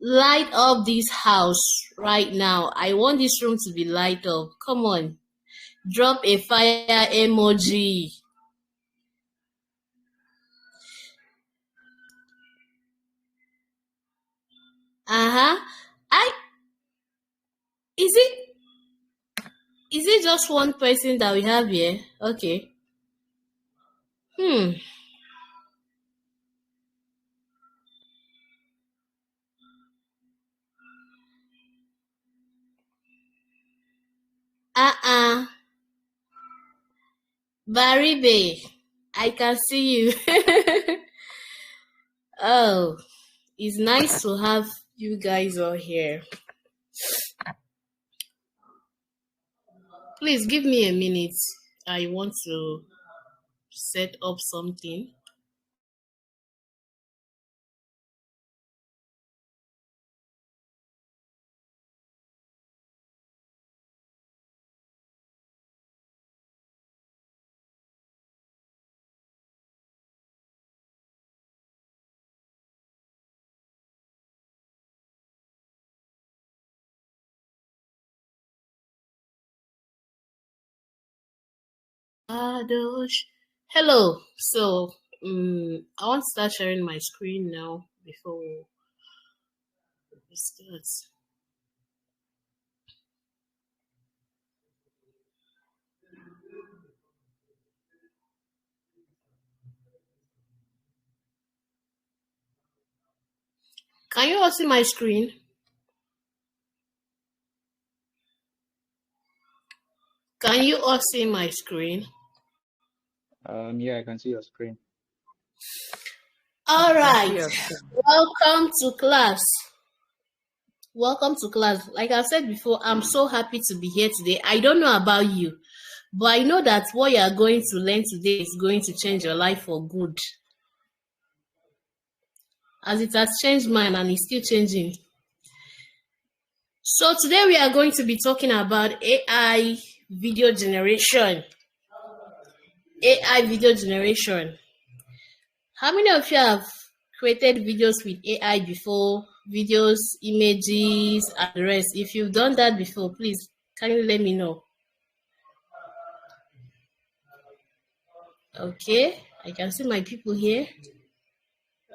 light up this house right now. I want this room to be light up. Come on. Drop a fire emoji. I is it just one person that we have here? Okay. Baribe, I can see you. Oh, it's nice to have you guys all here. Please give me a minute. I want to set up something. Hello. So, I want to start sharing my screen now before we start. Can you all see my screen? Can you all see my screen? Yeah, I can see your screen. All right. Welcome to class. Welcome to class. Like I've said before, I'm so happy to be here today. I don't know about you, but I know that what you are going to learn today is going to change your life for good. As it has changed mine and it's still changing. So today we are going to be talking about AI video generation. AI video generation. How many of you have created videos with AI before? Videos, images, and the rest. If you've done that before, please kindly let me know. Okay, I can see my people here.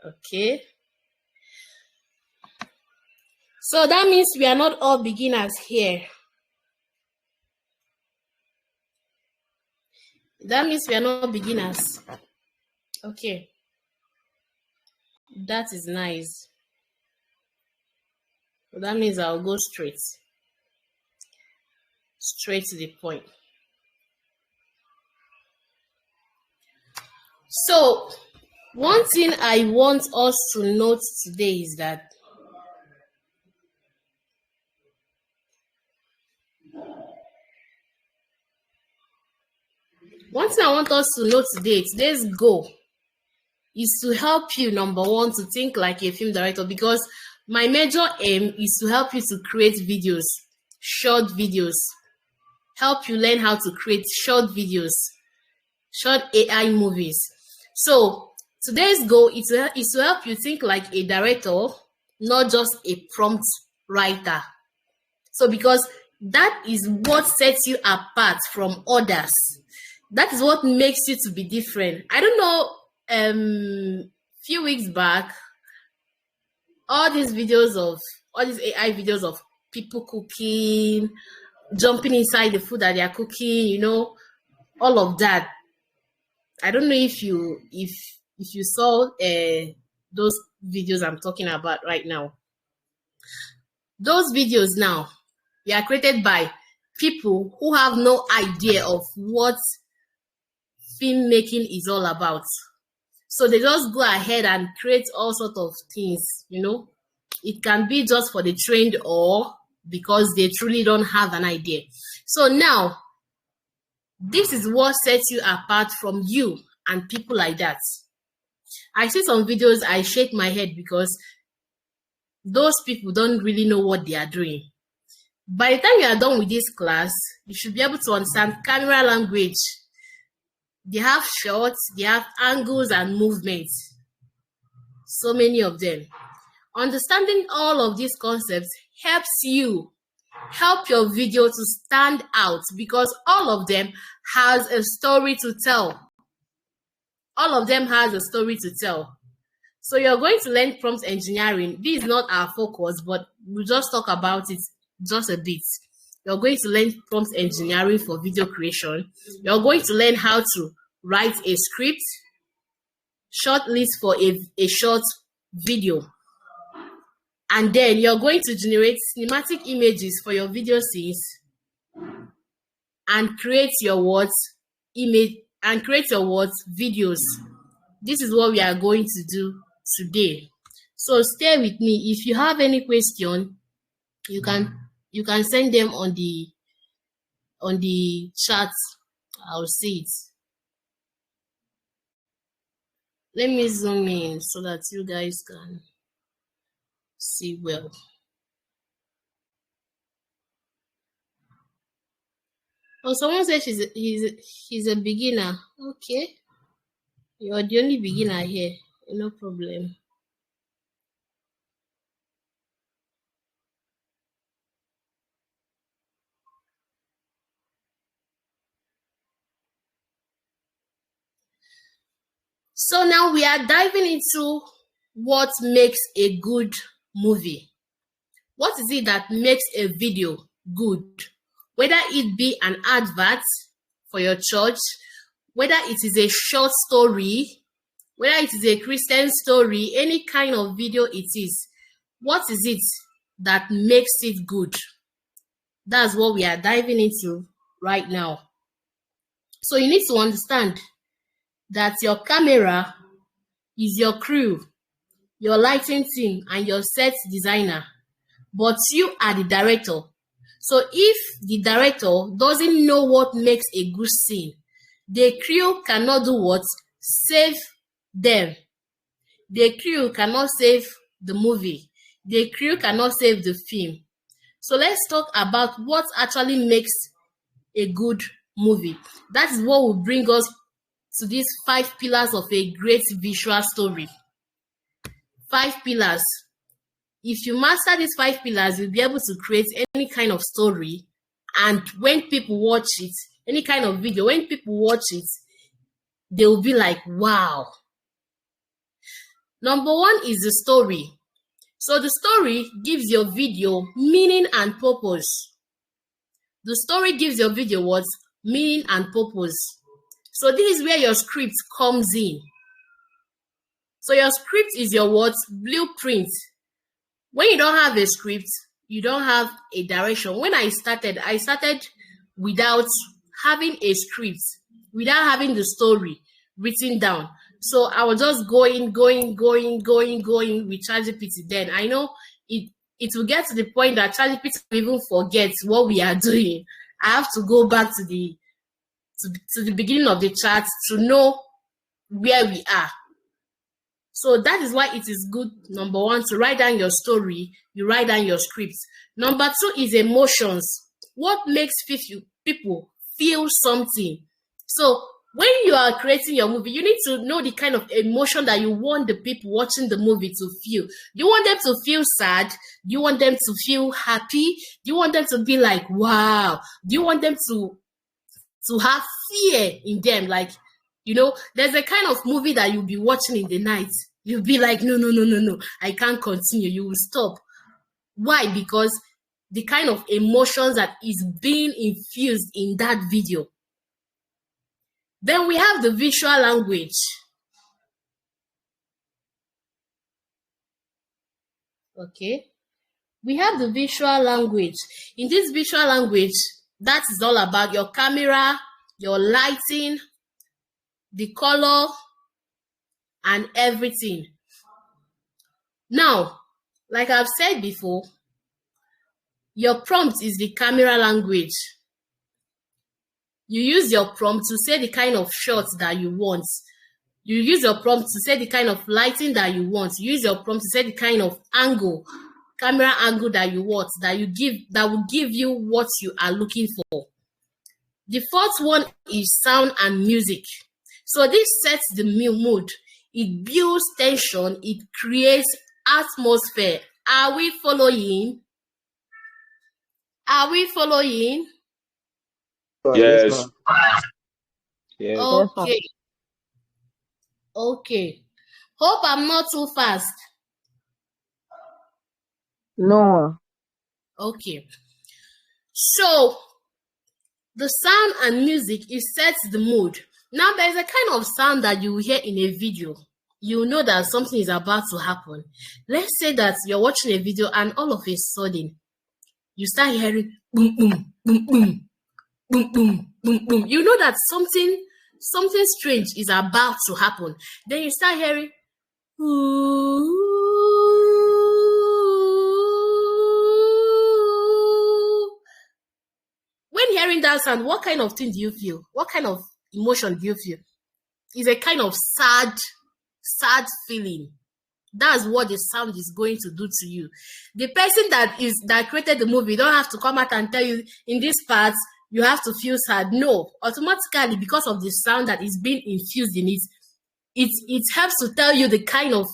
Okay. So that means we are not all beginners here. That means we are not beginners. Okay. That is nice. So that means I'll go straight to the point. So, one thing I want us to note today is that today's goal is to help you, number one, to think like a film director, because my major aim is to help you to create videos, short videos, help you learn how to create short videos, short AI movies. So today's goal is to help you think like a director, not just a prompt writer. So because that is what sets you apart from others. That is what makes you to be different. I don't know, few weeks back, all these AI videos of people cooking, jumping inside the food that they are cooking, all of that. I don't know if you saw those videos I'm talking about right now. Those videos now, they are created by people who have no idea of what filmmaking is all about. So they just go ahead and create all sorts of things, It can be just for the trend or because they truly don't have an idea. So now, this is what sets you apart from you and people like that. I see some videos, I shake my head because those people don't really know what they are doing. By the time you are done with this class, you should be able to understand camera language. They have shots, they have angles and movements. So many of them. Understanding all of these concepts help your video to stand out, because all of them has a story to tell. All of them has a story to tell. So you're going to learn prompt engineering. This is not our focus, but we'll just talk about it just a bit. You're going to learn prompt engineering for video creation. You're going to learn how to write a script, shortlist for a short video. And then you're going to generate cinematic images for your video scenes and create your videos. This is what we are going to do today. So stay with me. If you have any question, you can send them on the chat. I'll see it. Let me zoom in so that you guys can see well. Oh, someone said he's a beginner. Okay. You're the only beginner here. No problem. So now we are diving into what makes a good movie. What is it that makes a video good? Whether it be an advert for your church, whether it is a short story, whether it is a Christian story, any kind of video it is, what is it that makes it good? That's what we are diving into right now. So you need to understand that your camera is your crew, your lighting team, and your set designer, but you are the director. So if the director doesn't know what makes a good scene, the crew cannot do what? Save them. The crew cannot save the movie. The crew cannot save the film. So let's talk about what actually makes a good movie. That is what will bring us to these 5 pillars of a great visual story. 5 pillars. If you master these 5 pillars, you'll be able to create any kind of story. And when people watch it, any kind of video, when people watch it, they will be like, wow. Number 1 is the story. So the story gives your video meaning and purpose. The story gives your video what? Meaning and purpose. So this is where your script comes in. So your script is your what? Blueprint. When you don't have a script, you don't have a direction. When I started without having a script, without having the story written down. So I was just going with ChatGPT. Then I know it will get to the point that ChatGPT will even forget what we are doing. I have to go back to the beginning of the chat to know where we are. So that is why it is good, number 1, to write down your story, you write down your script. Number 2 is emotions. What makes people feel something? So when you are creating your movie, you need to know the kind of emotion that you want the people watching the movie to feel. Do you want them to feel sad? Do you want them to feel happy? Do you want them to be like, wow? Do you want them to have fear in them? Like, there's a kind of movie that you'll be watching in the night. You'll be like, no, I can't continue. You will stop. Why? Because the kind of emotions that is being infused in that video. Then we have the visual language. Okay. We have the visual language. In this visual language, that is all about your camera, your lighting, the color, and everything. Now, like I've said before, your prompt is the camera language. You use your prompt to say the kind of shots that you want. You use your prompt to say the kind of lighting that you want. You use your prompt to say the kind of camera angle that you want, that will give you what you are looking for. The 4th one is sound and music. So this sets the mood. It builds tension. It creates atmosphere. Are we following? Are we following? Yes, Yes. ma'am. Yes. Yes, ma'am. Okay. Okay. Hope I'm not too fast. No. Okay. So the sound and music, it sets the mood. Now there's a kind of sound that you will hear in a video. You know that something is about to happen. Let's say that you're watching a video and all of a sudden you start hearing boom boom boom boom boom boom boom boom. You know that something strange is about to happen. Then you start hearing ooh. When hearing that sound, what kind of thing do you feel? What kind of emotion do you feel? It's a kind of sad feeling. That's what the sound is going to do to you. The person that created the movie don't have to come out and tell you in this part you have to feel sad. No, automatically, because of the sound that is being infused in it, it helps to tell you the kind of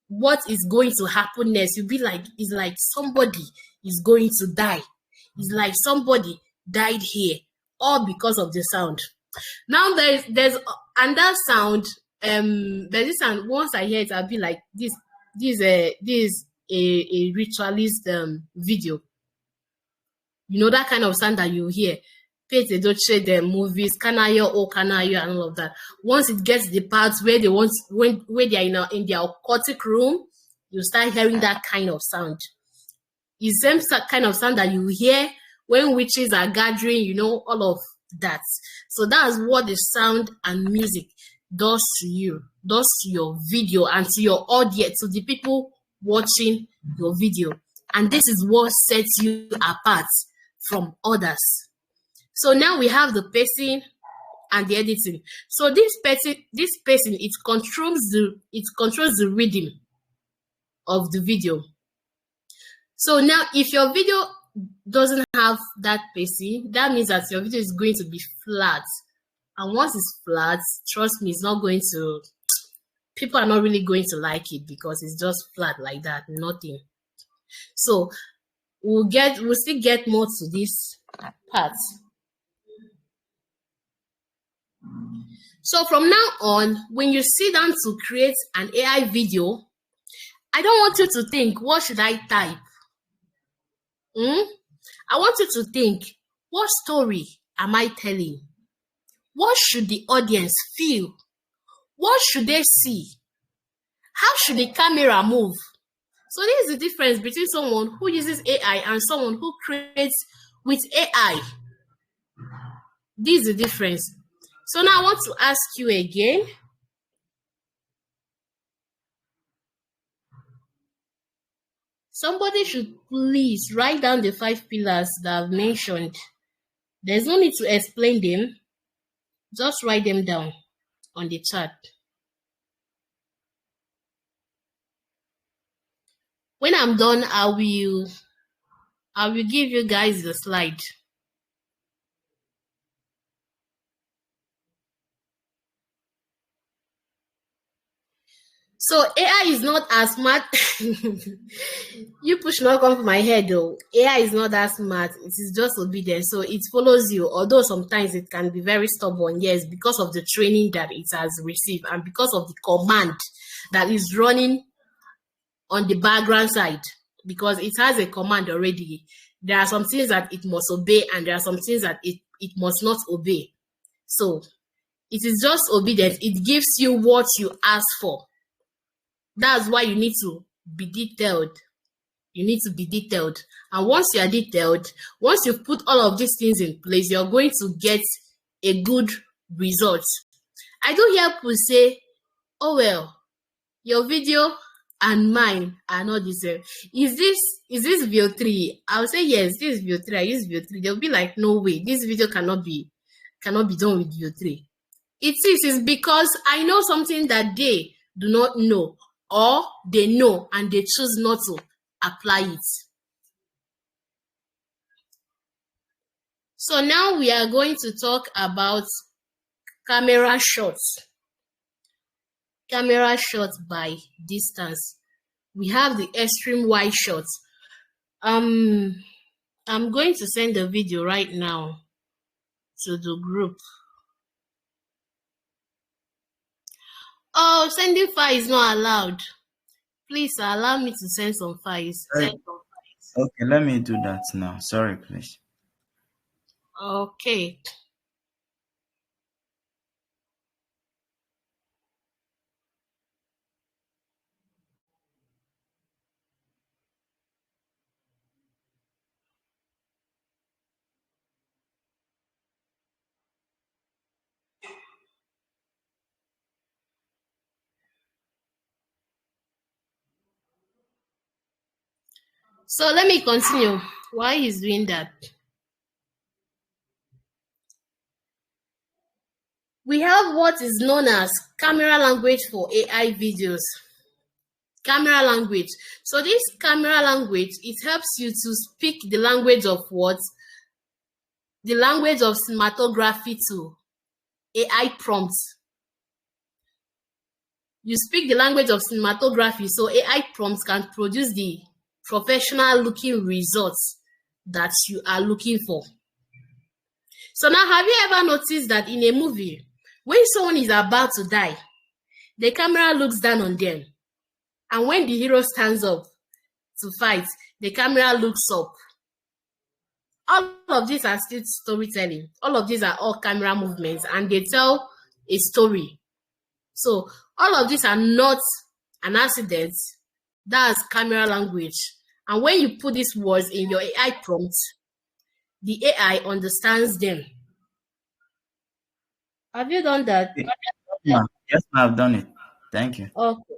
what is going to happen next. You'll be like, it's like somebody is going to die. It's like somebody died here, all because of the sound. Now there's and that sound, there's this sound. Once I hear it, I'll be like, this is a ritualist video. You know that kind of sound that you hear. Pete Edochie, the movies, Kanayo, O Kanayo, and all of that. Once it gets the parts where they want where they are in their occultic room, you start hearing that kind of sound. It's the same kind of sound that you hear when witches are gathering, you know, all of that. So that's what the sound and music does to you, does to your video and to your audience, to the people watching your video. And this is what sets you apart from others. So now we have the pacing and the editing. So this pacing, it controls the rhythm of the video. So now if your video doesn't have that pacing, that means that your video is going to be flat. And once it's flat, trust me, it's not going to, people are not really going to like it because it's just flat like that, nothing. So we'll still get more to this part. So from now on, when you sit down to create an AI video, I don't want you to think, what should I type? I want you to think, what story am I telling? What should the audience feel? What should they see? How should the camera move? So this is the difference between someone who uses AI and someone who creates with AI. This is the difference. So now I want to ask you again. Somebody should please write down the 5 pillars that I've mentioned. There's no need to explain them. Just write them down on the chat. When I'm done, I will give you guys the slide. So AI is not as smart. You push not come from my head though. AI is not that smart. It is just obedient. So it follows you. Although sometimes it can be very stubborn, yes, because of the training that it has received and because of the command that is running on the background side. Because it has a command already. There are some things that it must obey and there are some things that it must not obey. So it is just obedient. It gives you what you ask for. That's why you need to be detailed. You need to be detailed. And once you are detailed, once you've put all of these things in place, you're going to get a good result. I do hear people say, oh well, your video and mine are not the same. Is this video 3? I'll say yes, this is video 3. I use video 3. They'll be like, no way, this video cannot be done with video 3. It is because I know something that they do not know, or they know and they choose not to apply it. So now we are going to talk about camera shots. Camera shots by distance. we have the extreme wide shot. I'm going to send the video right now to the group. Oh, sending file is not allowed. Please allow me to send some files. Okay, let me do that now. Sorry, please. Okay. So let me continue. Why he's doing that? We have what is known as camera language for AI videos. Camera language. So this camera language, it helps you to speak the language of what? The language of cinematography to AI prompts. You speak the language of cinematography, so AI prompts can produce the professional looking results that you are looking for. So now, have you ever noticed that in a movie, when someone is about to die, the camera looks down on them, and when the hero stands up to fight, the camera looks up? All of these are still storytelling. All of these are all camera movements, and they tell a story. So all of these are not an accident. That's camera language. And when you put these words in your AI prompt, the AI understands them. Have you done that? Yeah. Yes, I've done it. Thank you. Okay.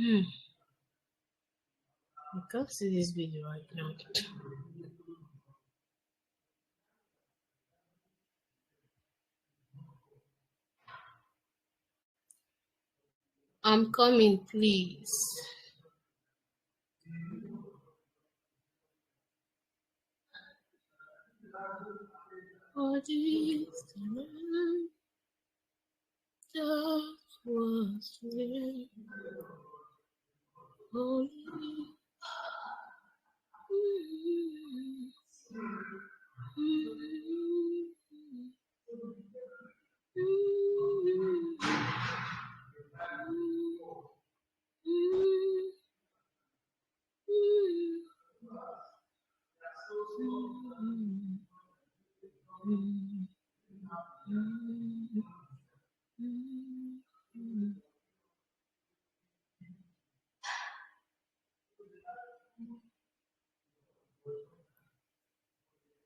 Mm. I can't see this video right now. I'm coming, please. For this time just was there. Holy.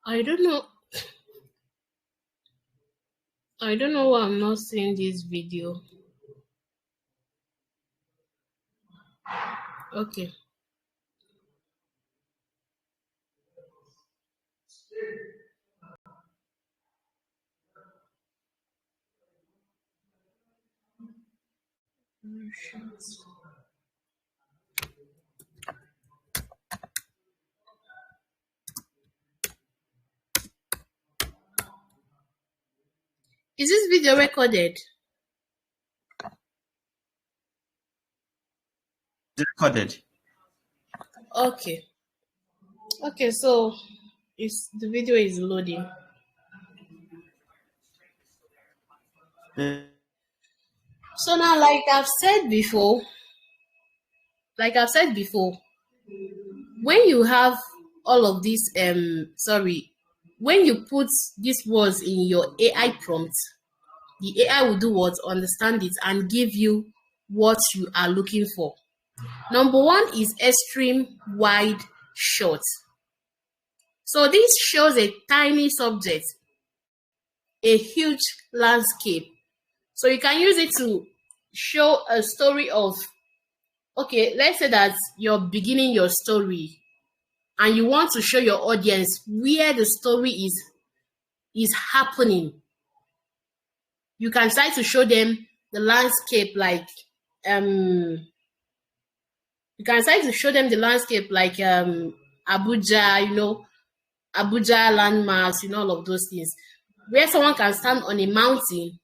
I don't know. I don't know why I'm not seeing this video. Okay. Is this video recorded? It's recorded. Okay. Okay, so the video is loading. So now, like I've said before, when you have all of these, when you put these words in your AI prompt, the AI will do what? Understand it and give you what you are looking for. Number one is extreme wide shot. So this shows a tiny subject, a huge landscape. So you can use it to show a story of, okay, let's say that you're beginning your story and you want to show your audience where the story is is happening. You can try to show them the landscape like Abuja, Abuja landmarks, all of those things, where someone can stand on a mountain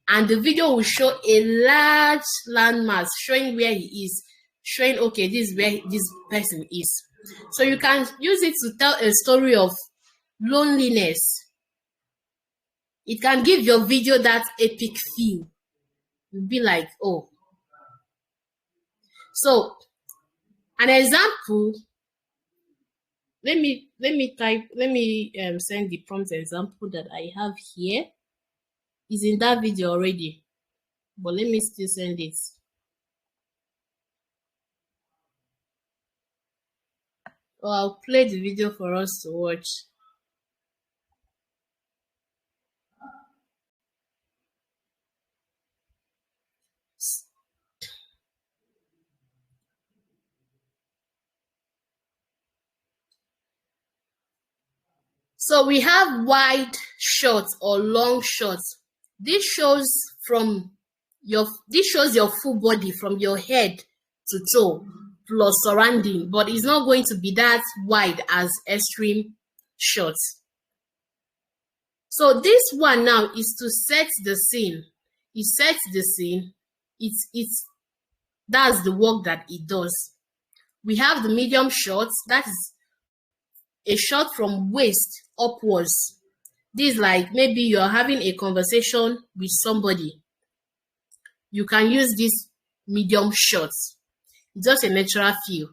and the video will show a large landmass showing where he is, showing, okay, this is where this person is. So you can use it to tell a story of loneliness. It can give your video that epic feel. You'll be like, oh. So an example, let me send the prompt example that I have here. Is in that video already, but let me still send it. Or I'll play the video for us to watch. So we have wide shots or long shots. This shows your full body from your head to toe plus surrounding, but it's not going to be that wide as extreme shots. So this one now is to set the scene. It sets the scene. That's the work that it does. We have the medium shots. That is a shot from waist upwards. This is like maybe you're having a conversation with somebody. You can use this medium shots. It's just a natural feel.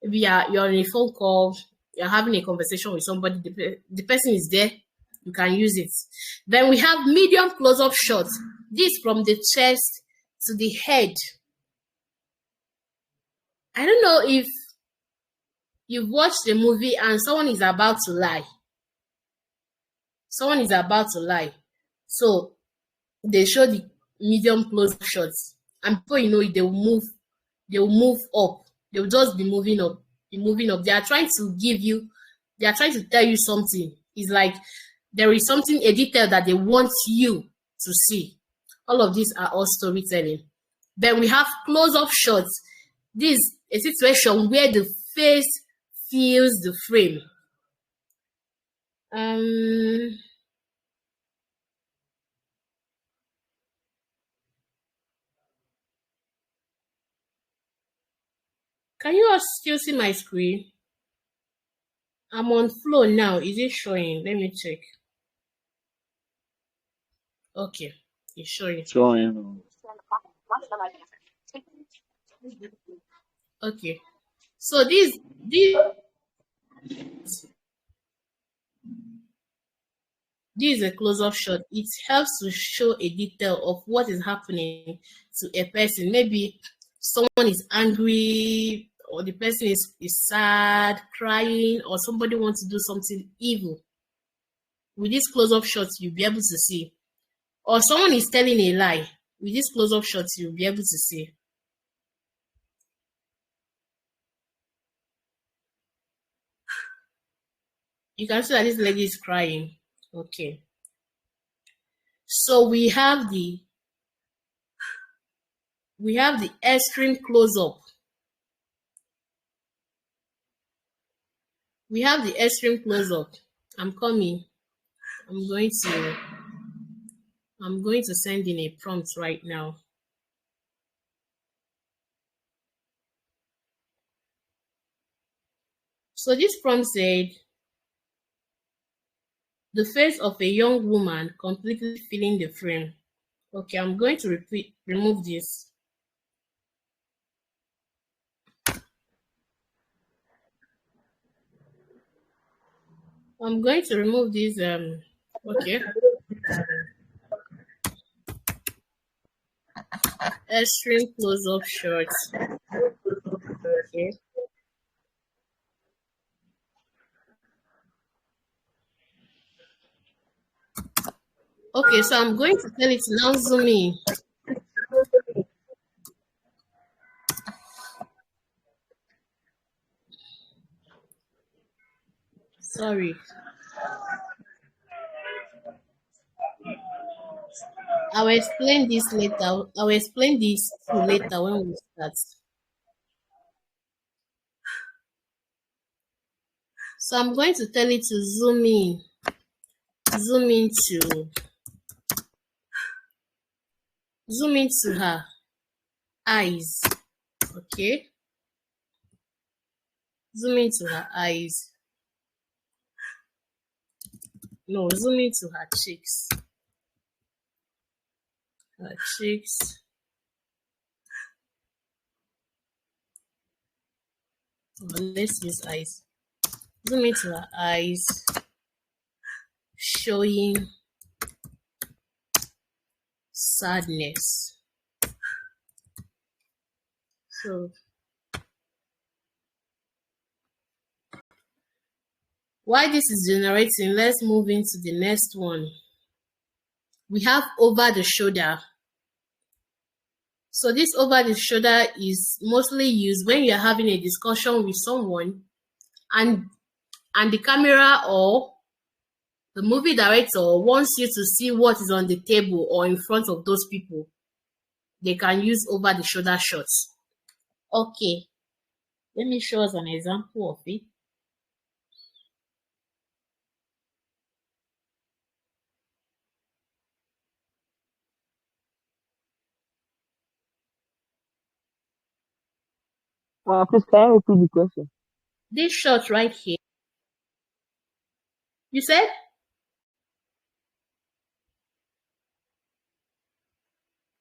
Maybe you're on a phone call, you're having a conversation with somebody, the person is there, you can use it. Then we have medium close-up shots. This from the chest to the head. I don't know if you've watched a movie and someone is about to lie. So they show the medium close-up shots. And before you know it, they will move up. They will just be moving up. They are trying to tell you something. It's like there is a detail that they want you to see. All of these are all storytelling. Then we have close-up shots. This is a situation where the face fills the frame. Can you all still see my screen? I'm on flow now. Is it showing? Let me check. Okay, it's showing. Okay. So this is a close-up shot. It helps to show a detail of what is happening to a person. Maybe someone is angry, or the person is sad, crying, or somebody wants to do something evil. With these close-up shots, you'll be able to see. Or someone is telling a lie. With these close-up shots, you'll be able to see. You can see that this lady is crying. Okay. So we have the extreme close-up. We have the extreme close-up. I'm coming. I'm going to send in a prompt right now. So this prompt said, the face of a young woman completely filling the frame. Okay, I'm going to remove this. I'm going to remove this, okay. Extreme close-up shots. Okay. Okay, so I'm going to tell it to now zoom in. Sorry. I will explain this later. I will explain this too later when we start. So I'm going to tell you to zoom into her eyes. Okay, zoom into her eyes. No, zoom into her cheeks. Her cheeks. Let's use eyes. Zoom into her eyes, showing sadness. So while this is generating, let's move into the next one. We have over the shoulder. So this over the shoulder is mostly used when you're having a discussion with someone and the camera or the movie director wants you to see what is on the table or in front of those people. They can use over the shoulder shots. Okay, let me show us an example of it. Please, can you repeat the question? This shot right here. You said?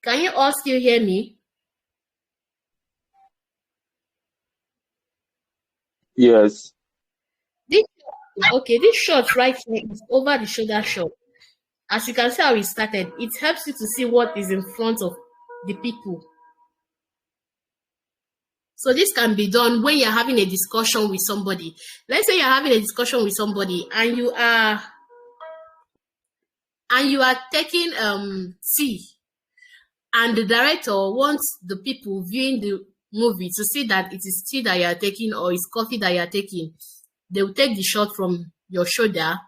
Can you all still hear me? Yes. This shot right here is over the shoulder shot. As you can see how it started, it helps you to see what is in front of the people. So this can be done when you're having a discussion with somebody. Let's say you're having a discussion with somebody and you are taking tea, and the director wants the people viewing the movie to see that it is tea that you are taking or it's coffee that you are taking. They will take the shot from your shoulder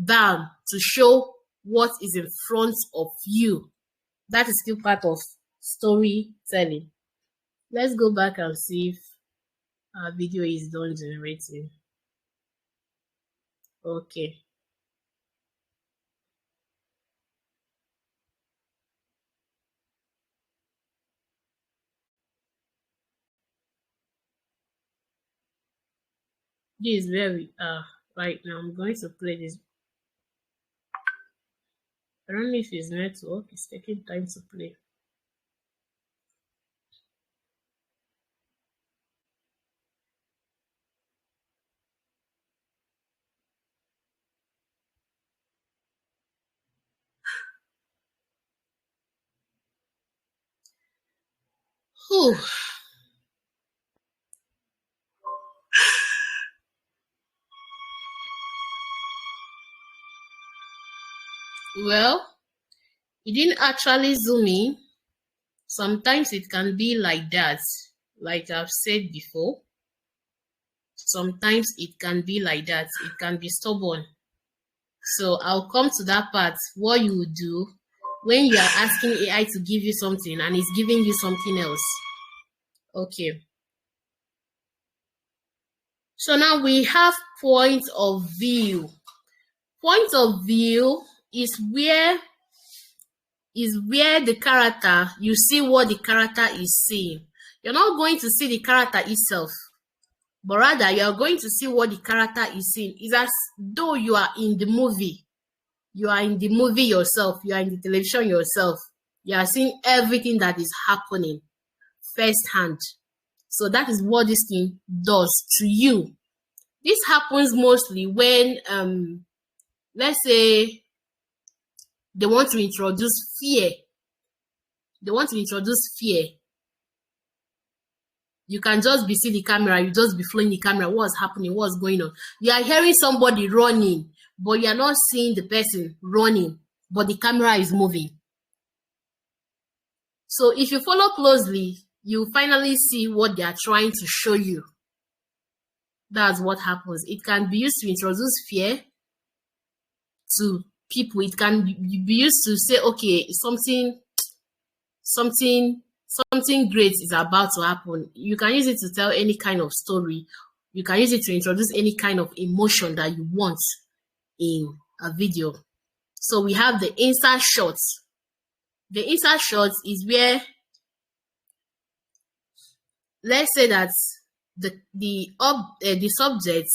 down to show what is in front of you. That is still part of storytelling. Let's go back and see if our video is done generating. Okay. This is where we are right now. I'm going to play this. I don't know if it's network. It's taking time to play. Whew. Well, it didn't actually zoom in. Sometimes it can be like that, like I've said before. Sometimes it can be like that. It can be stubborn. So I'll come to that part. What you would do when you are asking AI to give you something and it's giving you something else. Okay. So now we have point of view. Point of view is where the character, you see what the character is seeing. You're not going to see the character itself, but rather you are going to see what the character is seeing. It's as though you are in the movie. You are in the movie yourself. You are in the television yourself. You are seeing everything that is happening firsthand. So that is what this thing does to you. This happens mostly when, let's say, they want to introduce fear. They want to introduce fear. You can just be seeing the camera, you just be flowing the camera, what's happening, what's going on. You are hearing somebody running, but you are not seeing the person running, but the camera is moving. So if you follow closely, you finally see what they are trying to show you. That's what happens. It can be used to introduce fear, to people. It can be used to say, okay, something great is about to happen. You can use it to tell any kind of story. You can use it to introduce any kind of emotion that you want in a video. So we have the insert shots. The insert shots is where, let's say that the subject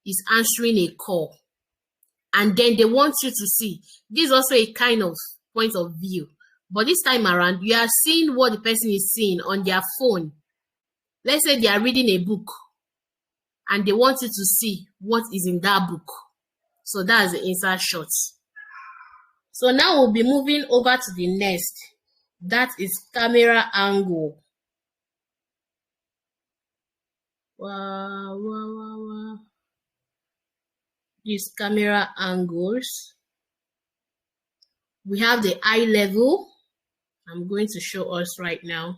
is answering a call, and then they want you to see. This is also a kind of point of view, but this time around, you are seeing what the person is seeing on their phone. Let's say they are reading a book, and they want you to see what is in that book. So that's the insert shot. So now we'll be moving over to the next. That is camera angle. Wow. These camera angles. We have the eye level. I'm going to show us right now.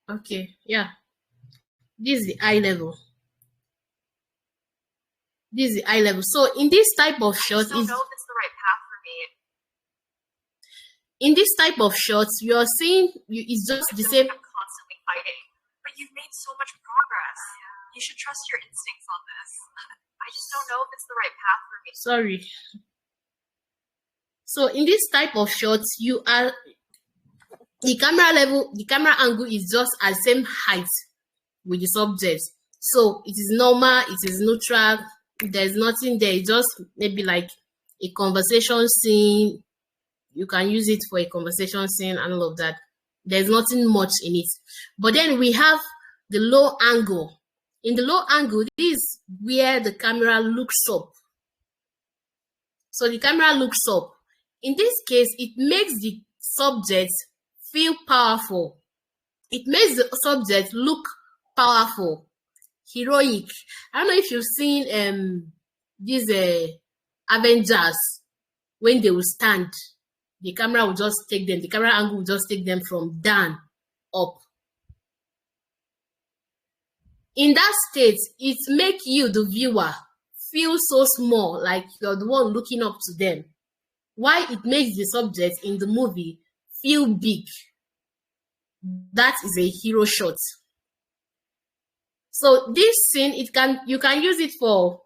Okay, yeah. This is the eye level. This is the eye level. So in this type of shot, I don't know if it's the right path for me. In this type of shots, you are seeing it's just the same. I'm constantly fighting, but you've made so much progress. You should trust your instincts on this. I just don't know if it's the right path for me. Sorry. So in this type of shots, you are the camera angle is just at the same height with the subject. So it is normal, it is neutral, there's nothing there. It's just maybe like a conversation scene. You can use it for a conversation scene and all of that. There's nothing much in it. But then we have the low angle. In the low angle, this is where the camera looks up. So the camera looks up. In this case, it makes the subject feel powerful. It makes the subject look powerful, heroic. I don't know if you've seen these Avengers, when they will stand, the camera will just take them, the camera angle will just take them from down up. In that state, it makes you, the viewer, feel so small, like you're the one looking up to them. Why it makes the subject in the movie feel big. That is a hero shot. So this scene, you can use it for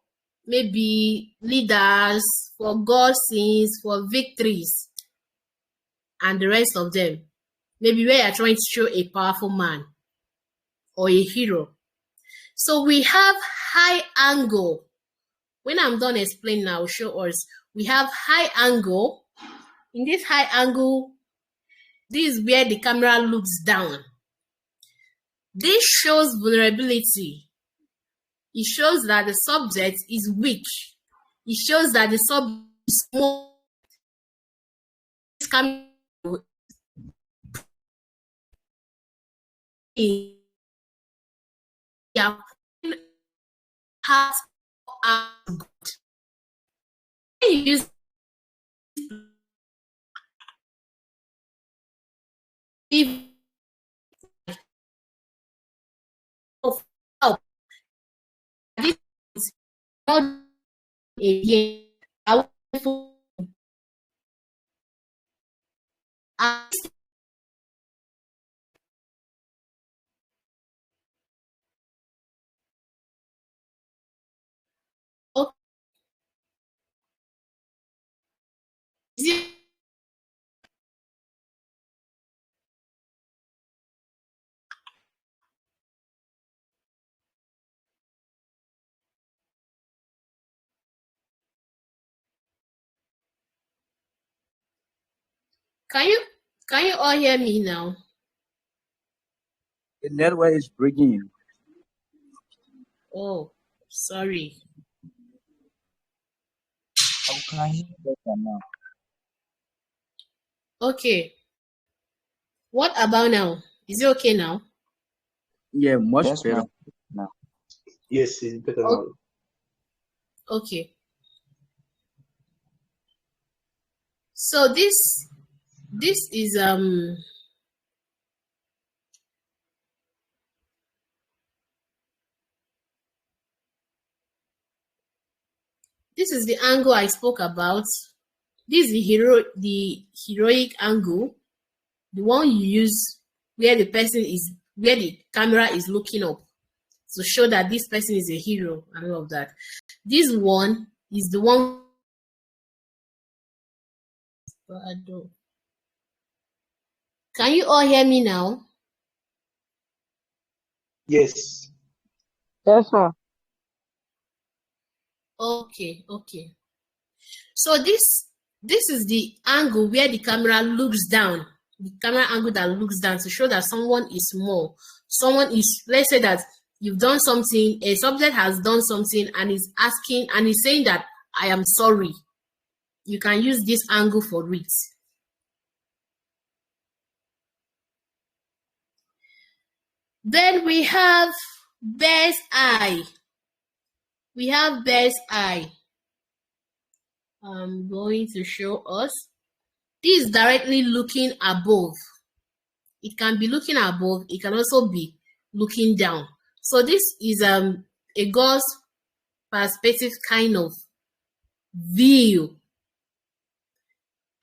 maybe leaders, for God scenes, for victories, and the rest of them. Maybe where you're trying to show a powerful man or a hero. So we have high angle. When I'm done explaining, I'll show us. We have high angle. In this high angle, this is where the camera looks down. This shows vulnerability. It shows that the subject is weak. It shows that the subject is small. This camera has use of help. This is not again. Can you all hear me now? The network is breaking. Oh, sorry. How can you better now? Okay. What about now? Is it okay now? Yeah, much Yes, better ma'am. now. Yes, it's better O- now. Okay. So this is this is the angle I spoke about. This is the heroic angle, the one you use where where the camera is looking up to show that this person is a hero and all of that. This one is the one. Can you all hear me now? Yes. Yes, ma'am. Okay, okay. So this is the angle where the camera looks down, the camera angle that looks down to show that someone is small. Someone is, let's say that you've done something, a subject has done something and is asking and is saying that I am sorry. You can use this angle for it. Then we have bird's eye. We have bird's eye. I'm going to show us. This is directly looking above. It can be looking above. It can also be looking down. So this is a God's perspective kind of view.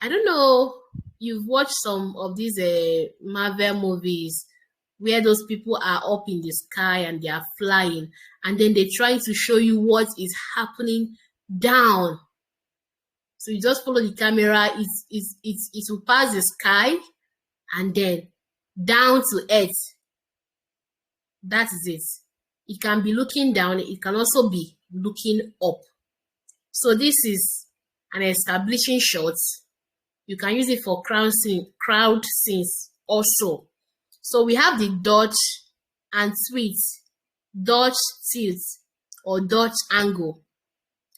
I don't know. You've watched some of these Marvel movies where those people are up in the sky and they are flying, and then they try to show you what is happening down. So you just follow the camera. It will pass the sky and then down to earth. That is it. It can be looking down. It can also be looking up. So this is an establishing shot. You can use it for crowd scenes also. So we have the Dutch and tweet, Dutch tilt or Dutch angle.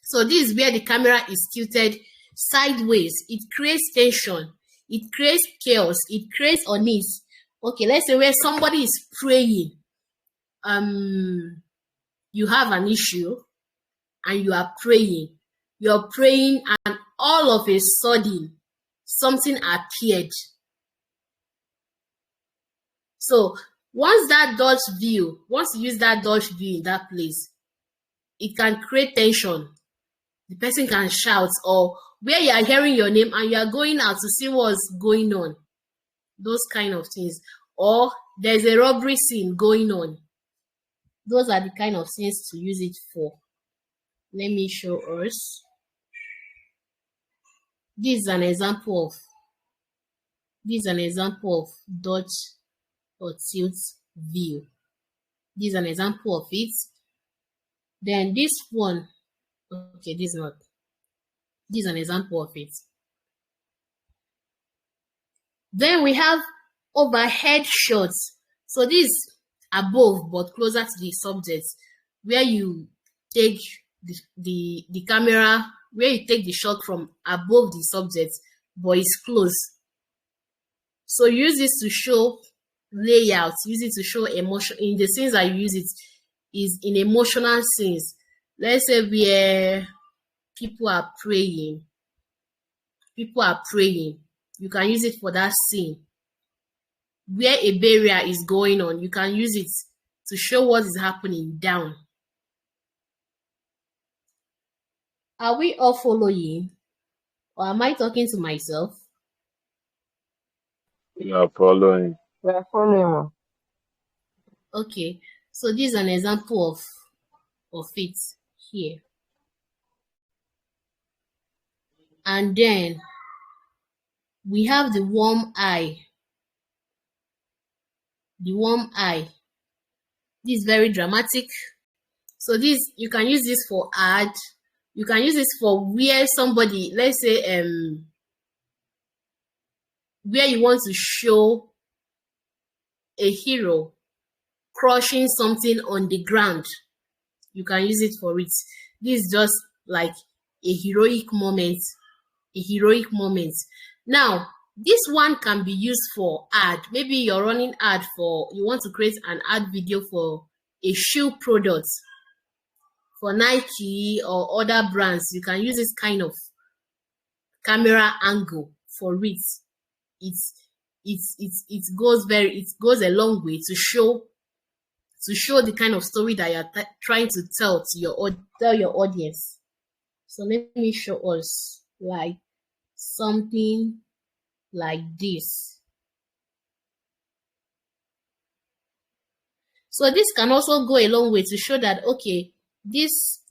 So this is where the camera is tilted sideways. It creates tension. It creates chaos. It creates unease. Okay, let's say where somebody is praying. You have an issue and you are praying. You're praying and all of a sudden something appeared. So once you use that Dutch view in that place, it can create tension. The person can shout, or where you are hearing your name and you are going out to see what's going on. Those kind of things. Or there's a robbery scene going on. Those are the kind of things to use it for. Let me show us. This is an example of Dutch or tilt view. This is an example of it. Then this one, okay, this is an example of it. Then we have overhead shots. So this is above but closer to the subject, where you take the camera, where you take the shot from above the subject but it's close. So use this to show layout, use it to show emotion. In the scenes that you use it is in emotional scenes. Let's say where people are praying. You can use it for that scene. Where a barrier is going on, you can use it to show what is happening down. Are we all following? Or am I talking to myself? You are following. We are following, ma'am. Okay, so this is an example of it here. And then we have the warm eye. The warm eye. This is very dramatic. So this, you can use this for ad. You can use this for where somebody, let's say, where you want to show a hero crushing something on the ground. You can use it for it. This is just like a heroic moment. Now, This one can be used for ad. Maybe you're running ad for, you want to create an ad video for a shoe product, for Nike or other brands. You can use this kind of camera angle for it. It goes a long way to show the kind of story that you're trying to tell your audience. So let me show us like something like this. So this can also go a long way to show that, okay,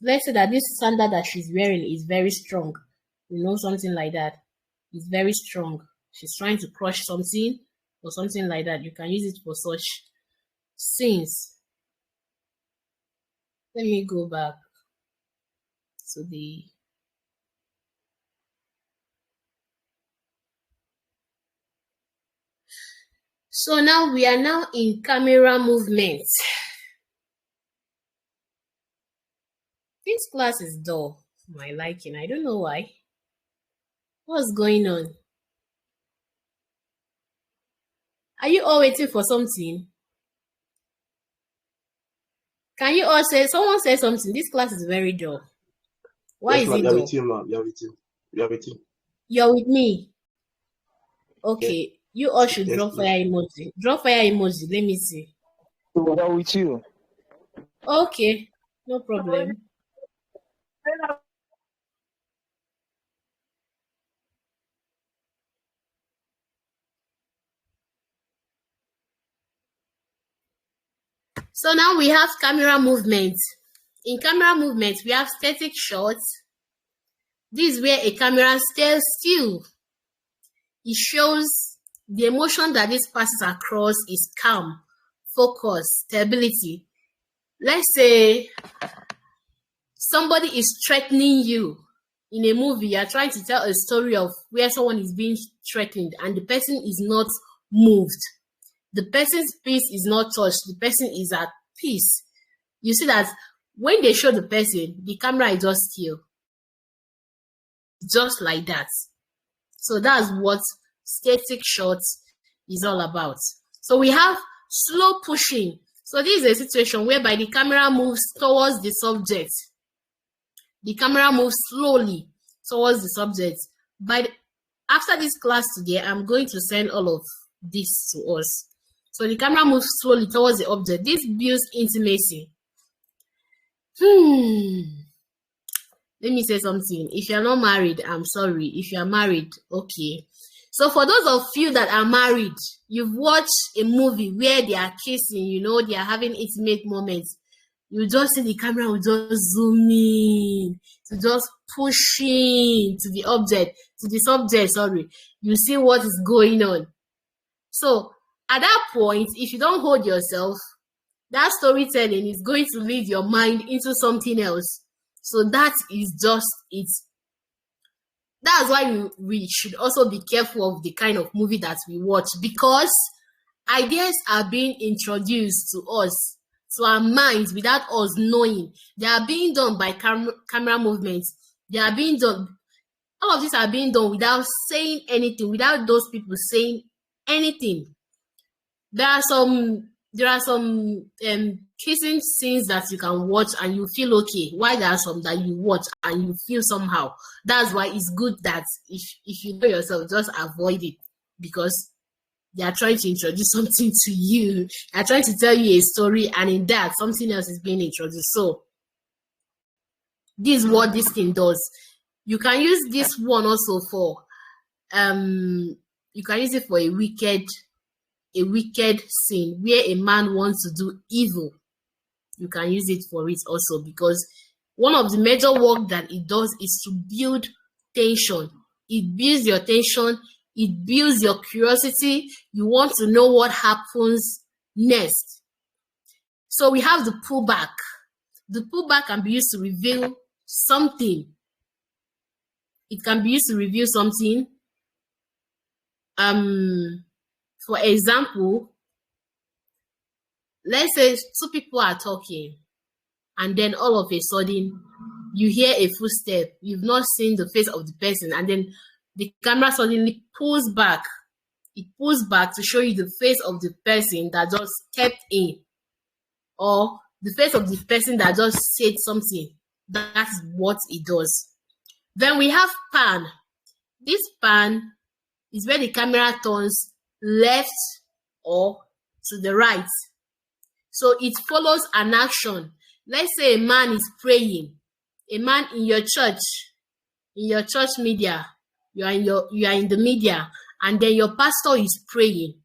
let's say that this sandal that she's wearing is very strong. Something like that. It's very strong. She's trying to crush something or something like that. You can use it for such scenes. Let me go back to the So now we are now in camera movement. This class is dull for my liking. I don't know why. What's going on? Are you all waiting for something? Can you all someone say something? This class is very dull. Why Yes, is ma'am. it You're dull? with you, ma'am. You're with you. You're with you. You're with me. Yes. Okay. You all should Yes, draw ma'am. fire emoji. Draw fire emoji. Let me see. We're with you. Okay. No problem. So now we have camera movement. In camera movement, we have static shots. This is where a camera stays still. It shows the emotion that this passes across is calm, focus, stability. Let's say somebody is threatening you in a movie. You're trying to tell a story of where someone is being threatened and the person is not moved. The person's peace is not touched. The person is at peace. You see that when they show the person, the camera is just still. Just like that. So that's what static shots is all about. So we have slow pushing. So this is a situation whereby the camera moves towards the subject. The camera moves slowly towards the subject. After this class today, I'm going to send all of this to us. So the camera moves slowly towards the object. This builds intimacy. Let me say something. If you're not married, I'm sorry. If you're married, okay. So for those of you that are married, you've watched a movie where they are kissing, they are having intimate moments. You just see the camera will just zoom in, to just push in to the subject, sorry. You see what is going on. So at that point, if you don't hold yourself, that storytelling is going to lead your mind into something else. So that is just it. That's why we should also be careful of the kind of movie that we watch, because ideas are being introduced to us, to our minds, without us knowing. They are being done by camera movements. They are being done. All of these are being done without saying anything, without those people saying anything. There are some kissing scenes that you can watch and you feel okay, while there are some that you watch and you feel somehow. That's why it's good that if you know yourself, just avoid it, because they are trying to introduce something to you. They are trying to tell you a story, and in that, something else is being introduced. So this is what this thing does. You can use this one also for you can use it for a wicked scene where a man wants to do evil. You can use it for it also, because one of the major work that it does is to build tension. It builds your tension. It builds your curiosity. You want to know what happens next. So we have the pullback. The pullback can be used to reveal something. It can be used to reveal something. For example, let's say two people are talking, and then all of a sudden you hear a footstep. You've not seen the face of the person, and then the camera suddenly pulls back it pulls back to show you the face of the person that just stepped in, or the face of the person that just said something. That's what it does. Then we have pan. This pan is where the camera turns left or to the right. So it follows an action. Let's say a man is praying. A man in your church media, you are in the media, and then your pastor is praying.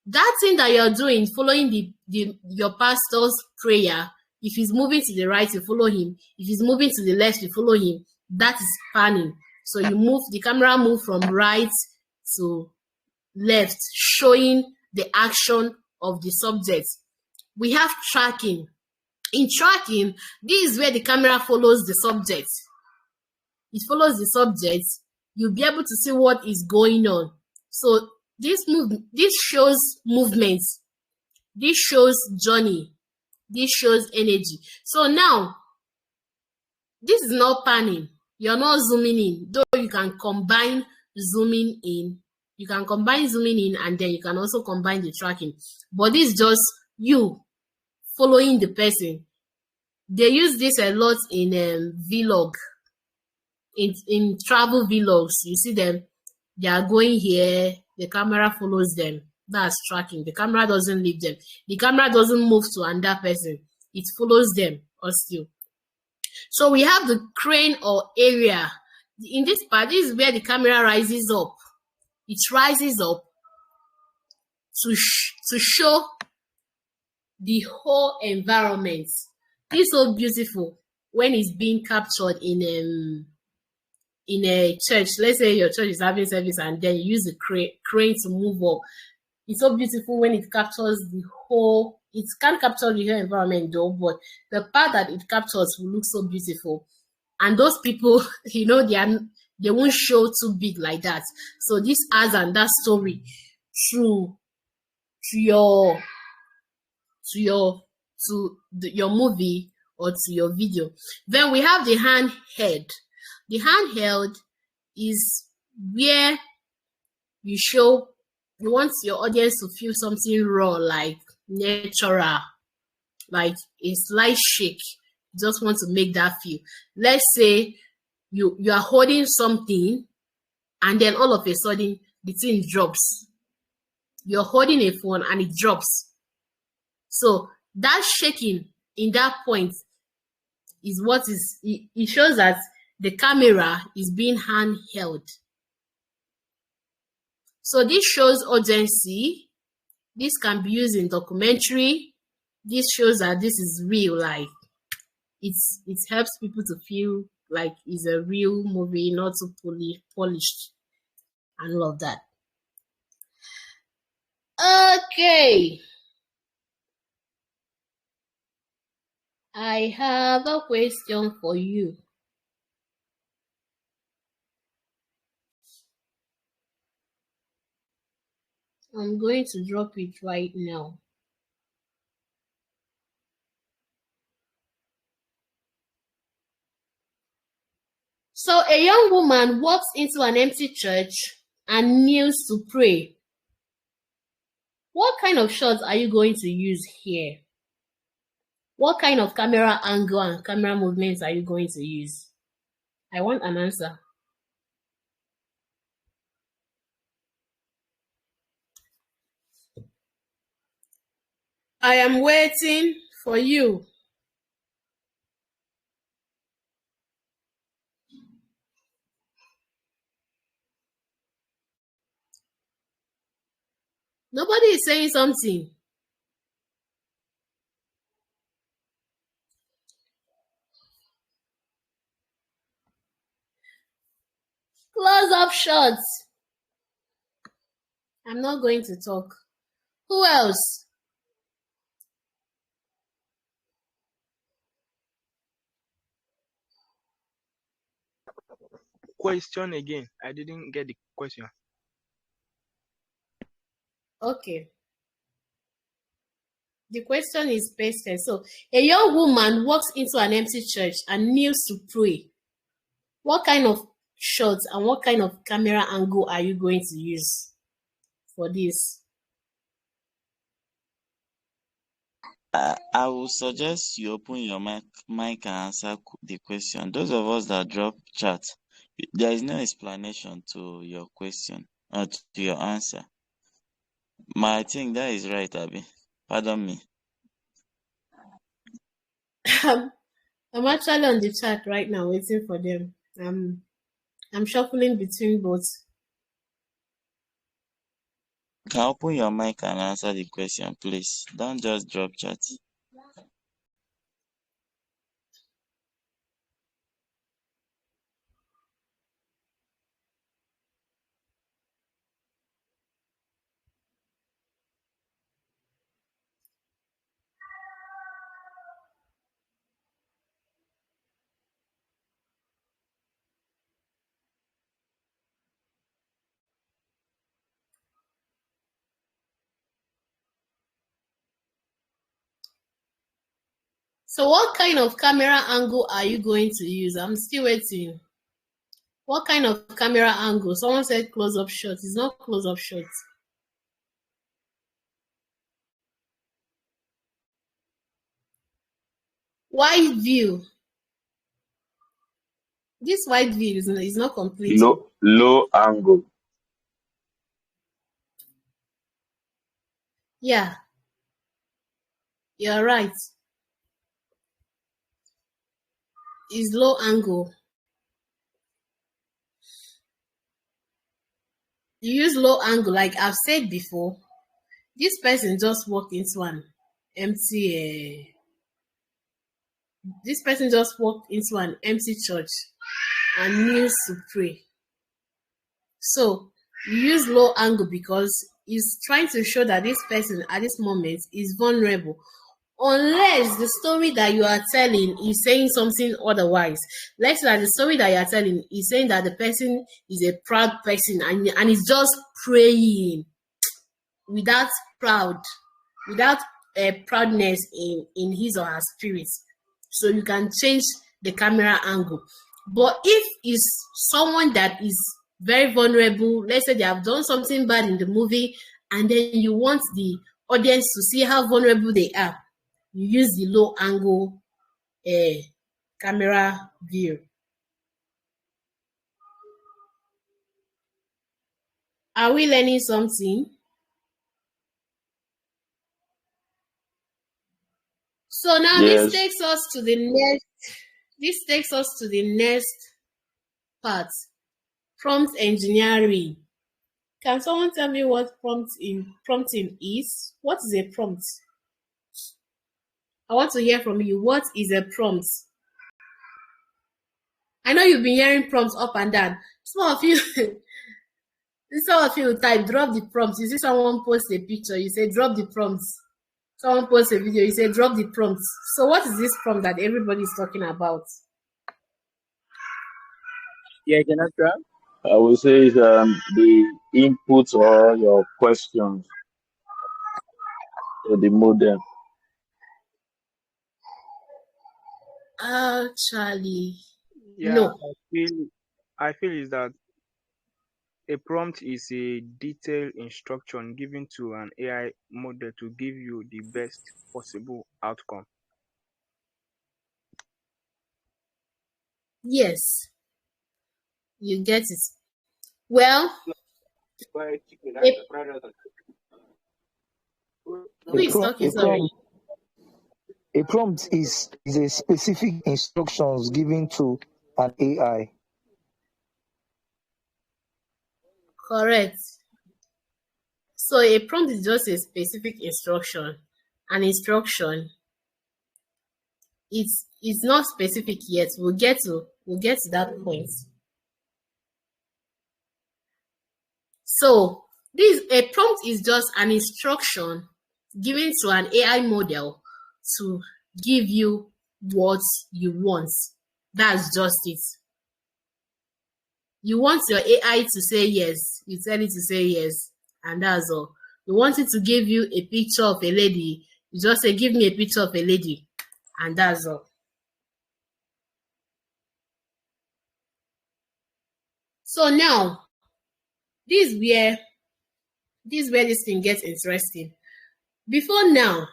That thing that you're doing, following your pastor's prayer, if he's moving to the right, you follow him. If he's moving to the left, you follow him. That is panning. So the camera move from right to left, showing the action of the subject. We have tracking. In tracking, this is where the camera follows the subject. It follows the subject. You'll be able to see what is going on. So this shows movement. This shows journey. This shows energy. So now, this is not panning. You're not zooming in, though you can combine zooming in. You can combine zooming in, and then you can also combine the tracking. But this is just you following the person. They use this a lot in vlog, in travel vlogs. You see them, they are going here, the camera follows them. That's tracking. The camera doesn't leave them. The camera doesn't move to another person. It follows them or still. So we have the crane or area. In this part, this is where the camera rises up. It rises up to show the whole environment. This is so beautiful when it's being captured in a church. Let's say your church is having service, and then you use the crane to move up. It's so beautiful when it captures the whole. It can't capture the whole environment though, but the part that it captures will look so beautiful. And those people, they won't show too big like that. So this adds and that story to your movie or to your video. Then we have the handheld. The handheld is where you want your audience to feel something raw, like natural, like a slight shake. You just want to make that feel. Let's say you are holding something, and then all of a sudden the thing drops. You're holding a phone and it drops. So that shaking in that point is what is, it shows that the camera is being handheld. So this shows urgency. This can be used in documentary. This shows that this is real, like it helps people to feel like it's a real movie, not so polished and all of that. Okay. I have a question for you. I'm going to drop it right now. So a young woman walks into an empty church and kneels to pray. What kind of shots are you going to use here? What kind of camera angle and camera movements are you going to use? I want an answer. I am waiting for you. Nobody is saying something. Close-up shots. I'm not going to talk. Who else? Question again. I didn't get the question. Okay. The question is pasted. So, a young woman walks into an empty church and kneels to pray. What kind of shots and what kind of camera angle are you going to use? for this. I would suggest you open your mic and answer the question. Those of us that drop chat, there is no explanation to your question or to your answer. I think that is right, Abby. Pardon me. I'm actually on the chat right now waiting for them. I'm shuffling between both. Can you open your mic and answer the question, please? Don't just drop chat. So what kind of camera angle are you going to use? I'm still waiting. What kind of camera angle? Someone said close-up shot. It's not close-up shot. Wide view. This wide view is not complete. Low angle. Yeah, you're right. It's low angle. You use low angle, like I've said before. This person just walked into an empty. This person just walked into an empty church and kneels to pray. So you use low angle because it's trying to show that this person at this moment is vulnerable. Unless the story that you are telling is saying something otherwise. Let's say that the story that you are telling is saying that the person is a proud person and is just praying without proudness in his or her spirit. So you can change the camera angle. But if it's someone that is very vulnerable, let's say they have done something bad in the movie, and then you want the audience to see how vulnerable they are, you use the low angle camera view. Are we learning something? So now Yes. this takes us to the next part. Prompt engineering. Can someone tell me what prompting is? What is a prompt? I want to hear from you. What is a prompt? I know you've been hearing prompts up and down. Some of you type drop the prompts. You see someone post a picture, you say drop the prompts. Someone posts a video, you say drop the prompts. So what is this prompt that everybody is talking about? Yeah, Janatra. I will say is the input or your questions to the modem. Actually, Yeah, no. I feel is that a prompt is a detailed instruction given to an AI model to give you the best possible outcome. Yes, you get it. Well, who is talking? Sorry. A prompt is a specific instructions given to an AI. Correct. So a prompt is just a specific instruction. An instruction, it's not specific yet. We'll get to that point. So a prompt is just an instruction given to an AI model to give you what you want. That's just it. You want your AI to say yes, you tell it to say yes, and that's all. You want it to give you a picture of a lady, you just say, give me a picture of a lady, and that's all. So now, this is this is where this thing gets interesting. Before now,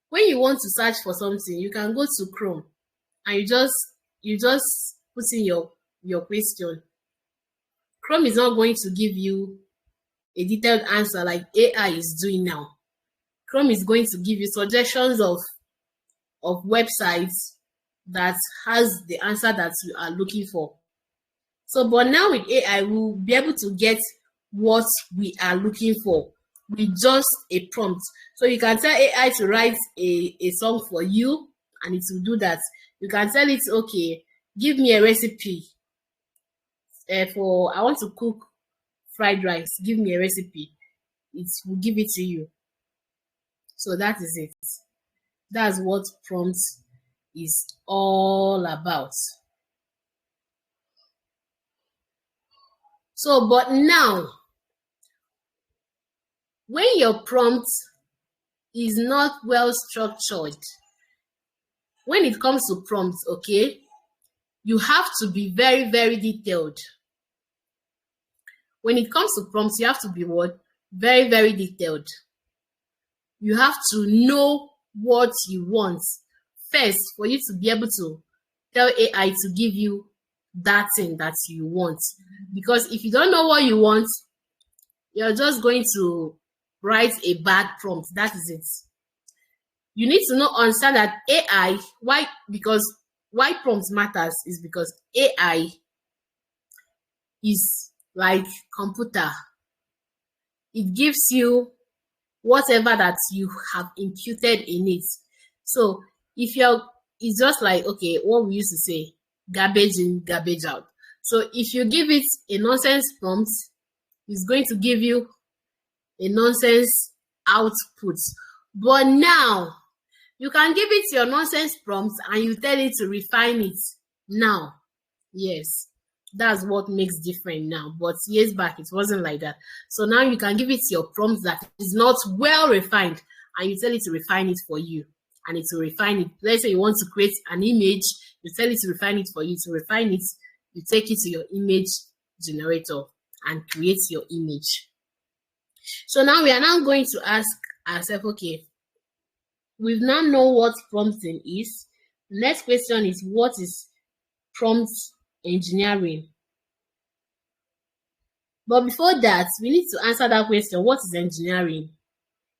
when you want to search for something, you can go to Chrome and you just put in your question. Chrome is not going to give you a detailed answer like AI is doing now. Chrome is going to give you suggestions of websites that has the answer that you are looking for. So, but now with AI, we'll be able to get what we are looking for with just a prompt. So you can tell AI to write a song for you, and it will do that. You can tell it, okay, give me a recipe for, I want to cook fried rice. Give me a recipe. It will give it to you. So that is it. That's what prompt is all about. So, but now, when your prompt is not well structured, when it comes to prompts, okay, you have to be very, very detailed. When it comes to prompts, you have to be what? Very, very detailed. You have to know what you want first for you to be able to tell AI to give you that thing that you want. Because if you don't know what you want, you're just going to write a bad prompt. That is it. You need to understand that AI, why prompts matters is because AI is like computer. It gives you whatever that you have imputed in it. So if it's just like, okay, what we used to say, garbage in, garbage out. So if you give it a nonsense prompt, it's going to give you a nonsense output. But now, you can give it your nonsense prompt and you tell it to refine it now. Yes, that's what makes different now. But years back, it wasn't like that. So now you can give it your prompt that is not well refined and you tell it to refine it for you. And it will refine it. Let's say you want to create an image, you tell it to refine it for you. To refine it, you take it to your image generator and create your image. So now we are now going to ask ourselves, okay, we now know what prompting is. The next question is, what is prompt engineering? But before that, we need to answer that question, what is engineering?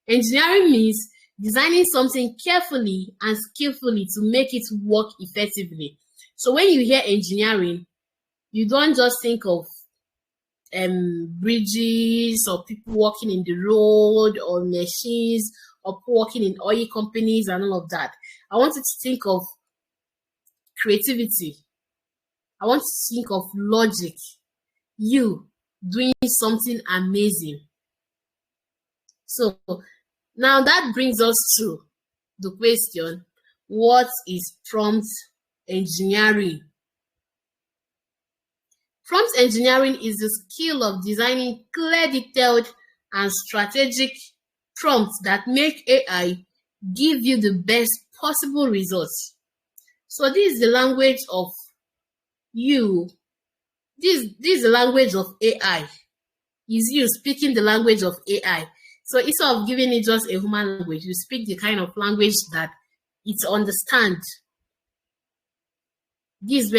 Engineering means designing something carefully and skillfully to make it work effectively. So when you hear engineering, you don't just think of bridges or people working in the road or machines or people working in oil companies and all of that. I want you to think of creativity. I want you to think of logic. You doing something amazing. So now that brings us to the question, what is prompt engineering? Prompt engineering is the skill of designing clear, detailed, and strategic prompts that make AI give you the best possible results. So this is the language of you. This is the language of AI. Is you speaking the language of AI. So instead of giving it just a human language, you speak the kind of language that it understands. This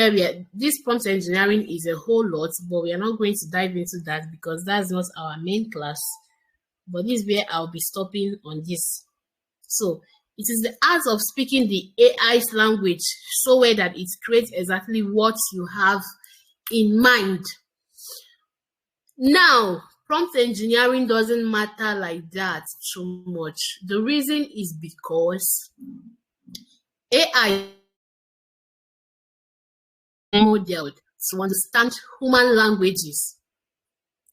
prompt engineering is a whole lot, but we are not going to dive into that because that's not our main class. But this is where I'll be stopping on this. So it is the art of speaking the AI's language so well that it creates exactly what you have in mind. Now, prompt engineering doesn't matter like that too much. The reason is because AI modeled to understand human languages.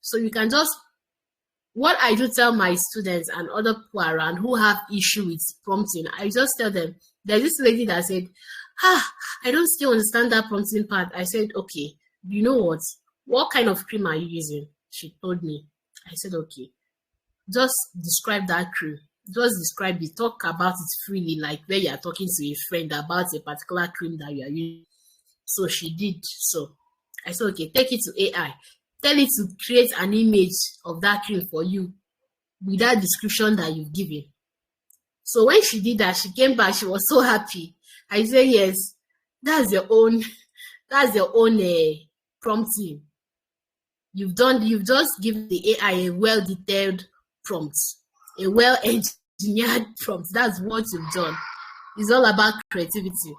So you can just, what I do tell my students and other people around who have issue with prompting, I just tell them, there's this lady that said, I don't still understand that prompting part. I said, okay, you know what kind of cream are you using? She told me. I said, okay, just describe that cream. Just describe it, talk about it freely, like where you are talking to a friend about a particular cream that you are using. So she did. So I said, okay, take it to AI. Tell it to create an image of that cream for you with that description that you've given. So when she did that, she came back, she was so happy. I said, yes, that's your own prompting. You've just given the AI a well-detailed prompt, a well-engineered prompt. That's what you've done. It's all about creativity.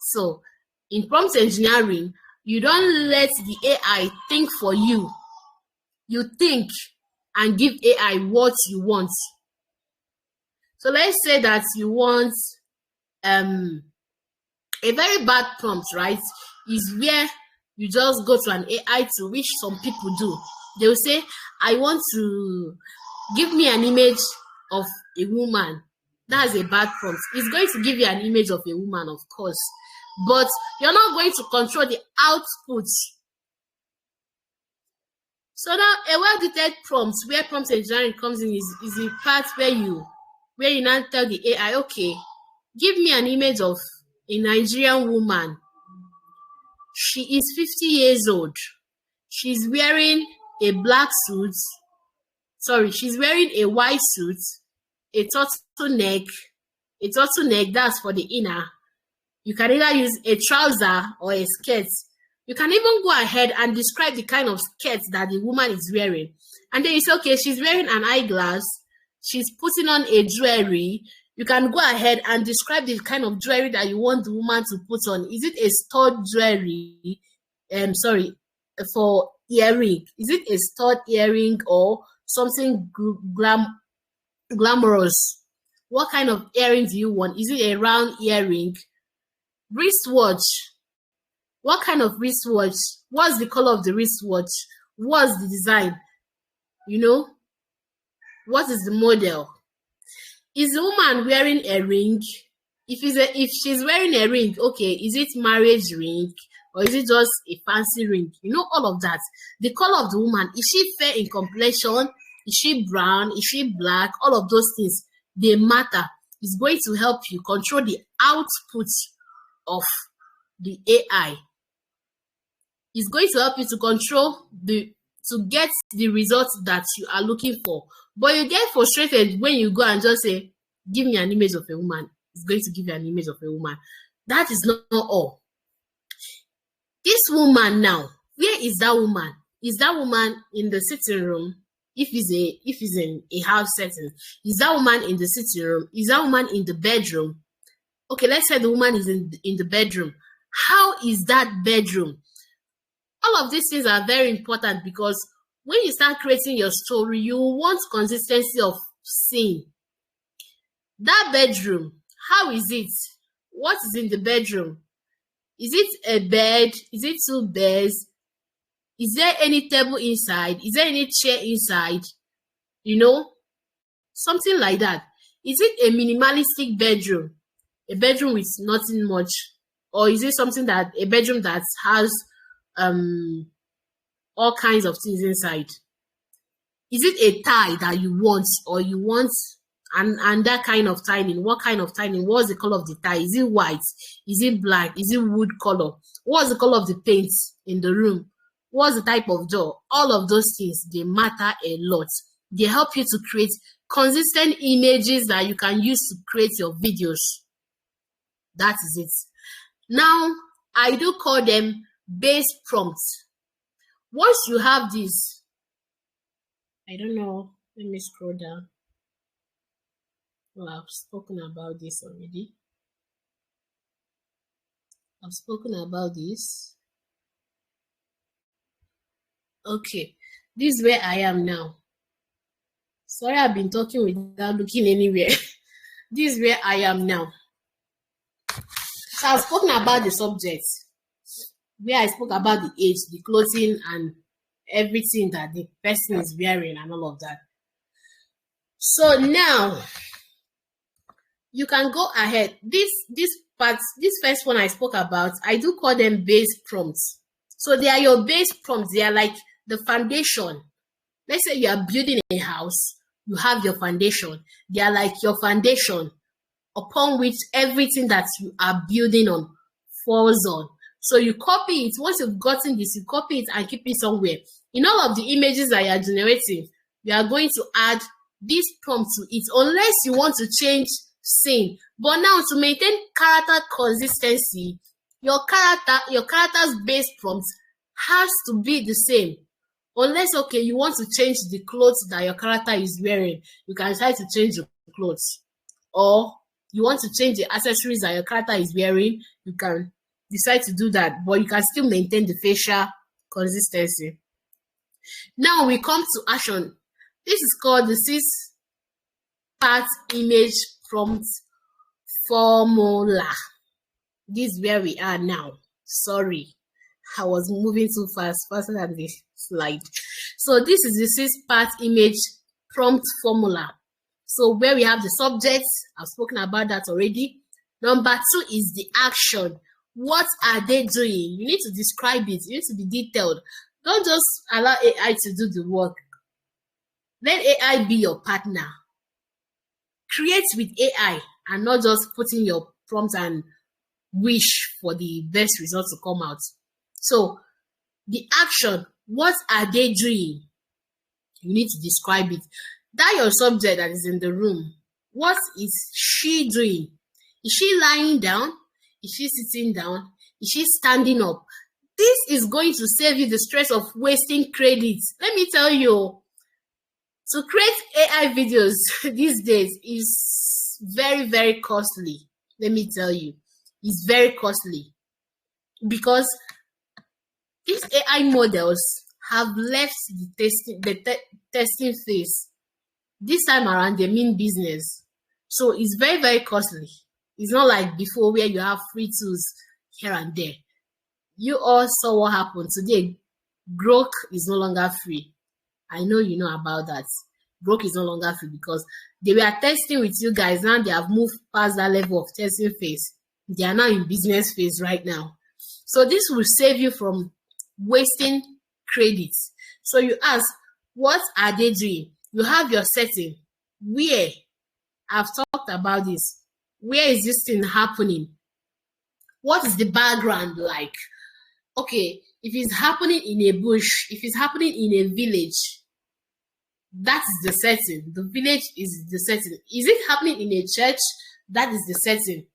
So in prompt engineering, you don't let the AI think for you. You think and give AI what you want. So let's say that you want a very bad prompt, right? Is where you just go to an AI to which some people do. They will say, I want to give me an image of a woman. That's a bad prompt. It's going to give you an image of a woman, of course, but you're not going to control the output. So now a well-detailed prompt where prompt engineering comes in is the part where you now tell the AI, okay, give me an image of a Nigerian woman. She is 50 years old. She's wearing a black suit. Sorry, she's wearing a white suit, a turtleneck, that's for the inner. You can either use a trouser or a skirt. You can even go ahead and describe the kind of skirt that the woman is wearing. And then you say, okay, she's wearing an eyeglass. She's putting on a jewelry. You can go ahead and describe the kind of jewelry that you want the woman to put on. Is it a stud jewelry? For earring. Is it a stud earring or something glamorous? What kind of earring do you want? Is it a round earring? Wristwatch. What kind of wristwatch? What's the color of the wristwatch? What's the design? What is the model? Is the woman wearing a ring? If she's wearing a ring, okay, is it marriage ring or is it just a fancy ring? All of that. The color of the woman, is she fair in complexion? Is she brown? Is she black? All of those things, they matter. It's going to help you control the output of the AI. It's going to help you to get the results that you are looking for. But you get frustrated when you go and just say, give me an image of a woman. It's going to give you an image of a woman. That is not all. This woman now, where is that woman? Is that woman in the sitting room? If it's in a house setting, is that woman in the sitting room? Is that woman in the bedroom? Okay, let's say the woman is in the bedroom. How is that bedroom? All of these things are very important because when you start creating your story, you want consistency of scene. That bedroom, how is it? What is in the bedroom? Is it a bed? Is it 2 beds? Is there any table inside? Is there any chair inside? Something like that. Is it a minimalistic bedroom? A bedroom with nothing much? Or is it a bedroom that has all kinds of things inside? Is it a tie that you want, or you want and that kind of tiling? What kind of tiling? What's the color of the tie? Is it white? Is it black? Is it wood color? What's the color of the paint in the room? What's the type of door? All of those things, they matter a lot. They help you to create consistent images that you can use to create your videos. That is it. Now, I do call them base prompts. Once you have this, I don't know, let me scroll down. Well, I've spoken about this already. Okay, this is where I am now. Sorry, I've been talking without looking anywhere. This is where I am now. So I've spoken about the subject, where I spoke about the age, the clothing, and everything that the person is wearing and all of that. So now you can go ahead. This first one I spoke about, I do call them base prompts. So they are your base prompts. They are like the foundation. Let's say you are building a house, you have your foundation. They are like your foundation upon which everything that you are building on falls on. So you copy it. Once you've gotten this, you copy it and keep it somewhere. In all of the images that you are generating, you are going to add this prompt to it unless you want to change scene. But now to maintain character consistency, your character's base prompt has to be the same. Unless, okay, you want to change the clothes that your character is wearing, you can try to change the clothes. Or you want to change the accessories that your character is wearing, you can decide to do that, but you can still maintain the facial consistency. Now we come to action. This is called the 6-part image prompt formula. This is where we are now. Sorry, I was moving too fast, faster than the slide. So this is the 6-part image prompt formula. So where we have the subjects, I've spoken about that already. Number 2 is the action. What are they doing? You need to describe it. You need to be detailed. Don't just allow AI to do the work. Let AI be your partner. Create with AI and not just put in your prompt and wish for the best result to come out. So the action, what are they doing? You need to describe it. That your subject that is in the room, what is she doing? Is she lying down? Is she sitting down? Is she standing up? This is going to save you the stress of wasting credits. Let me tell you, to create AI videos these days is very, very costly. Let me tell you, it's very costly because these AI models have left the testing phase. This time around, they mean business. So it's very, very costly. It's not like before where you have free tools here and there. You all saw what happened today. Grok is no longer free. I know you know about that. Grok is no longer free because they were testing with you guys. Now they have moved past that level of testing phase. They are now in business phase right now. So this will save you from wasting credits. So you ask, what are they doing? You have your setting. Where? I've talked about this. Where is this thing happening? What is the background like? Okay, if it's happening in a bush, if it's happening in a village, that is the setting. The village is the setting. Is it happening in a church? That is the setting.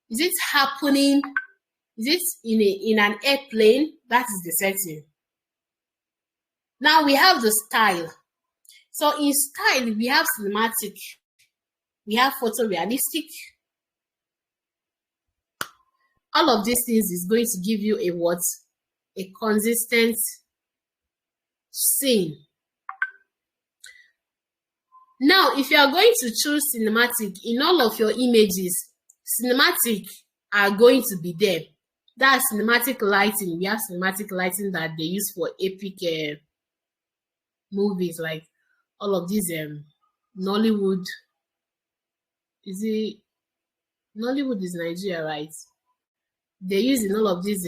Is it happening? Is it in an airplane? That is the setting. Now we have the style. So in style, we have cinematic, we have photorealistic. All of these things is going to give you a what? A consistent scene. Now, if you are going to choose cinematic in all of your images, cinematic are going to be there. That's cinematic lighting. We have cinematic lighting that they use for epic movies, like all of these Nollywood. Is it Nollywood is Nigeria, right? They use in all of these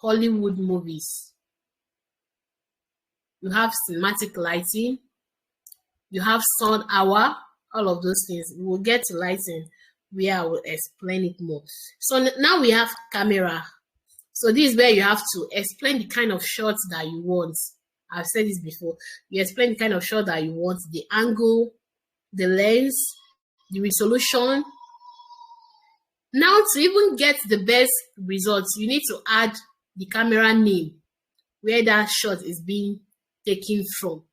Hollywood movies. You have cinematic lighting. You have sun hour. All of those things. We will get to lighting where I will explain it more. So now we have camera. So this is where you have to explain the kind of shots that you want. I've said this before. You explain the kind of shot that you want, the angle, the lens, the resolution. Now, to even get the best results, you need to add the camera name where that shot is being taken from.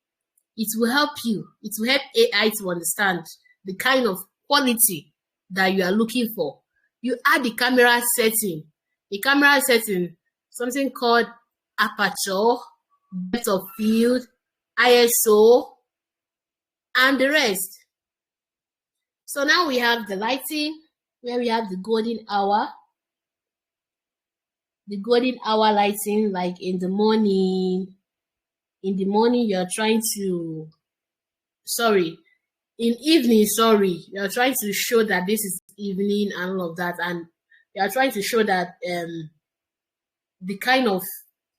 It will help you. It will help AI to understand the kind of quality that you are looking for. You add the camera setting. The camera setting, something called aperture, depth of field, ISO, and the rest. So now we have the lighting, where we have the golden hour. The golden hour lighting, like in the morning. In the morning, you're trying to, in evening, you're trying to show that this is evening and all of that. And you're trying to show that the kind of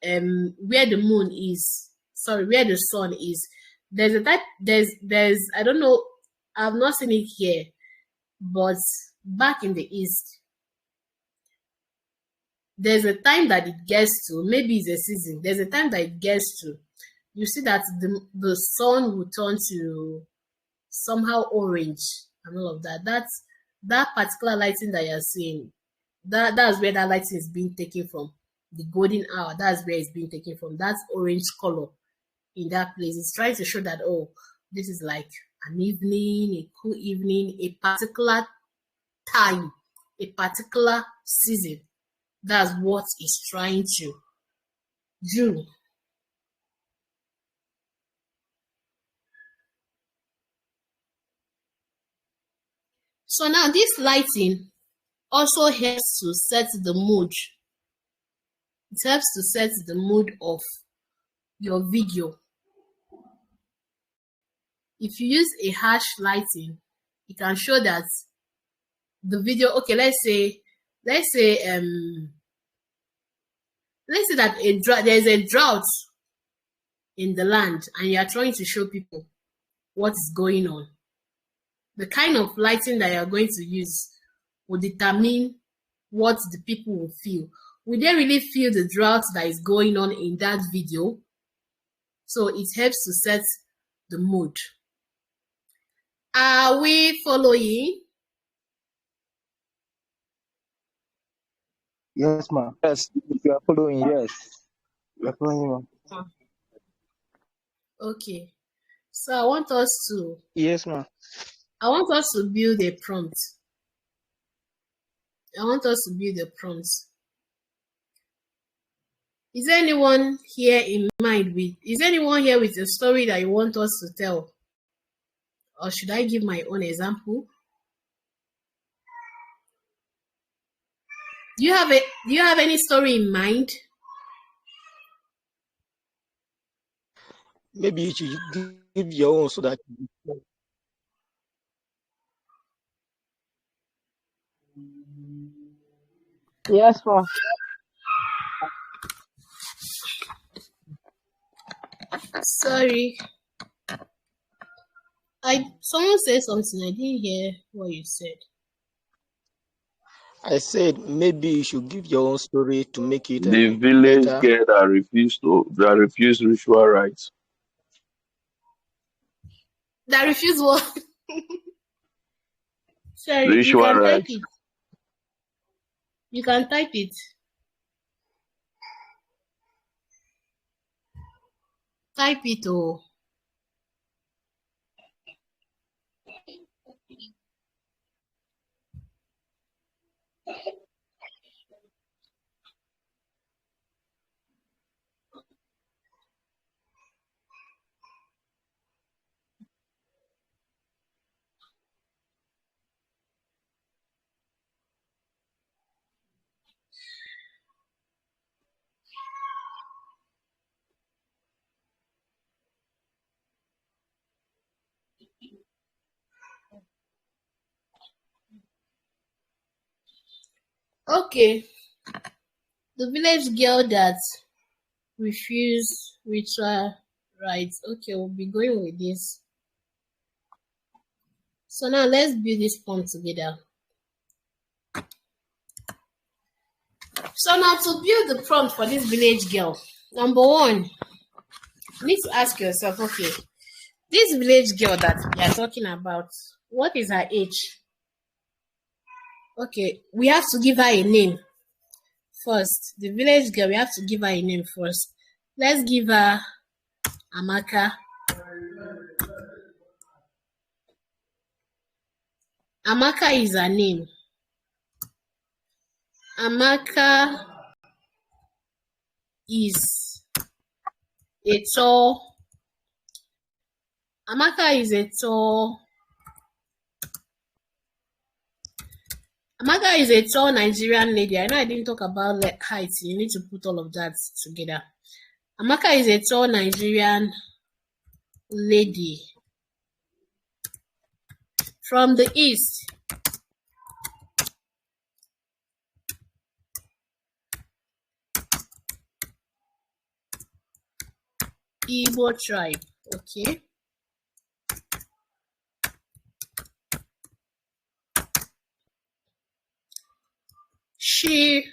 where the moon is, where the sun is. There's a type, there's I don't know, I've not seen it here, but back in the east, there's a time that it gets to, maybe it's a season, there's a time that it gets to, you see that the sun will turn to somehow orange and all of that. That's that particular lighting that you're seeing. That's where that lighting is being taken from. The golden hour, that's where it's being taken from. That's orange color in that place. It's trying to show that, oh, this is like an evening, a cool evening, a particular time, a particular season. That's what it's trying to do. So now this lighting also helps to set the mood. It helps to set the mood of your video. If you use a harsh lighting, it can show that the video, okay, let's say that there's a drought in the land and you are trying to show people what is going on. The kind of lighting that you're going to use will determine what the people will feel. Will they really feel the drought that is going on in that video? So it helps to set the mood. Are we following? Yes, ma'am. Yes, you are following. Yes, you are following, ma'am. Okay. So I want us to Yes, ma'am. build a prompt. Is there anyone here in mind is anyone here with a story that you want us to tell? Or should I give my own example? Do you have any story in mind? Maybe you should give your own so that. Yes, ma'am. Sorry. Someone said something. I didn't hear what you said. I said maybe you should give your own story to make it The village better. girl that refused ritual rites. That refuse what? Sorry, you Ritual can type rites. it. You can type it. Type it, oh. Okay. The village girl that refused ritual rites. Okay, we'll be going with this. So now let's build this prompt together. So now to build the prompt for this village girl, number one, you need to ask yourself, okay, this village girl that we are talking about, what is her age? Okay, we have to give her a name first. The village girl, we have to give her a name first. Let's give her Amaka. Amaka is her name. Amaka is a tall. Amaka is a tall. Amaka is a tall Nigerian lady. I know I didn't talk about height. You need to put all of that together. Amaka is a tall Nigerian lady from the east. Igbo tribe. Okay. She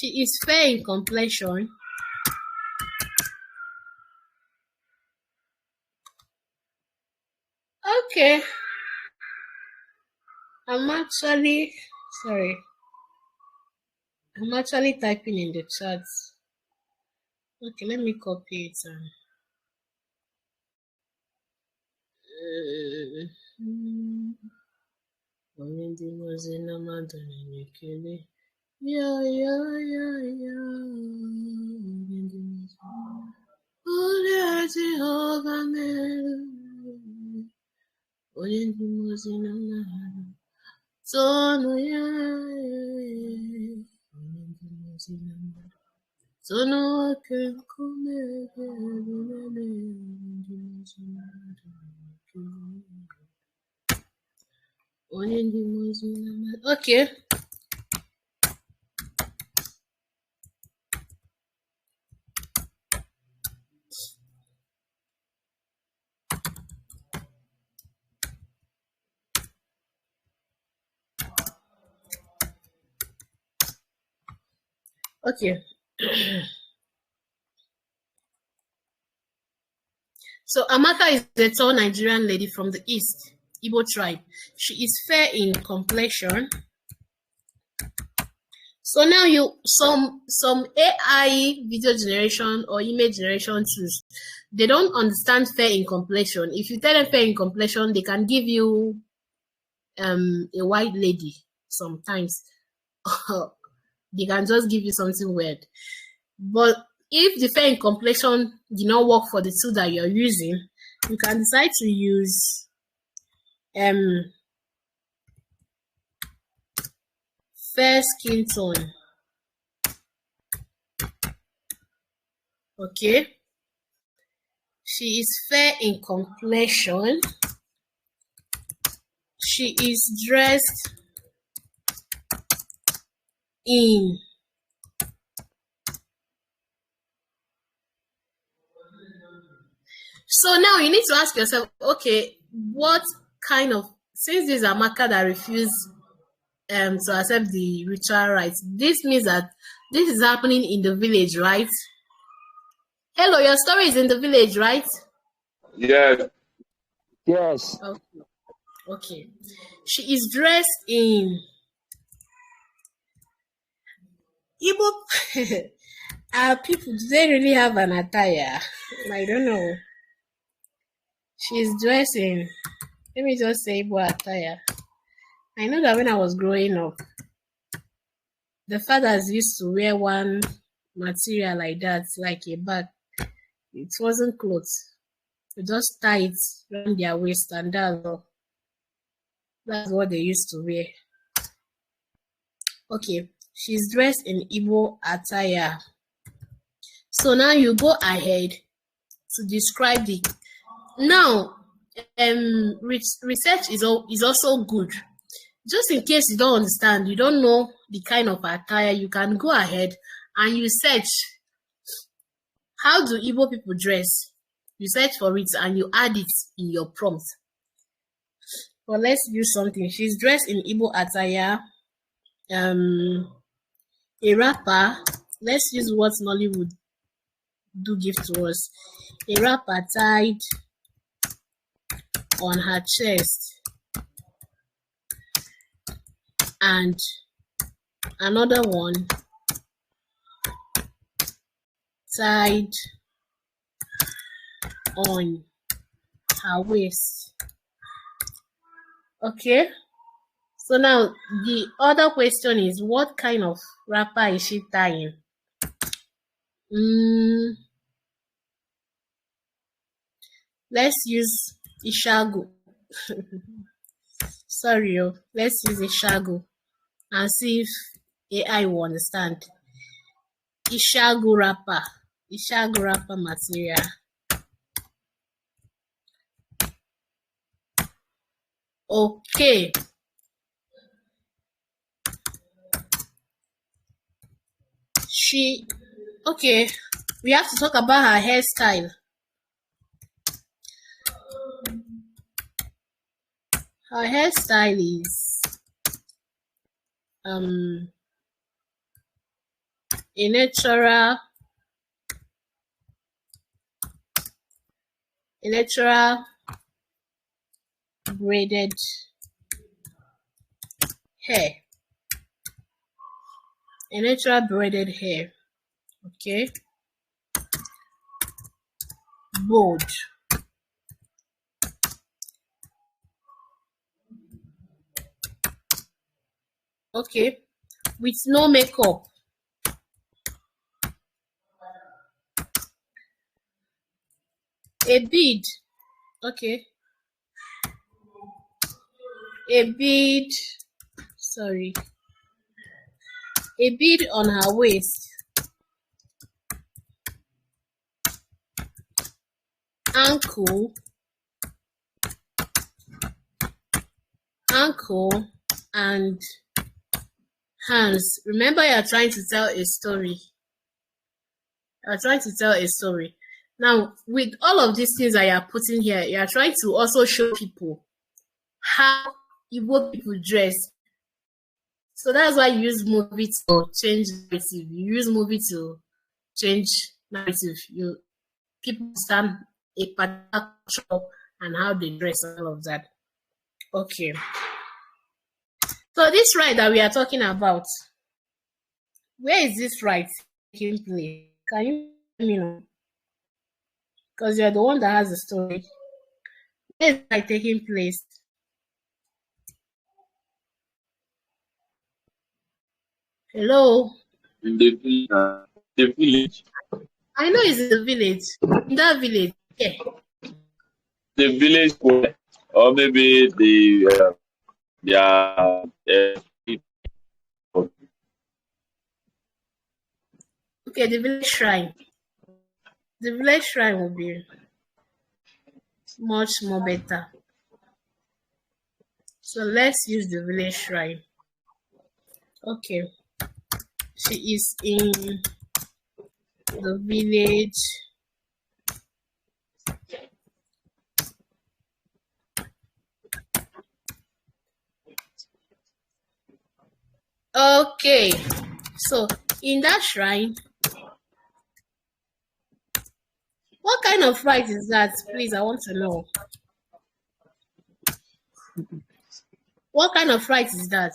is fair in complexion. Okay. I'm actually sorry. I'm actually typing in the chat. Okay, let me copy it. Onye ndị ngozi na mmadụ na-enye ekele. Ya, ya, ya, ya. Onye ndị ngozi. Onye Jehova mere. Onye ndị ngozi na mmadụ. Tonu ya, onye ndị ngozi na mmadụ. Tonu oke nkume ga-erubere ndị ngozi na mmadụ na-enye ekele. Onye ndị ngozi na mmadụ. Okay. Okay. So Amaka is a tall Nigerian lady from the East, Igbo tribe. She is fair in complexion. So now some AI video generation or image generation tools, they don't understand fair in complexion. If you tell them fair in complexion, they can give you a white lady sometimes. They can just give you something weird. But if the fair in complexion did not work for the tool that you're using, you can decide to use fair skin tone. Okay. She is fair in complexion. She is dressed in so now you need to ask yourself, okay, what kind of, since this is Amaka that refused to accept the ritual rites, this means that this is happening in the village, right? Hello, your story is in the village, right? Yes. Yes. Okay. She is dressed in Igbo. People, do they really have an attire? I don't know. She's dressed in, let me just say Igbo attire. I know that when I was growing up, the fathers used to wear one material like that, like a bag. It wasn't clothes. They just tie it around their waist, and that's what they used to wear. Okay, she's dressed in Igbo attire. So now you go ahead to describe the. Now, research is also good. Just in case you don't understand, you don't know the kind of attire, you can go ahead and you search. How do Igbo people dress? You search for it and you add it in your prompt. But let's use something. She's dressed in Igbo attire. A rapper. Let's use what Nollywood do give to us. A rapper tied on her chest. And another one tied on her waist. Okay, so now the other question is, what kind of wrapper is she tying? Let's use Ishagu. Sorry, let's use Ishagu and see if AI will understand. Ishagu wrapper material. Okay. Okay, we have to talk about her hairstyle. Her hairstyle is a natural braided hair. A natural braided hair. Okay. Bold. Okay. With no makeup. A bead. Okay. A bead. Sorry. A bead on her waist. Ankle and hands. Remember, you are trying to tell a story. Now, with all of these things that you are putting here, you are trying to also show people how Igbo people dress. So that's why you use movie to change narrative. You use movie to change narrative. People understand a particular culture and how they dress, all of that. Okay. So this ride that we are talking about, where is this ride taking place? Can you let me know? Because you're the one that has the story. Where is it taking place? Hello? In the village. I know it's in the village. In that village. Yeah. The village square, or maybe their Okay, the village shrine. The village shrine will be much more better. So let's use the village shrine. Okay. She is in the village. Okay. So in that shrine, what kind of rite is that? Please, I want to know. What kind of rite is that?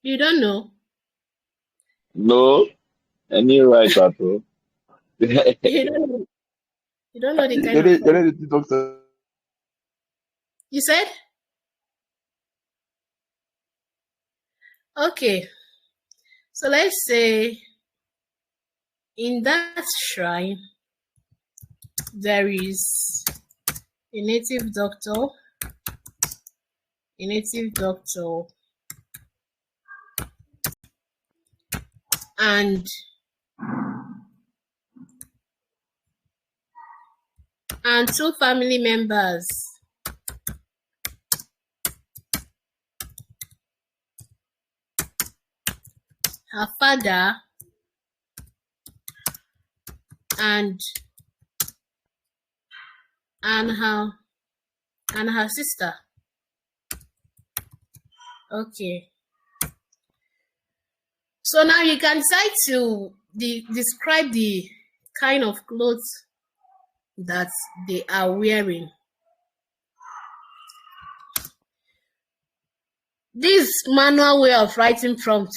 You don't know? no any right at all. You don't know, you don't know the kind of rite. You said? Okay. So let's say in that shrine, there is a native doctor, and two family members. Her father and her sister. Okay. So now you can decide to describe the kind of clothes that they are wearing. This manual way of writing prompt,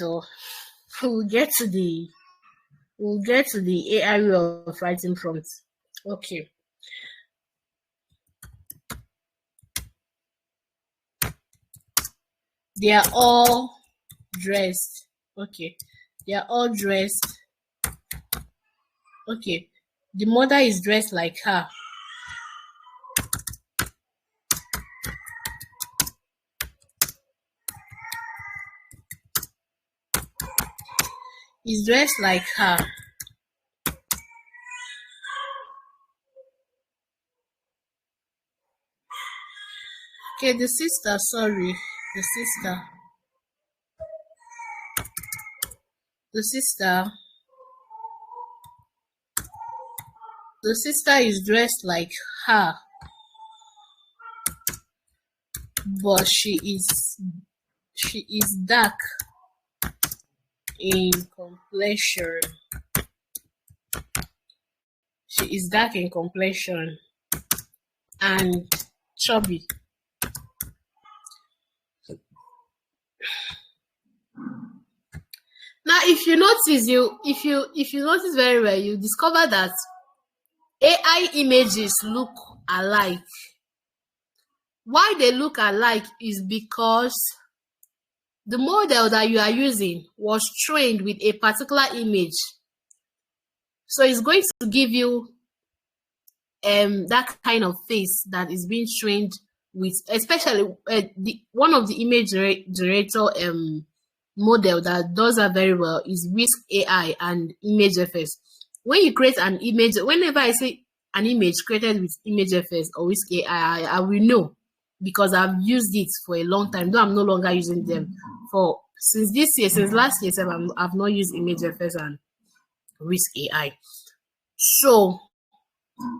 we'll get to the AI way of writing prompts. Okay. They are all dressed. Okay. They are all dressed. Okay. The mother is dressed like her. Is dressed like her. Okay, the sister, sorry. The sister is dressed like her, but she is dark. in complexion. She is dark in complexion and chubby. Now, if you notice very well, you discover that AI images look alike. Why they look alike is because the model that you are using was trained with a particular image. So it's going to give you that kind of face that is being trained with, especially one of the image generator model that does that very well is Whisk AI and ImageFS. When you create an image, whenever I say an image created with ImageFS or Whisk AI, I will know because I've used it for a long time, though I'm no longer using them. Since last year, I've not used ImageFS and Whisk AI. So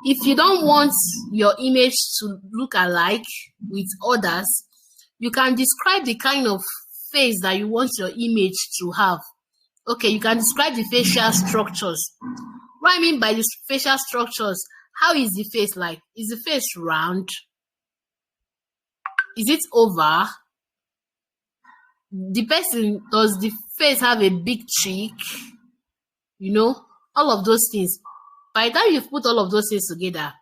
if you don't want your image to look alike with others, you can describe the kind of face that you want your image to have. Okay, you can describe the facial structures. What I mean by the facial structures, how is the face like? Is the face round? Is it oval? Does the face have a big cheek? You know, all of those things. By the time you've put all of those things together,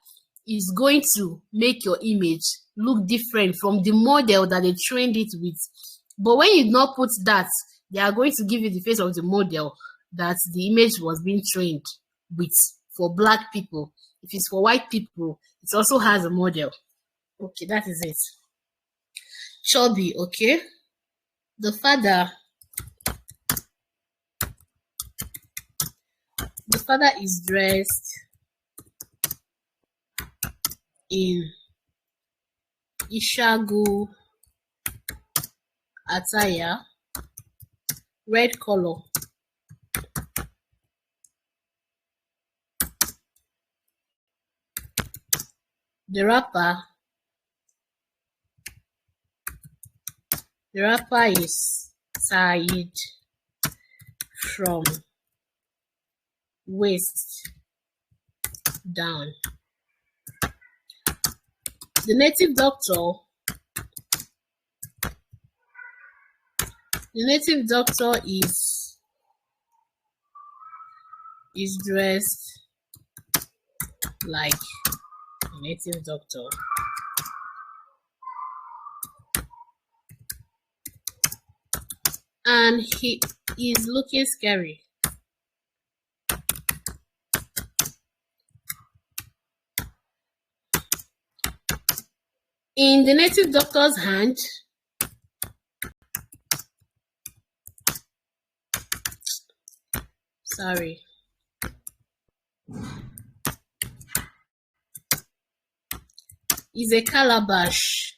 it's going to make your image look different from the model that they trained it with. But when you not put that, they are going to give you the face of the model that the image was being trained with for black people. If it's for white people, it also has a model. Okay, that is it. Chubby, okay? The father is dressed in Ishagu attire, red color. The rapper is tied from waist down. The native doctor is dressed like a native doctor. And he is looking scary. In the native doctor's hand, is a calabash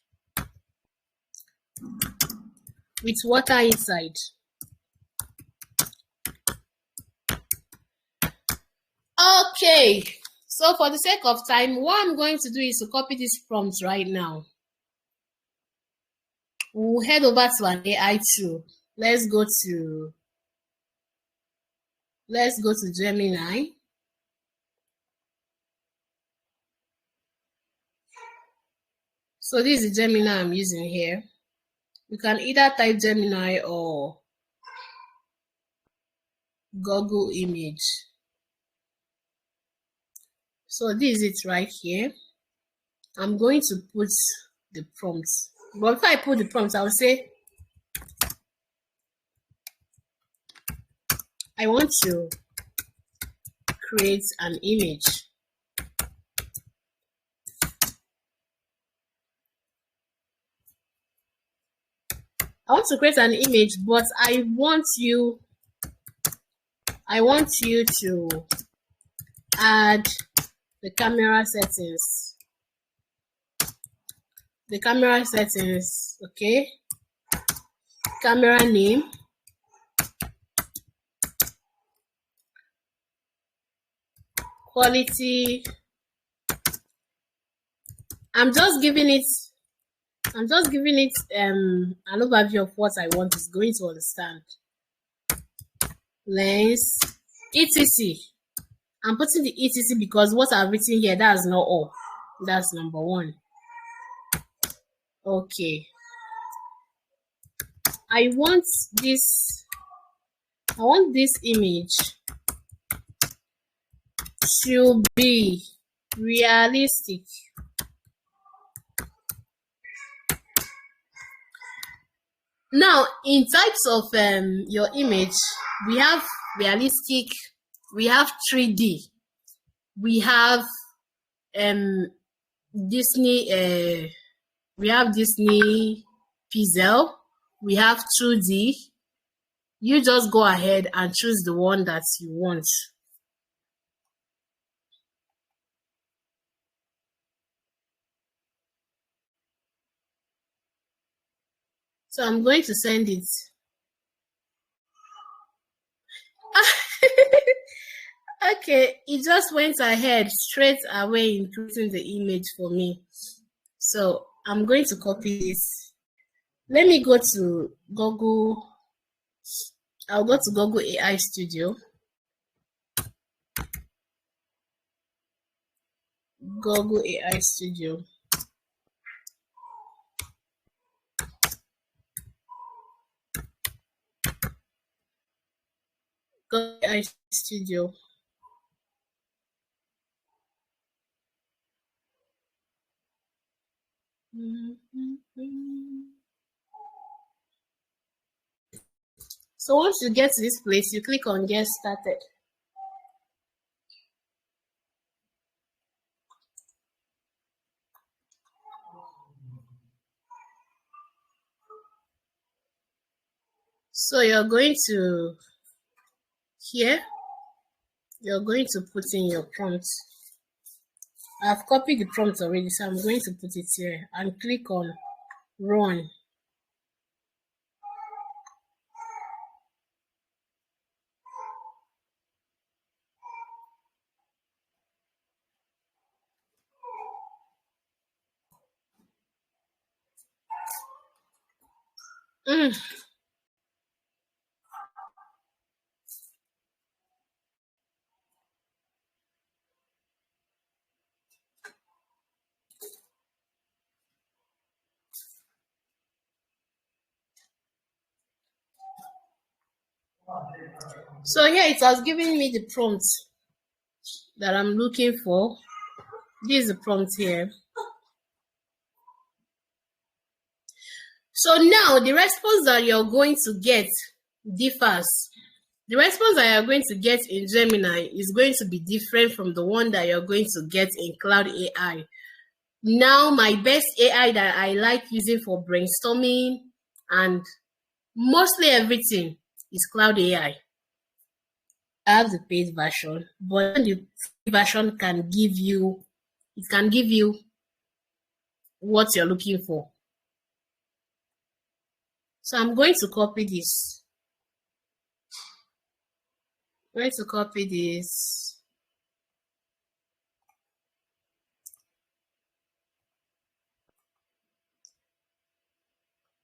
with water inside. Okay, so for the sake of time, what I'm going to do is to copy this prompt right now. We'll head over to an AI tool. Let's go to Gemini. So this is the Gemini I'm using here. You can either type Gemini or Google image. So this is it right here. I'm going to put the prompts. But before I put the prompts, I'll say I want to create an image. I want to create an image, but I want you to add the camera settings. Okay? Camera name. Quality. I'm just giving it an overview of what I want. It's going to understand. lens, etc. I'm putting the etc because what I've written here, that's not all. That's number one. Okay. I want this image to be realistic. Now, in types of your image, we have realistic, we have 3D, we have Disney, we have Disney Pixel, we have 2D. You just go ahead and choose the one that you want. So I'm going to send it. Okay, it just went ahead straight away in creating the image for me. So I'm going to copy this. Let me go to Google. I'll go to Google AI Studio. Google AI Studio. Google AI Studio. So once you get to this place, you click on Get Started. So you're going to here, you're going to put in your prompt. I've copied the prompt already, so I'm going to put it here and click on Run. So here it has given me the prompt that I'm looking for. This is the prompt here. So now the response that you're going to get differs. The response that you're going to get in Gemini is going to be different from the one that you're going to get in Cloud AI. Now, my best AI that I like using for brainstorming and mostly everything is Cloud AI. I have the paid version, but the free version can give you what you're looking for. So I'm going to copy this. I'm going to copy this.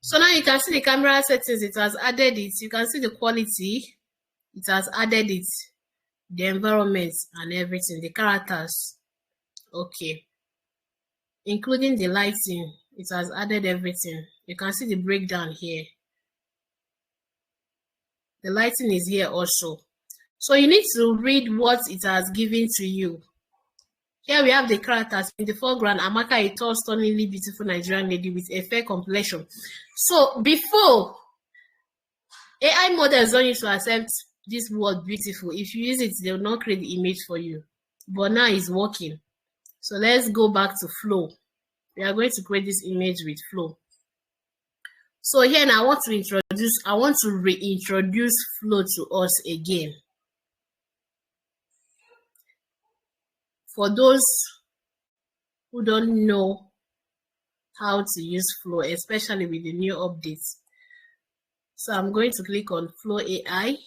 So now you can see the camera settings, it has added it. You can see the quality, it has added it, the environment and everything, the characters. Okay. Including the lighting, it has added everything. You can see the breakdown here. The lighting is here also. So you need to read what it has given to you. Here we have the characters. In the foreground, Amaka, a tall, stunningly beautiful Nigerian lady with a fair complexion. So before, AI models don't need to accept this word beautiful. If you use it, they will not create the image for you. But now it's working. So let's go back to Flow. We are going to create this image with Flow. So here now I want to reintroduce Flow to us again. For those who don't know how to use Flow, especially with the new updates. So I'm going to click on Flow AI.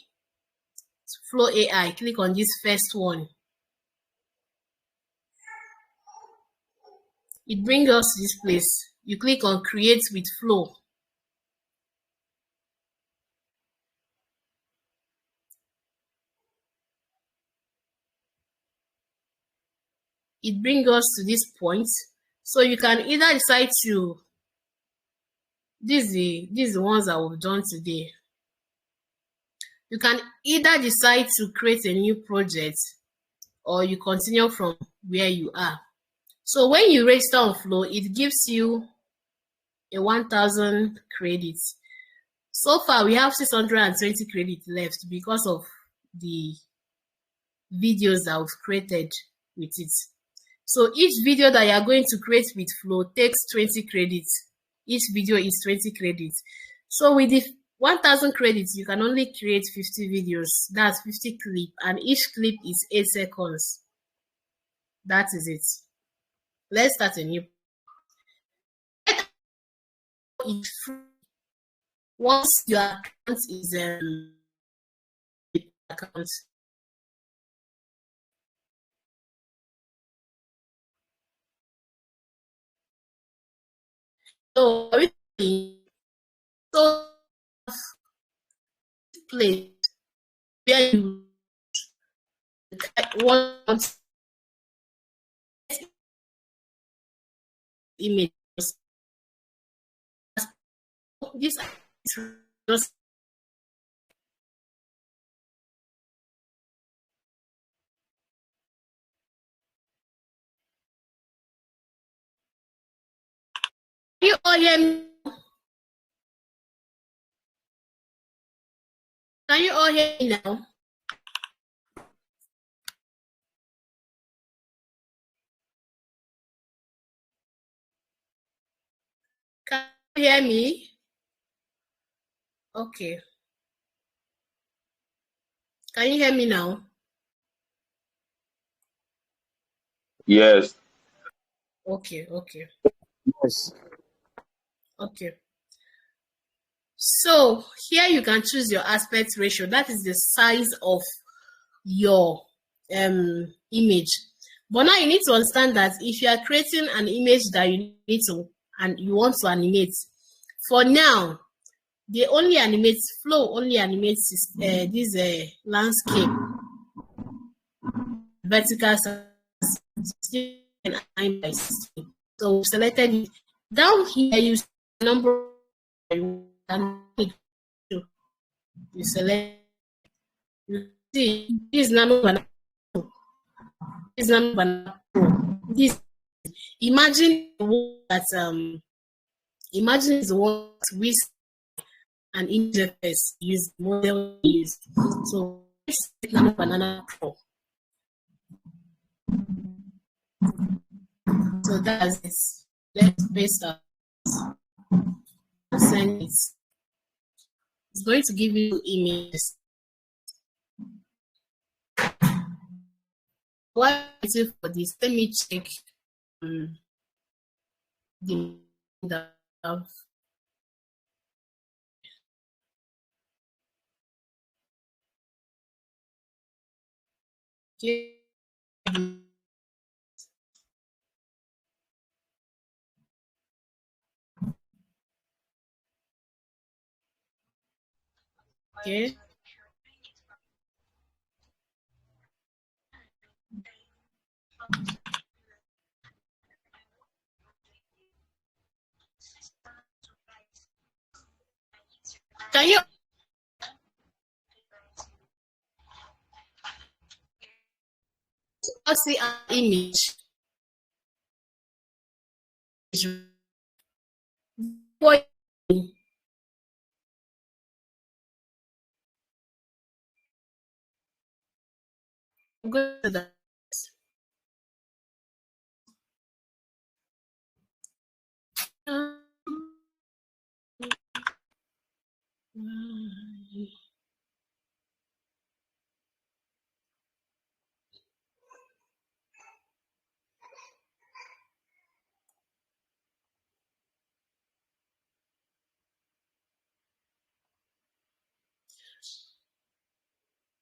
Flow AI, click on this first one. It brings us to this place. You click on Create with Flow. it brings us to this point. So you can either decide to, these are the ones that we've done today. You can either decide to create a new project or you continue from where you are. So when you register on Flow, it gives you a 1,000 credits. So far, we have 620 credits left because of the videos that we've created with it. So each video that you are going to create with Flow takes 20 credits. Each video is 20 credits. So with the 1,000 credits, you can only create 50 videos. That's 50 clips, and each clip is 8 seconds. That is it. Let's start a new. Once your account is account. So everything, so place where you want image. This just you all hear me? Can you all hear me now? Can you hear me? Okay. Can you hear me now? Yes. Okay, okay. Yes. Okay. So here you can choose your aspect ratio. That is the size of your image. But now you need to understand that if you are creating an image that you need to and you want to animate, for now, they only animate, Flow only animates this landscape, vertical. So we selected it. Down here, you see the number you select. You see this number. This number. This imagine that imagine is what we an interface use model use. So let's take Banana Pro. So that's it. Let's paste that. Send it. It's going to give you images. While waiting for this, let me check the that I have. Okay. Okay. Can you see an image? What go to that.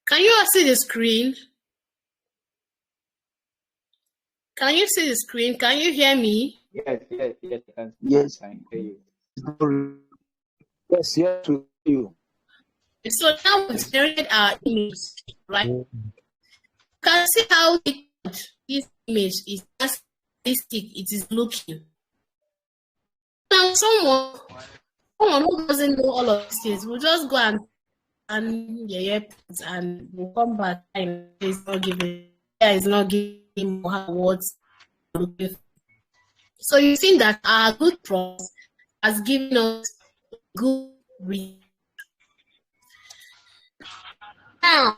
Can you all see the screen? Can you see the screen? Can you hear me? Yes, Yes. I can hear you. Yes, yes, to you. So now we've generated our image, right? You can see how it is image is just realistic it is looking. Now, someone who doesn't know all of these things will just go and we'll come back and it's not giving what looking for. So you think that our good prompts has given us good results. Now,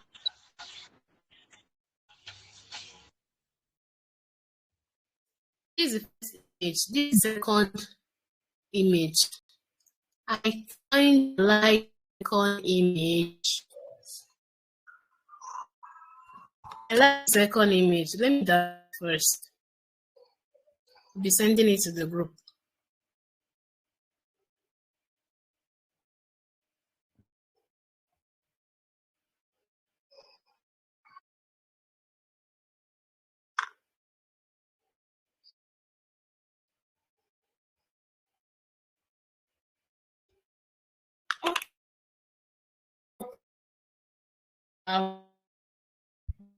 this is the first image. This is the second image. I find like second image. I like the second image. Let me do that first. I'll be sending it to the group.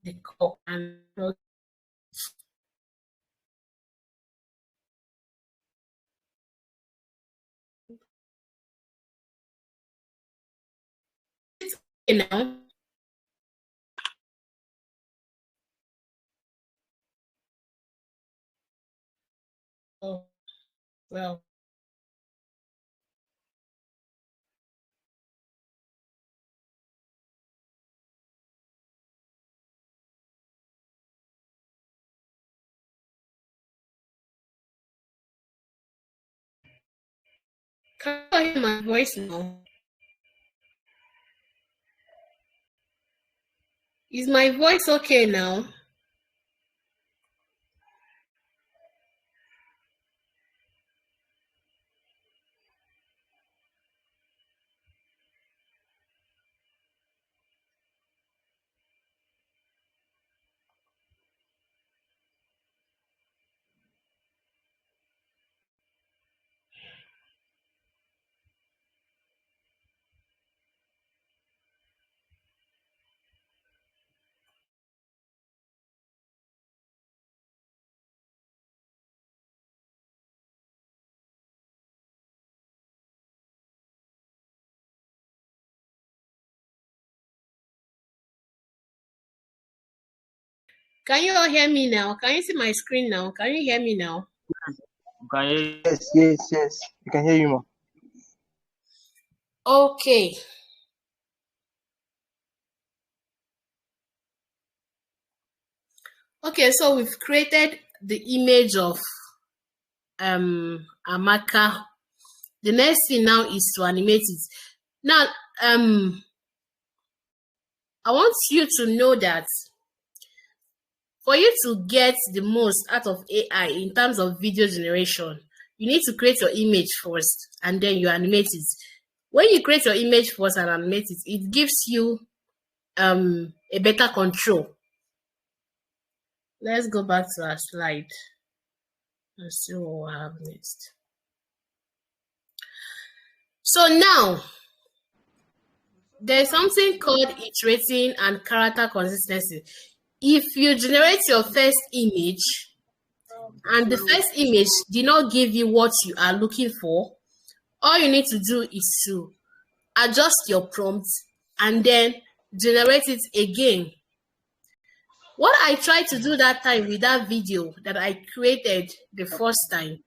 The call and now. Oh, well. Can you hear my voice now? Is my voice okay now? Can you all hear me now? Can you see my screen now? Can you hear me now? Yes. You can hear you, ma. Okay. Okay, so we've created the image of Amaka. The next thing now is to animate it. Now, I want you to know that for you to get the most out of AI in terms of video generation, you need to create your image first and then you animate it. When you create your image first and animate it, it gives you a better control. Let's go back to our slide. Let's see what we'll have next. So now, there's something called iterating and character consistency. If you generate your first image and the first image did not give you what you are looking for, all you need to do is to adjust your prompt and then generate it again. What I tried to do that time with that video that I created the first time,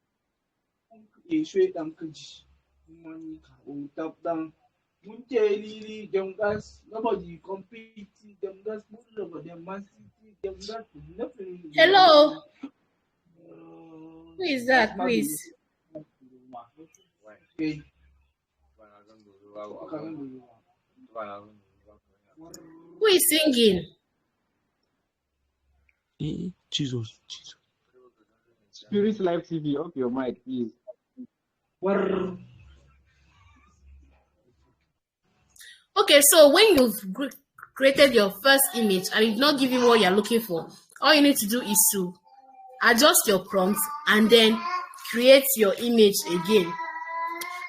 hello, who is that, please? Who is singing? Jesus. Spirit Live TV, off your mic, please. Okay, so when you've created your first image and it did not give you what you're looking for, all you need to do is to adjust your prompt and then create your image again.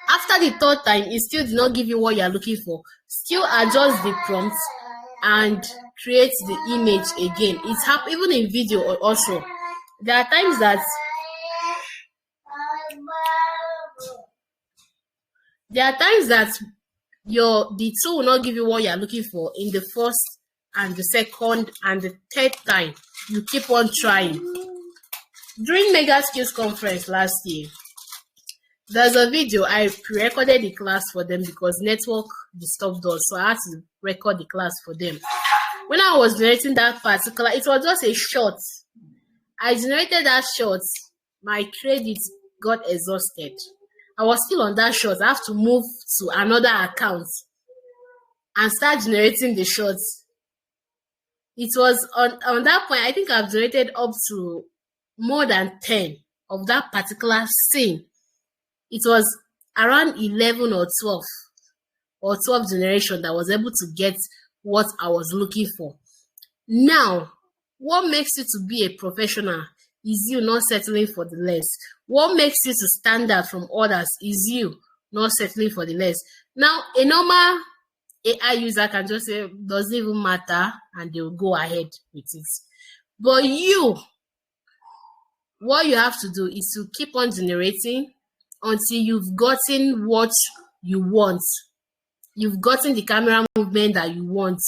After the third time, it still did not give you what you're looking for. Still adjust the prompt and create the image again. It's happening even in video also. there are times that the tool will not give you what you're looking for in the first and the second and the third time. You keep on trying. During Mega Skills Conference last year, there's a video. I pre-recorded the class for them because network disturbed us, so I had to record the class for them. When I was generating that particular, it was just a shot. I generated that shot. My credit got exhausted. I was still on that shot. I have to move to another account and start generating the shots. It was on that point, I think I've generated up to more than 10 of that particular scene. It was around 11 or 12 generation that was able to get what I was looking for. Now, what makes you to be a professional is you not settling for the less. What makes you to stand out from others is you not settling for the less. Now, a normal AI user can just say, doesn't even matter, and they'll go ahead with it. But what you have to do is to keep on generating until you've gotten what you want. You've gotten the camera movement that you want.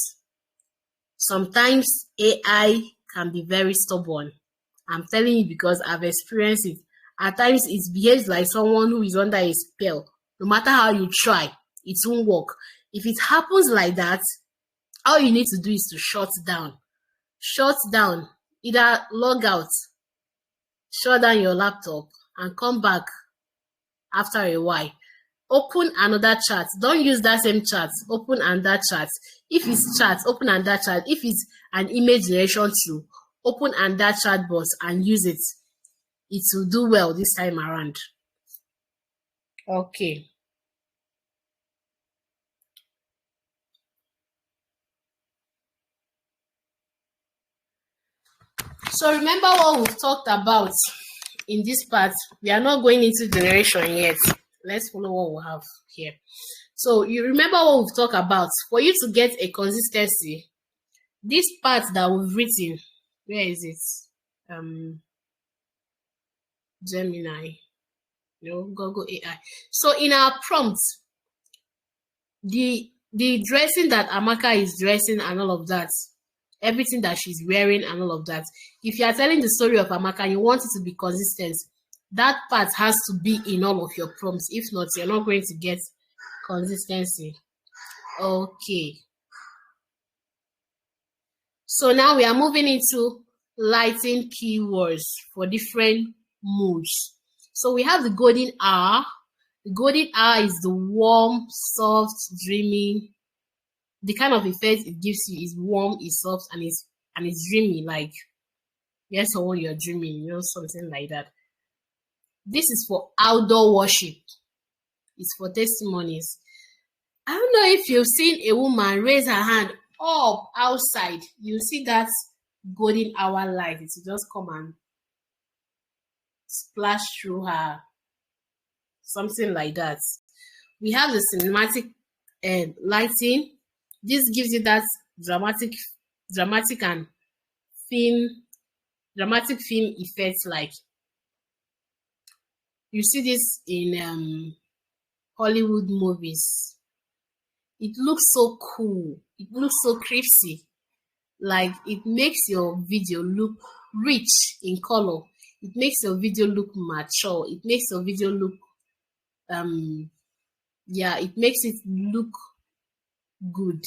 Sometimes AI can be very stubborn. I'm telling you because I've experienced it. At times, it behaves like someone who is under a spell. No matter how you try, it won't work. If it happens like that, all you need to do is to shut down. Shut down. Either log out, shut down your laptop, and come back after a while. Open another chat. Don't use that same chat. Open another chat. If it's chat, open another chat. If it's an image generation tool, open another chat box and use it. It will do well this time around. Okay. So remember what we've talked about in this part. We are not going into generation yet. Let's follow what we have here. So you remember what we've talked about. For you to get a consistency, this part that we've written, where is it? Gemini, Google AI. So in our prompts, the dressing that Amaka is dressing and all of that, everything that she's wearing and all of that, if you are telling the story of Amaka and you want it to be consistent, that part has to be in all of your prompts. If not, you're not going to get consistency. Okay. So now we are moving into lighting keywords for different moods. So we have the golden hour. The golden hour is the warm, soft, dreamy. The kind of effect it gives you is warm, is soft, and it's dreamy. Like, yes, or when you're dreaming, something like that. This is for outdoor worship. It's for testimonies. I don't know if you've seen a woman raise her hand up outside. You see that golden hour light. It will just come and splash through her. Something like that. We have the cinematic lighting. This gives you that dramatic and dramatic film effects. Like, you see this in Hollywood movies. It looks so cool. It looks so crispy. Like, it makes your video look rich in color. It makes your video look mature. It makes your video look it makes it look good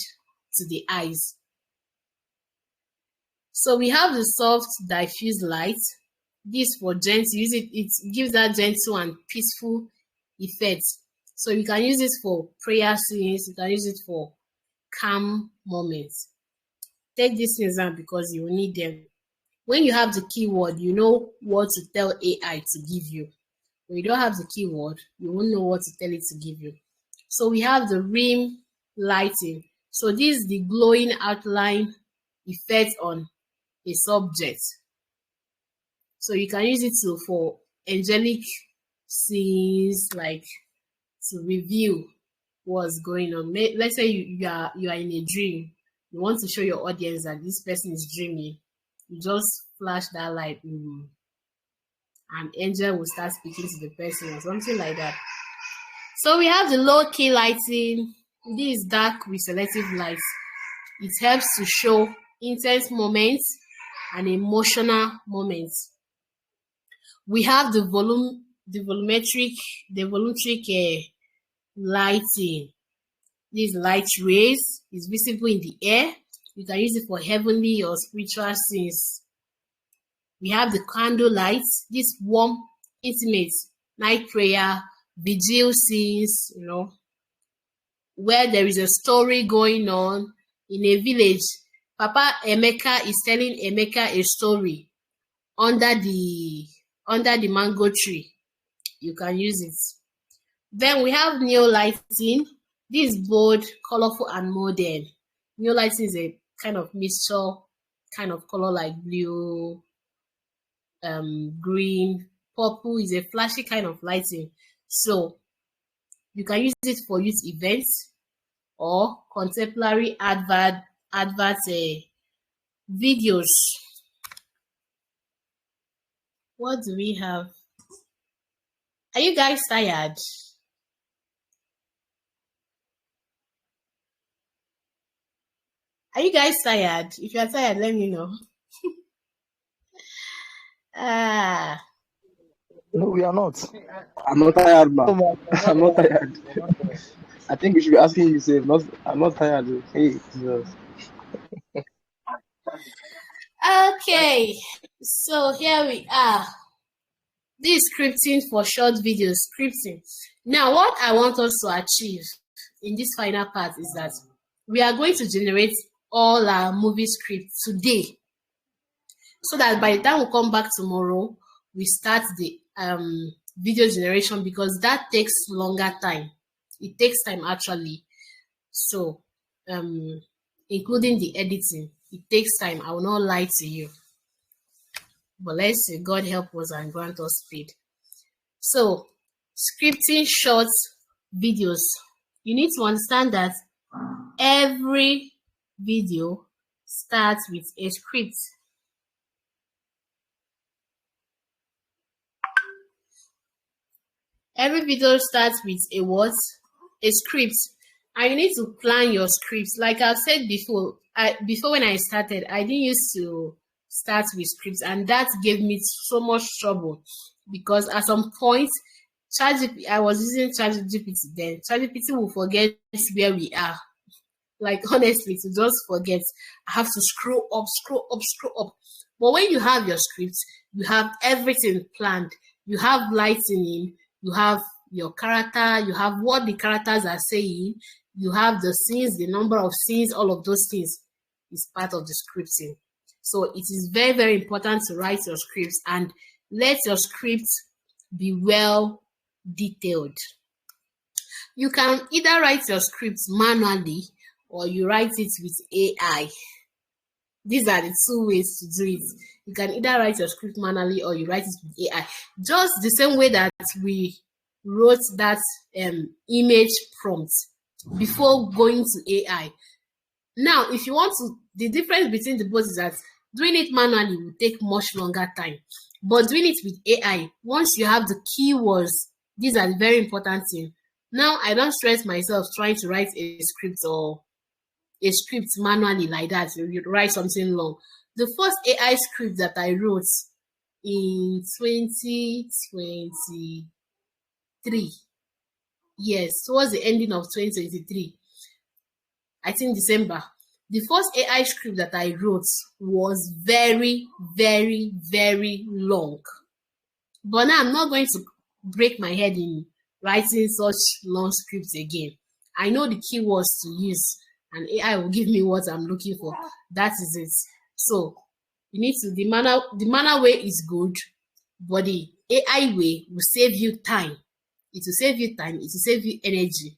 to the eyes. So we have the soft diffuse light. This for gentle. It gives that gentle and peaceful effect. So you can use this for prayer scenes. You can use it for calm moments. Take this exam because you will need them. When you have the keyword, you know what to tell AI to give you. When you don't have the keyword, you won't know what to tell it to give you. So we have the rim lighting. So this is the glowing outline effect on a subject. So you can use it for angelic scenes, like to review what's going on. Let's say you are in a dream. You want to show your audience that this person is dreaming. You just flash that light. an angel will start speaking to the person or something like that. So we have the low key lighting. This is dark with selective light. It helps to show intense moments and emotional moments. We have the volumetric lighting. This light rays is visible in the air. You can use it for heavenly or spiritual scenes. We have the candle lights. This warm, intimate night prayer, vigil scenes, where there is a story going on in a village. Papa Emeka is telling Emeka a story under the mango tree. You can use it. Then we have neo lighting. This is bold, colorful, and modern. Neo lighting is a kind of mixture, kind of color like blue, green, purple is a flashy kind of lighting. So you can use it for youth events or contemporary advert videos. What do we have? Are you guys tired? Are you guys tired? If you are tired, let me know. No, we are not. I'm not tired, man. No, I'm not tired. we're not tired. I think you should be asking yourself. Not, I'm not tired. Hey, Jesus. Okay, so here we are. This is scripting for short videos. Scripting. Now, what I want us to achieve in this final part is that we are going to generate all our movie scripts today, so that by the time we come back tomorrow, we start the video generation, because that takes longer time. It takes time actually. So, including the editing, it takes time. I will not lie to you. But let's say God help us and grant us speed. So, scripting short videos. You need to understand that every video starts with a script. Every video starts with a what? A script. And you need to plan your scripts. Like I've said before, before when I started, I didn't used to start with scripts, and that gave me so much trouble, because at some point, I was using ChatGPT then. ChatGPT will forget where we are. Like honestly, to just forget, I have to scroll up, scroll up, scroll up. But when you have your script, you have everything planned. You have lightning, you have your character, you have what the characters are saying, you have the scenes, the number of scenes, all of those things is part of the scripting. So it is very, very important to write your scripts, and let your scripts be well detailed. You can either write your scripts manually or you write it with AI. These are the two ways to do it. You can either write your script manually or you write it with AI. Just the same way that we wrote that image prompt before going to AI. Now, if you want to, the difference between the both is that doing it manually will take much longer time. But doing it with AI, once you have the keywords, these are the very important things. Now, I don't stress myself trying to write a script or a script manually like that. You write something long. The first AI script that I wrote in 2023, yes, towards the ending of 2023, I think December, the first AI script that I wrote was very, very, very long. But now I'm not going to break my head in writing such long scripts again. I know the keywords to use, and AI will give me what I'm looking for. That is it. So you need to, the manual way is good, but the AI way will save you time. It will save you time, it will save you energy.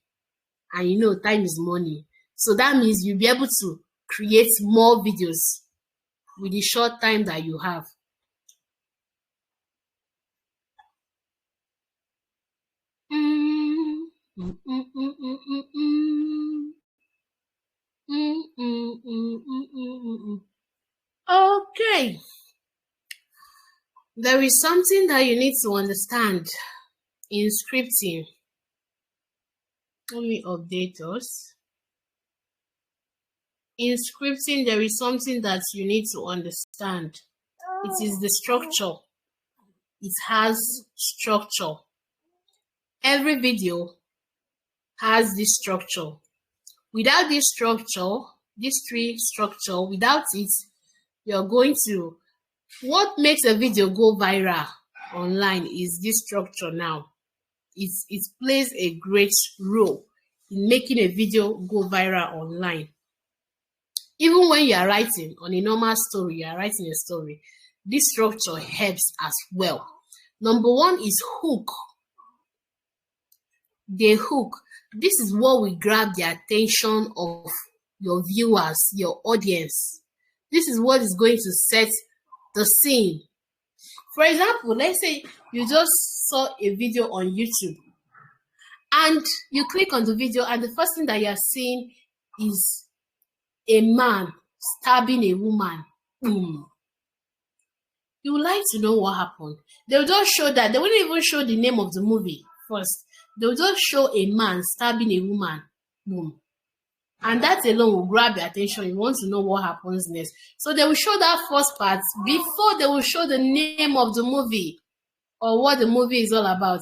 And time is money. So that means you'll be able to create more videos with the short time that you have. Okay. There is something that you need to understand in scripting. Let me update us. In scripting, there is something that you need to understand. It is the structure. It has structure. Every video has this structure. Without this structure, this tree structure, without it, you're going to... What makes a video go viral online is this structure now. It plays a great role in making a video go viral online. Even when you are writing on a normal story, you are writing a story, this structure helps as well. Number one is hook. The hook. This is what will grab the attention of your viewers, your audience. This is what is going to set the scene. For example, let's say you just saw a video on YouTube and you click on the video and the first thing that you are seeing is a man stabbing a woman. Boom. You would like to know what happened. They'll just show that. They wouldn't even show the name of the movie first. They'll just show a man stabbing a woman. Boom. And that alone will grab your attention. You want to know what happens next. So they will show that first part before they will show the name of the movie or what the movie is all about.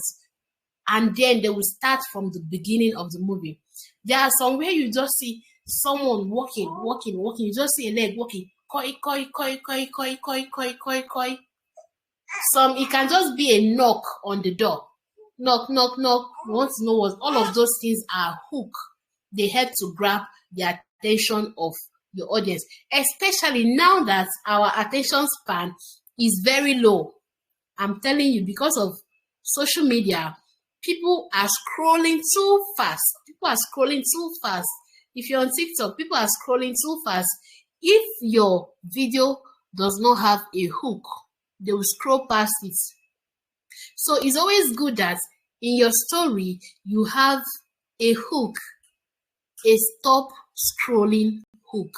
And then they will start from the beginning of the movie. There are some where you just see someone walking. You just see a leg walking. Koi. Some, it can just be a knock on the door. Knock. You want to know what? All of those things are hook. They help to grab the attention of your audience, especially now that our attention span is very low. I'm telling you, because of social media, people are scrolling too fast. If you're on TikTok, people are scrolling too fast. If your video does not have a hook, they will scroll past it. So it's always good that in your story, you have a hook, a stop scrolling hook.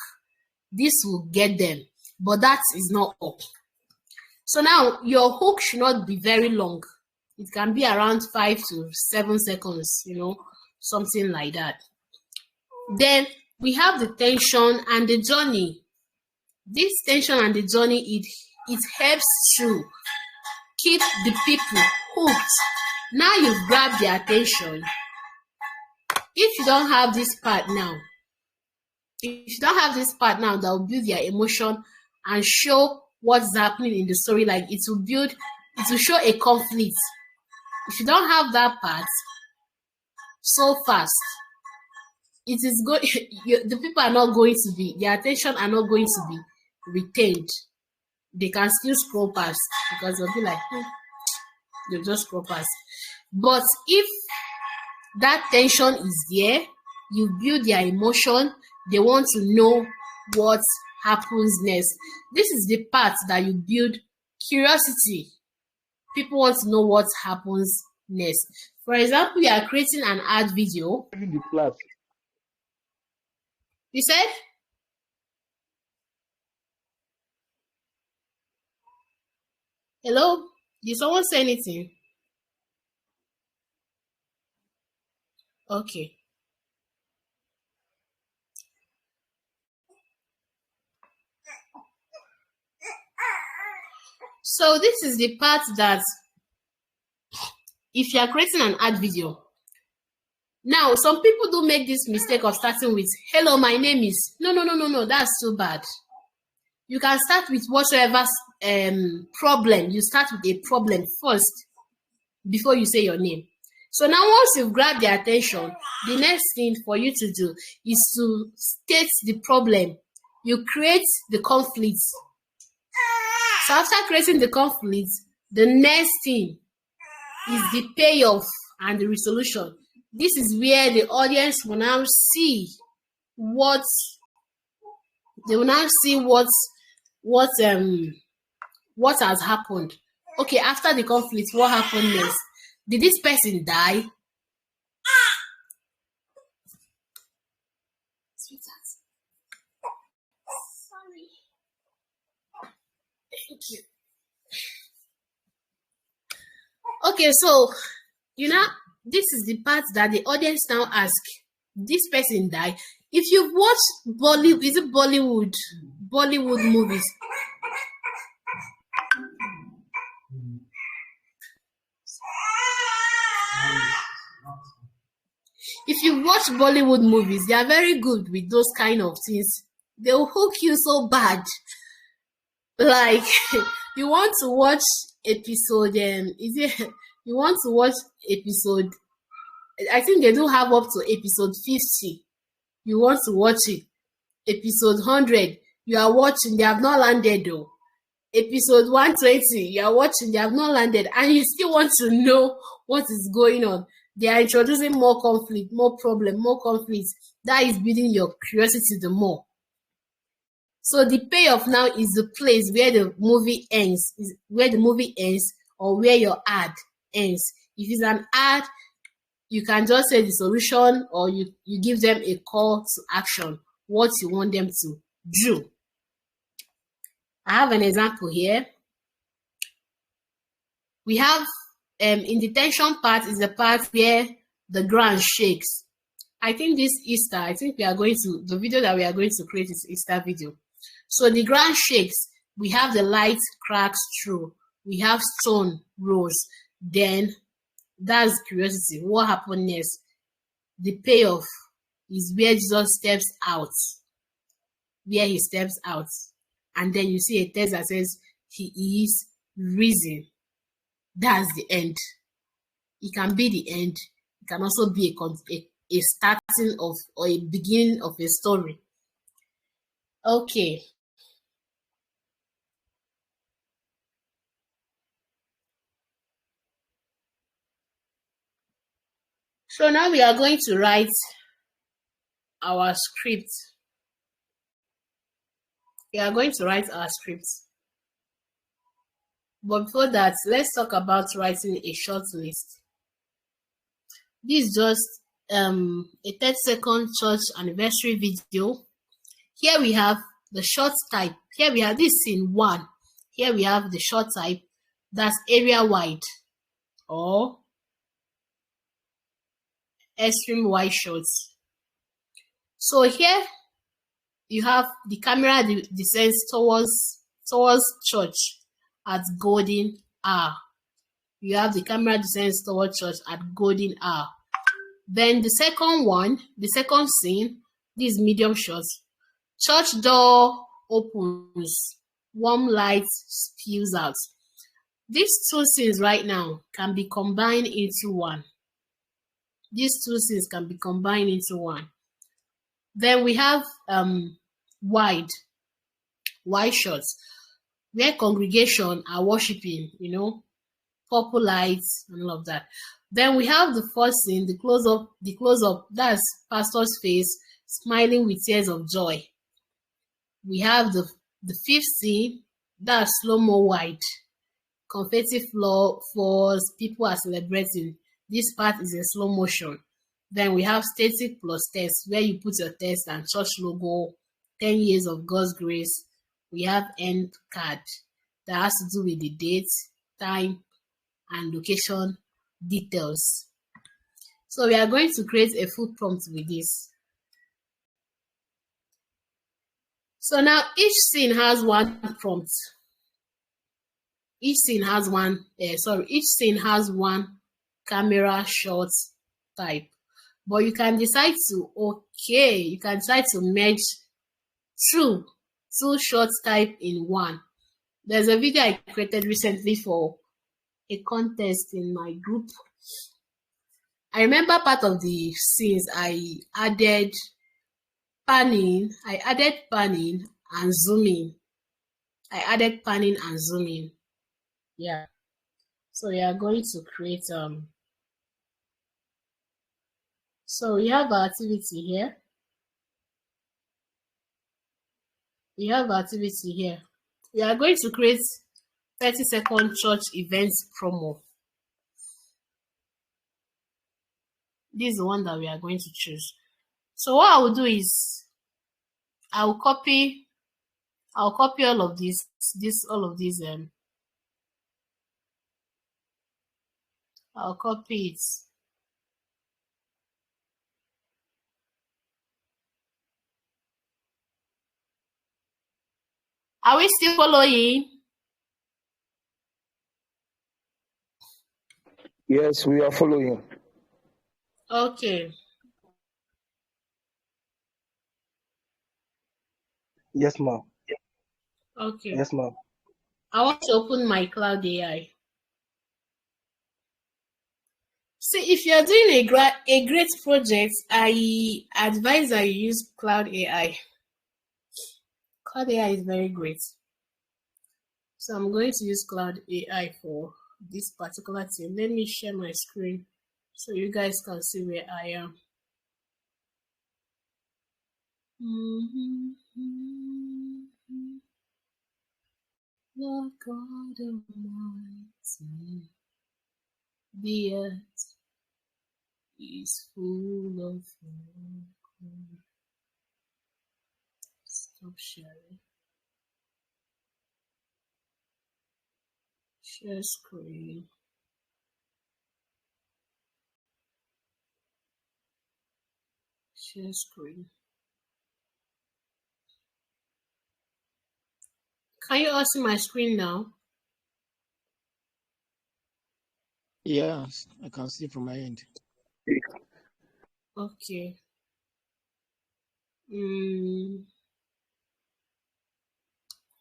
This will get them, but that is not all. So now your hook should not be very long. It can be around 5 to 7 seconds, something like that. Then we have the tension and the journey. This tension and the journey, it helps to keep the people hooked. Now you've grabbed their attention. If you don't have this part now, that will build their emotion and show what's happening in the story, like it will show a conflict. If you don't have that part so fast, it is going the people are not going to be, their attention are not going to be retained. They can still scroll past because they'll be like, they'll just scroll past. But if that tension is there, you build their emotion, they want to know what happens next. This is the part that you build curiosity. People want to know what happens next. For example, you are creating an ad video. In the class. You said? Hello? Did someone say anything? Okay. So this is the part that if you are creating an ad video, now some people do make this mistake of starting with, hello, my name is, no, that's too bad. You can start with whatsoever problem. You start with a problem first before you say your name. So now once you've grabbed their attention, the next thing for you to do is to state the problem. You create the conflict. So after creating the conflict, the next thing is the payoff and the resolution. This is where the audience will now see what has happened. Okay, after the conflict, what happened next? Did this person die? Sweetheart. Sorry. Thank you. Okay, so you know, this is the part that the audience now ask. This person died. If you've watched Bollywood, is it Bollywood movies? If you watch Bollywood movies, they are very good with those kind of things. They'll hook you so bad. Like you want to watch episode, is it you want to watch episode, I think they do have up to episode 50. You want to watch it. Episode 100, you are watching, they have not landed though. Episode 120, you are watching, they have not landed, and you still want to know what is going on. They are introducing more conflict, more problem, more conflicts. That is building your curiosity the more. So the payoff now is the place where the movie ends, or where your ad ends. If it's an ad, you can just say the solution, or you give them a call to action, what you want them to do. I have an example here. We have in the tension part is the part where the ground shakes. I think this Easter, the video that we are going to create is Easter video. So the ground shakes, we have the light cracks through, we have stone rolls, then that's curiosity. What happened next? The payoff is where Jesus steps out, and then you see a text that says he is risen. That's the end. It can be the end. It can also be a starting of, or a beginning of a story. Okay. So now we are going to write our script. But before that, let's talk about writing a short list. This is just a 30-second church anniversary video. Here we have the short type. Here we have this scene 1. Here we have the short type, that's area wide or extreme wide shots. So here you have the camera descends towards church at golden hour. You have the camera descends towards church at golden hour. Then the second scene, this medium shot. Church door opens, warm light spills out. These two scenes right now can be combined into one. Then we have wide shots, where congregation are worshiping, purple lights and all of that. Then we have the first scene, the close up, that's pastor's face smiling with tears of joy. We have the fifth scene, that's slow-mo wide. Confetti falls, people are celebrating. This part is in slow motion. Then we have static plus text, where you put your text and church logo, 10 years of God's grace. We have end card that has to do with the date, time, and location details. So we are going to create a full prompt with this. So now each scene has one prompt. Each scene has one camera shot type. But you can decide to merge two shot type in one. There's a video I created recently for a contest in my group. I remember part of the scenes I added panning and zooming. Yeah. So we are going to create so we have our activity here. We are going to create 30-second church events promo. This is the one that we are going to choose. So what I will do is I'll copy all of these I'll copy it. Are we still following? Yes, we are following. Okay. Yes, ma'am. Okay. Yes, ma'am. I want to open my Cloud AI. See, if you're doing a great project, I advise that you use Cloud AI. Cloud AI is very great. So I'm going to use Cloud AI for this particular thing. Let me share my screen so you guys can see where I am. Lord God Almighty, the earth is full of your glory. Stop sharing. Share screen. Share screen. Can you all see my screen now? Yes, I can see from my end. Okay.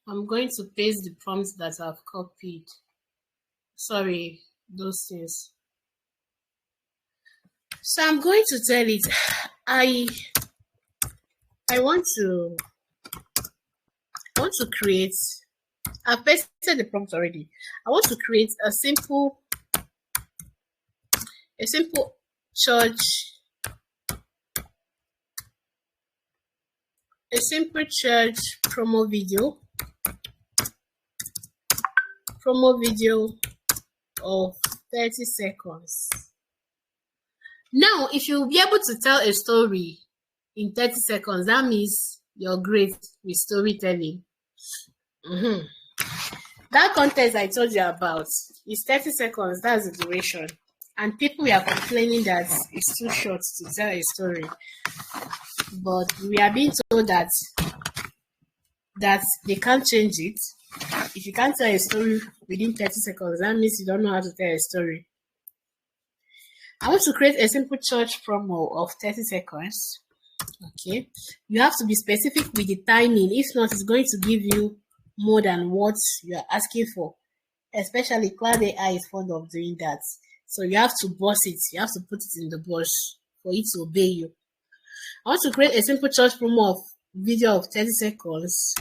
I'm going to paste the prompts that I've copied. Sorry, those things. So I'm going to tell it. I want to create. I've pasted the prompt already. I want to create a simple church promo video of 30 seconds. Now, if you'll be able to tell a story in 30 seconds, that means you're great with storytelling. That contest I told you about is 30 seconds. That's the duration. And people were complaining that it's too short to tell a story. But we are being told that they can't change it. If you can't tell a story within 30 seconds, that means you don't know how to tell a story. I want to create a simple church promo of 30 seconds. Okay. You have to be specific with the timing. If not, it's going to give you more than what you are asking for. Especially Cloud AI is fond of doing that. So you have to boss it. You have to put it in the boss for it to obey you. I want to create a simple church promo of video of 30 seconds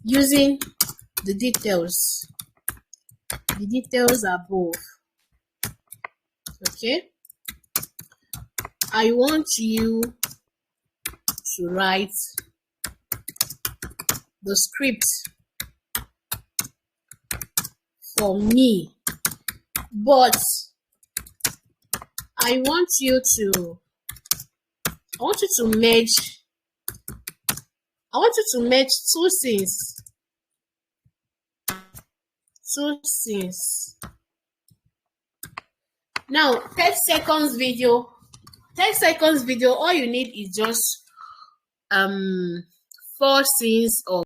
using the details above. Okay. I want you to write the script for me, but I want you to merge two scenes. Now, 30 seconds video, all you need is just 4 scenes of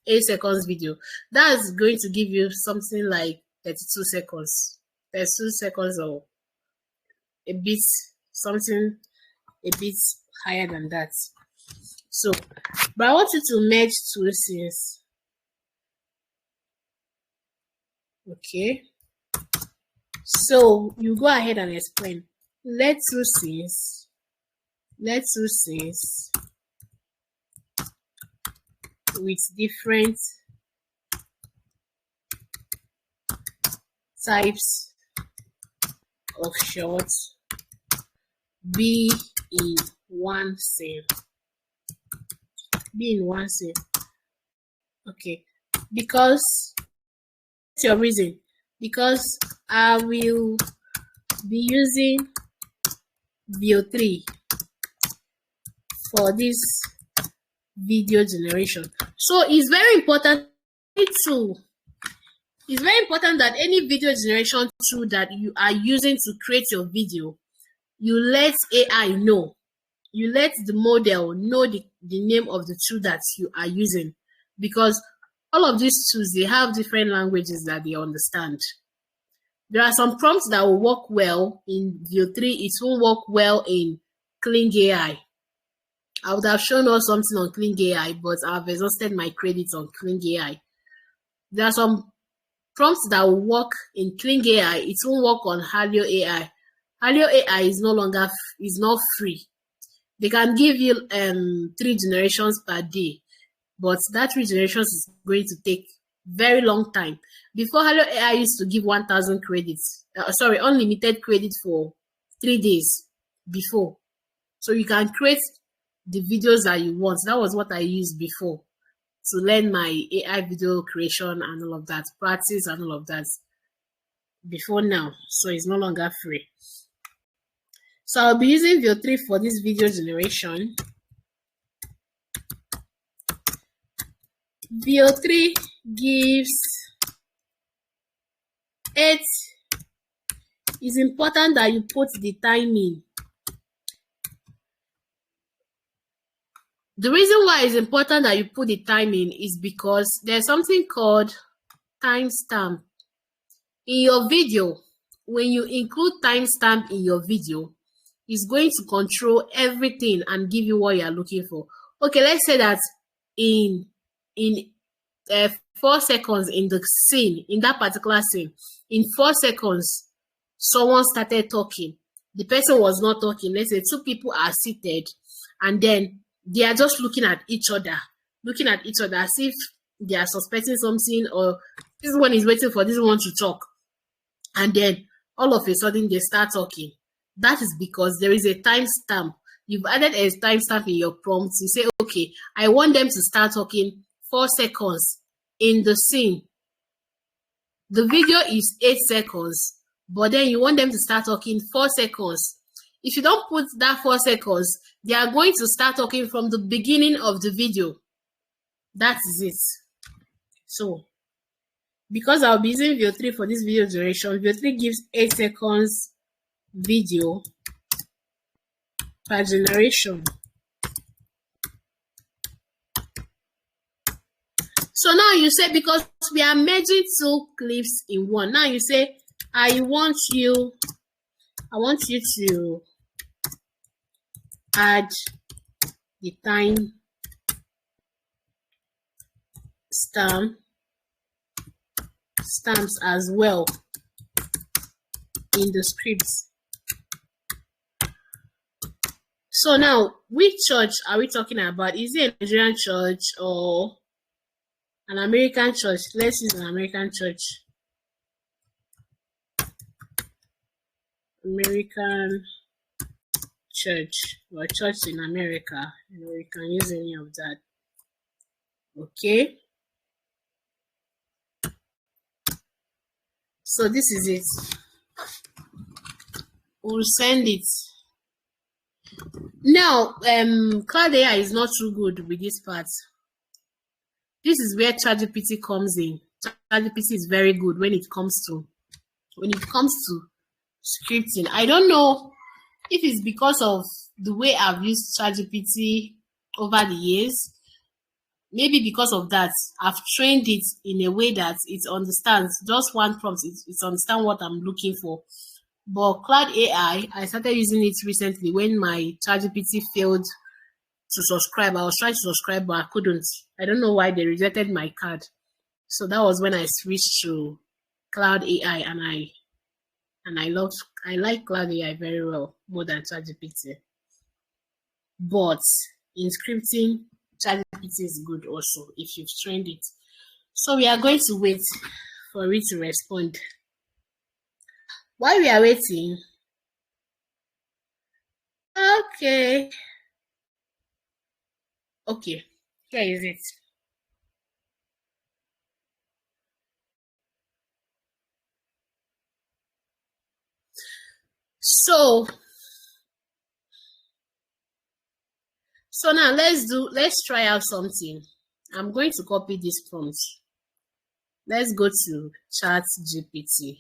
8 seconds video. That's going to give you something like 32 seconds. 32 seconds or a bit higher than that. So, but I want you to merge 2 scenes. Okay. So you go ahead and explain. Let two scenes with different types of shots be in one scene. Okay, because what's your reason? Because I will be using VO3 for this video generation. So it's very important to It's very important that any video generation tool that you are using to create your video, you let AI know. You let the model know the name of the tool that you are using, because all of these tools, they have different languages that they understand. There are some prompts that will work well in Veo 3. It won't work well in Kling AI. I would have shown us something on Kling AI, but I've exhausted my credits on Kling AI. There are some prompts that will work in Kling AI. It won't work on Halio AI. Halio AI is not free. They can give you 3 generations per day, but that 3 generations is going to take very long time. Before, Hello AI used to give 1,000 credits. Unlimited credit for 3 days before. So you can create the videos that you want. That was what I used before to learn my AI video creation and all of that, practice and all of that before now. So it's no longer free. So I'll be using Veo 3 for this video generation. Veo 3 gives 8. It's important that you put the timing. The reason why it's important that you put the timing is because there's something called timestamp. In your video, when you include timestamp in your video, it's going to control everything and give you what you are looking for. Okay, let's say that in 4 seconds in the scene, in that particular scene, in 4 seconds, someone started talking. The person was not talking. Let's say 2 people are seated, and then they are just looking at each other as if they are suspecting something, or this one is waiting for this one to talk. And then all of a sudden they start talking. That is because there is a timestamp. You've added a timestamp in your prompt. You say, okay, I want them to start talking 4 seconds in the scene. The video is 8 seconds, but then you want them to start talking 4 seconds. If you don't put that 4 seconds, they are going to start talking from the beginning of the video. That is it. So, because I'll be using Veo 3 for this video duration, Veo 3 gives 8 seconds video per generation. So now you say, because we are merging 2 clips in one, now you say, I want you to add the time stamps as well in the scripts. So now, which church are we talking about? Is it a Nigerian church or an American church? Let's use an American church. American church, or church in America. We can use any of that. Okay. So this is it. We'll send it. Now, Cloud AI is not too good with this part. This is where ChatGPT comes in. ChatGPT is very good when it comes to scripting. I don't know if it's because of the way I've used ChatGPT over the years. Maybe because of that, I've trained it in a way that it understands just one prompt. It understands what I'm looking for. But Cloud AI, I started using it recently when my ChatGPT failed to subscribe. I was trying to subscribe, but I couldn't. I don't know why they rejected my card. So that was when I switched to Cloud AI, and I like Cloud AI very well, more than ChatGPT. But in scripting, ChatGPT is good also if you've trained it. So we are going to wait for it to respond. While we are waiting, okay, here is it. So now let's try out something. I'm going to copy this prompt. Let's go to Chat GPT.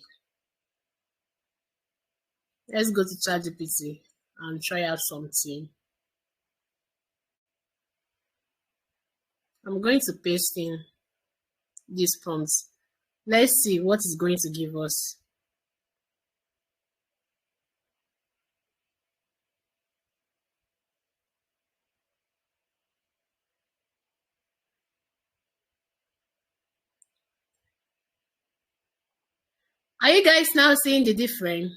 Let's go to Chat GPT and try out something. I'm going to paste in these prompts. Let's see what it's going to give us. Are you guys now seeing the difference?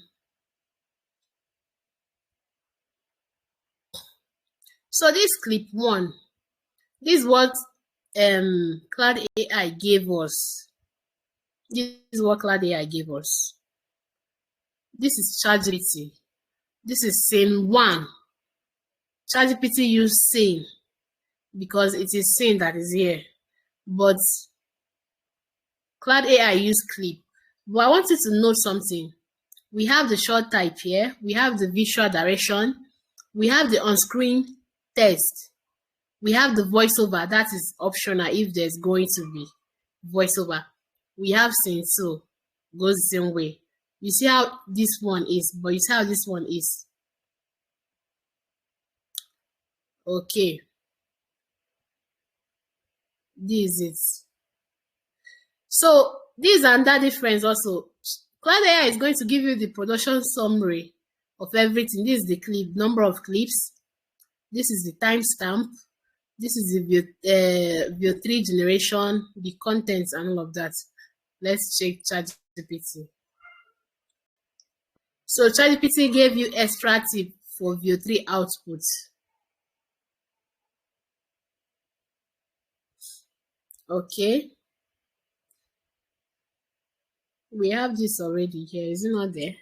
So this clip 1, this is what Cloud AI gave us. This is what Cloud AI gave us. This is ChatGPT. This is scene 1. ChatGPT used scene because it is scene that is here. But Cloud AI used clip. But I want you to note something. We have the short type here. We have the visual direction. We have the on-screen text. We have the voiceover. That is optional if there's going to be voiceover. We have scene 2. Goes the same way. You see how this one is, but you see how this one is. Okay. This is it. So this and that difference also. Cloud AI is going to give you the production summary of everything. This is the clip, number of clips. This is the timestamp. This is the view 3 generation, the contents and all of that. Let's check ChatGPT. So ChatGPT gave you extra tip for view 3 output. Okay. We have this already here. Is it not there?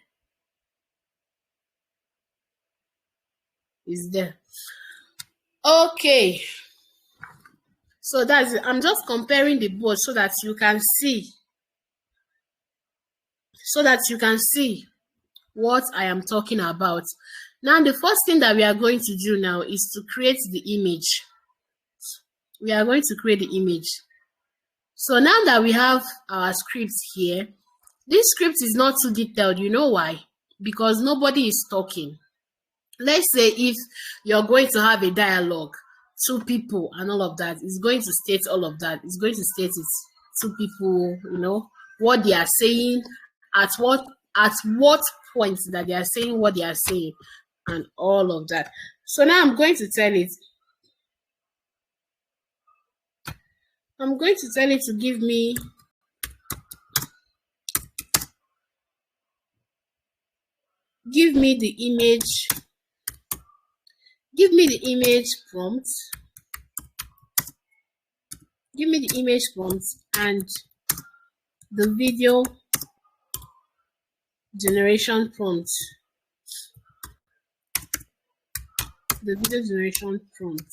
It's there. Okay. So that's it. I'm just comparing the both so that you can see. So that you can see what I am talking about. Now, the first thing that we are going to do now is to create the image. We are going to create the image. So now that we have our script here, this script is not too detailed. You know why? Because nobody is talking. Let's say if you're going to have a dialogue, 2 people and all of that, it's going to state all of that. It's going to state it. 2 people, you know, what they are saying, at what point that they are saying what they are saying, and all of that. So now I'm going to tell it. I'm going to tell it to give me the image. Give me the image prompt. Give me the image prompt and the video generation prompt. The video generation prompt.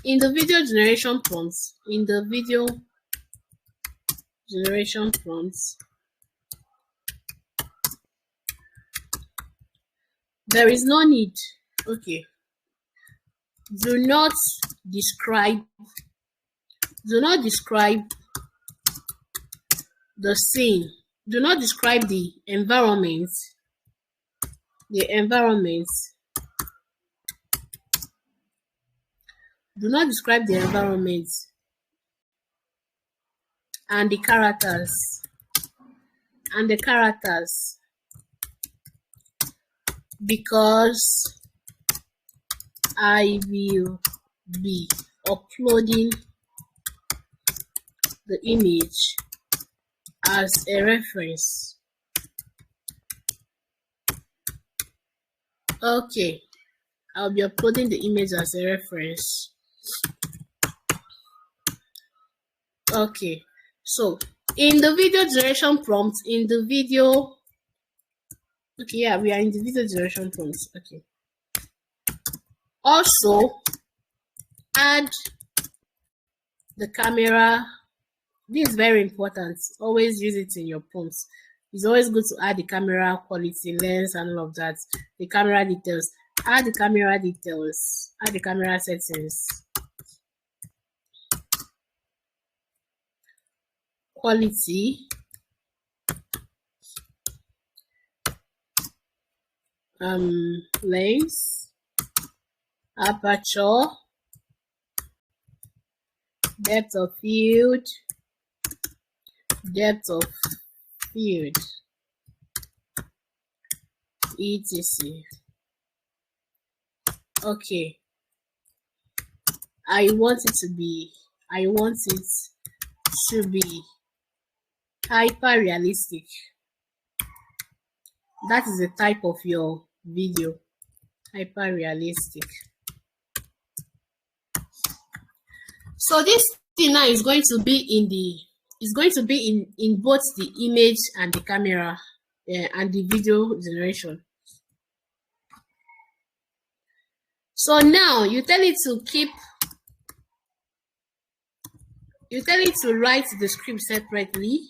In the video generation prompts, there is no need. Okay. Do not describe the scene. Do not describe the environment. Do not describe the environment and the characters. Because I will be uploading the image as a reference. Okay, I'll be uploading the image as a reference. Okay, so in the video generation prompt, we are in the video generation prompt. Okay. Also, add the camera. This is very important. Always use it in your prompts. It's always good to add the camera quality, lens, and all of that. The camera details. Add the camera details. Add the camera settings. Quality. Lens. Aperture. Depth of field. Depth of field. etc. Okay, I want it to be hyper realistic. That is the type of your video, hyper realistic. So this thing now is going to be in both the image and the camera and the video generation. So now you tell it to write the script separately.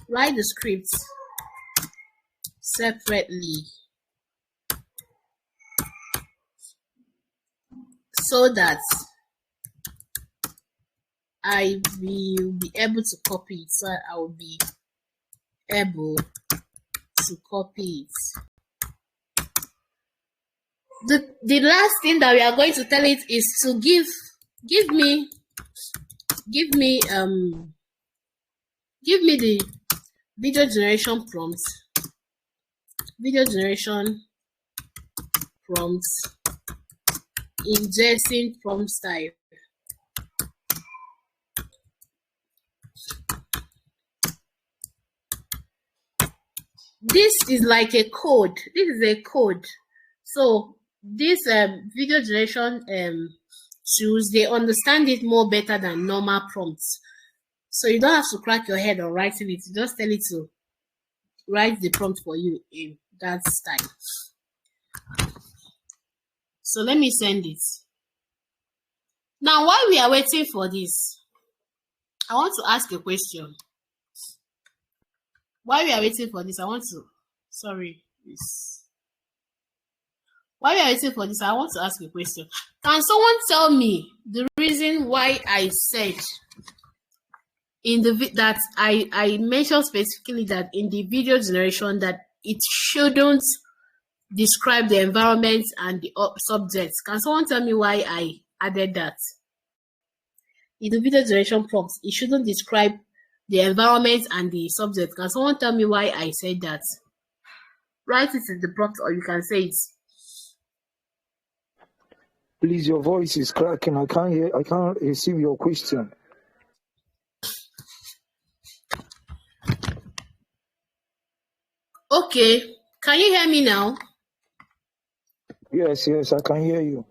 Write the script separately so that I will be able to copy it. So I will be able to copy it. The last thing that we are going to tell it is to give me the video generation prompt. Video generation prompt in JSON prompt style. This is like a code. This is a code. So this video generation tools, they understand it more better than normal prompts. So you don't have to crack your head on writing it. You just tell it to write the prompt for you in that style. So let me send it. Now, while we are waiting for this, I want to ask a question. While we are waiting for this, I want to ask a question. Can someone tell me the reason why I said in the that I mentioned specifically that in the video generation that it shouldn't describe the environment and the subjects? Can someone tell me why I added that? In the video generation prompts, it shouldn't describe the environment and the subject. Can someone tell me why I said that? Write it in the prompt, or you can say it. Please, your voice is cracking. I can't receive your question. Okay, can you hear me now? Yes, I can hear you.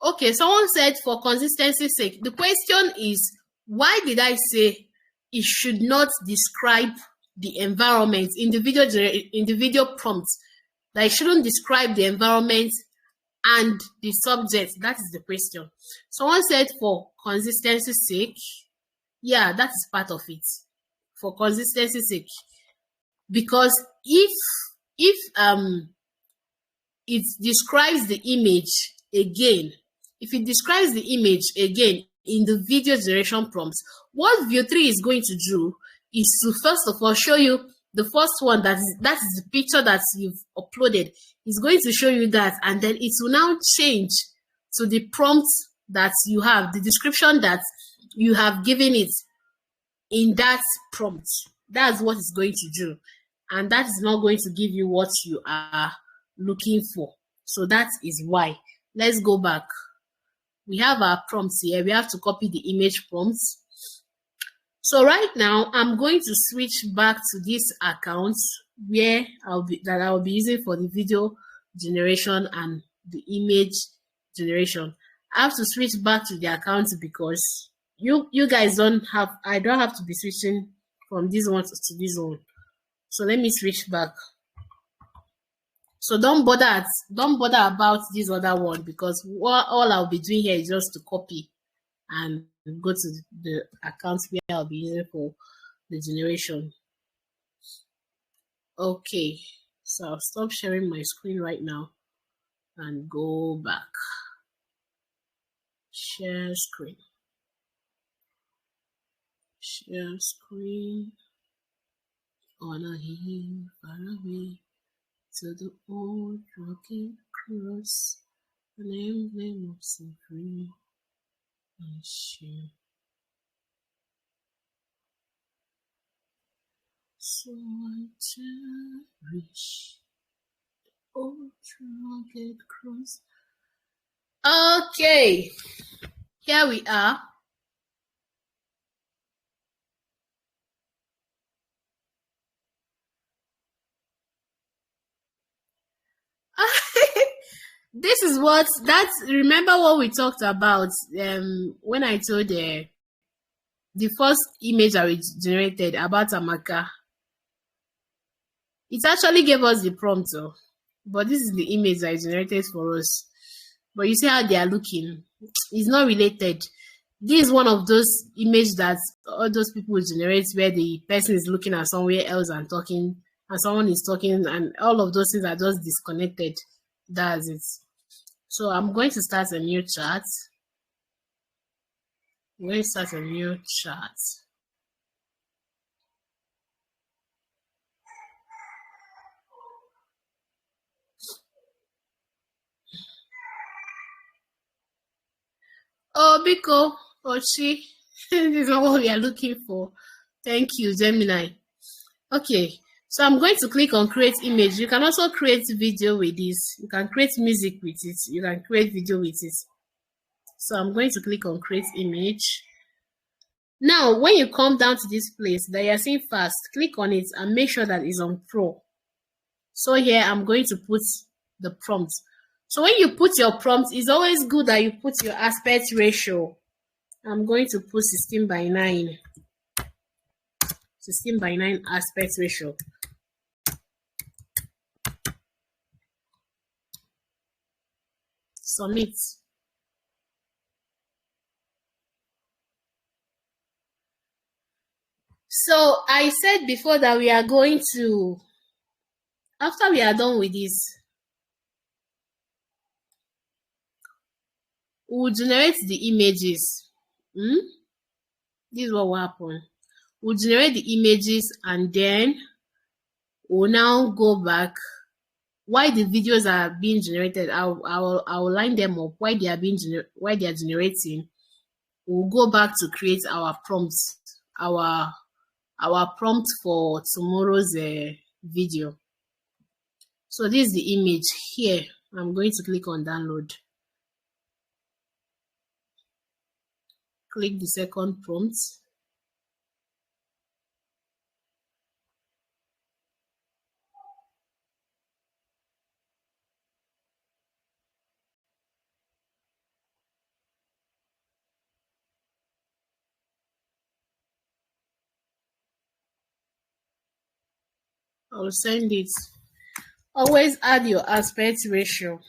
Okay, someone said for consistency's sake. The question is, why did I say it should not describe the environment in the video prompt? That it shouldn't describe the environment and the subject. That is the question. Someone said for consistency's sake. Yeah, that is part of it. For consistency's sake. Because if it describes the image again, if it describes the image again in the video generation prompts, what View 3 is going to do is to first of all show you the first one, that is the picture that you've uploaded. It's going to show you that, and then it will now change to the prompt that you have, the description that you have given it in that prompt. That's what it's going to do, and that is not going to give you what you are looking for. So that is why. Let's go back. We have our prompts here. We have to copy the image prompts. So right now, I'm going to switch back to this account where I'll be using for the video generation and the image generation. I have to switch back to the account because you guys I don't have to be switching from this one to this one. So let me switch back. So don't bother about this other one, because all I'll be doing here is just to copy and go to the account where I'll be using for the generation. Okay, So I'll stop sharing my screen right now and go back. Share screen. Share screen on a hill far away to the old rugged cross, an emblem of suffering and shame. So I cherish old rugged cross. Okay, here we are. This is remember what we talked about when I told the first image that we generated about Amaka. It actually gave us the prompt, though, but this is the image that is generated for us. But you see how they are looking. It's not related. This is one of those images that all those people generate where the person is looking at somewhere else and talking, and someone is talking, and all of those things are just disconnected. That's it. So I'm going to start a new chat. I'm going to start a new chat. Oh, Biko, Ochi, this is not what we are looking for. Thank you, Gemini. Okay, so I'm going to click on create image. You can also create video with this. You can create music with it. You can create video with it. So I'm going to click on create image. Now, when you come down to this place that you're seeing fast, click on it and make sure that it's on Pro. So here I'm going to put the prompt. So when you put your prompt, it's always good that you put your aspect ratio. I'm going to put 16:9. 16:9 aspect ratio. Submit. So I said before that we are going to, after we are done with this, we'll generate the images. This is what will happen. We'll generate the images and then we'll now go back. While the videos are being generated, I'll line them up. While they are generating, we'll go back to create our prompts, our prompt for tomorrow's video. So this is the image here. I'm going to click on download. Click the second prompt. I'll send it. Always add your aspect ratio.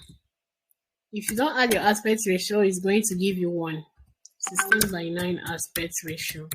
If you don't add your aspect ratio, it's going to give you 1. 16:9 aspect ratio.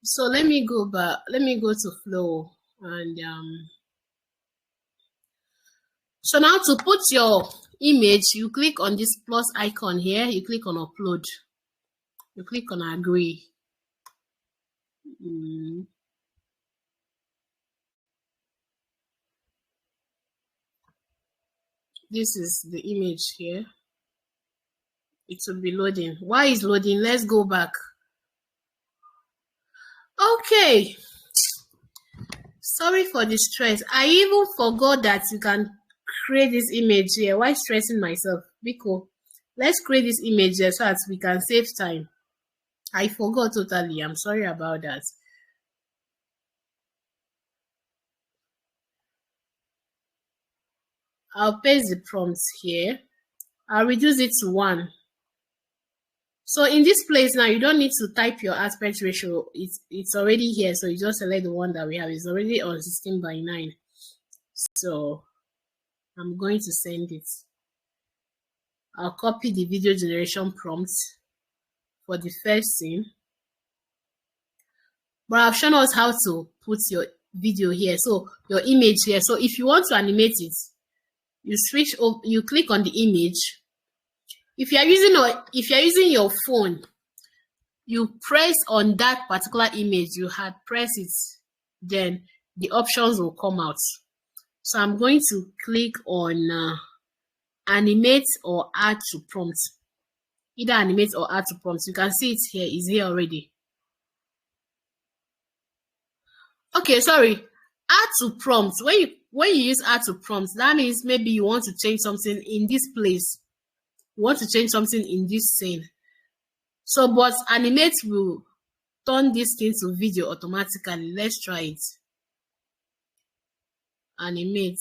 So let me go back. Let me go to Flow and so now to put your image, you click on this plus icon here. You click on upload. You click on agree. This is the image here. It will be loading. Why is loading? Let's go back. Okay, Sorry for the stress. I even forgot that you can create this image here. Why stressing myself? Biko, let's create this image here so that we can save time. I forgot totally. I'm sorry about that. I'll paste the prompts here. I'll reduce it to 1. So in this place now, you don't need to type your aspect ratio. It's already here. So you just select the one that we have. It's already on 16:9. So I'm going to send it. I'll copy the video generation prompt for the first scene. But I've shown us how to put your video here. So your image here. So if you want to animate it, you switch over, you click on the image. If you're using your phone, you press on that particular image you had, press it, then the options will come out. So I'm going to click on animate or add to prompt. Either animate or add to prompt. You can see it here, it's here already. Okay, sorry. Add to prompt. When you use add to prompt, that means maybe you want to change something in this place. You want to change something in this scene. So, but animate will turn this thing to video automatically. Let's try it. Animate.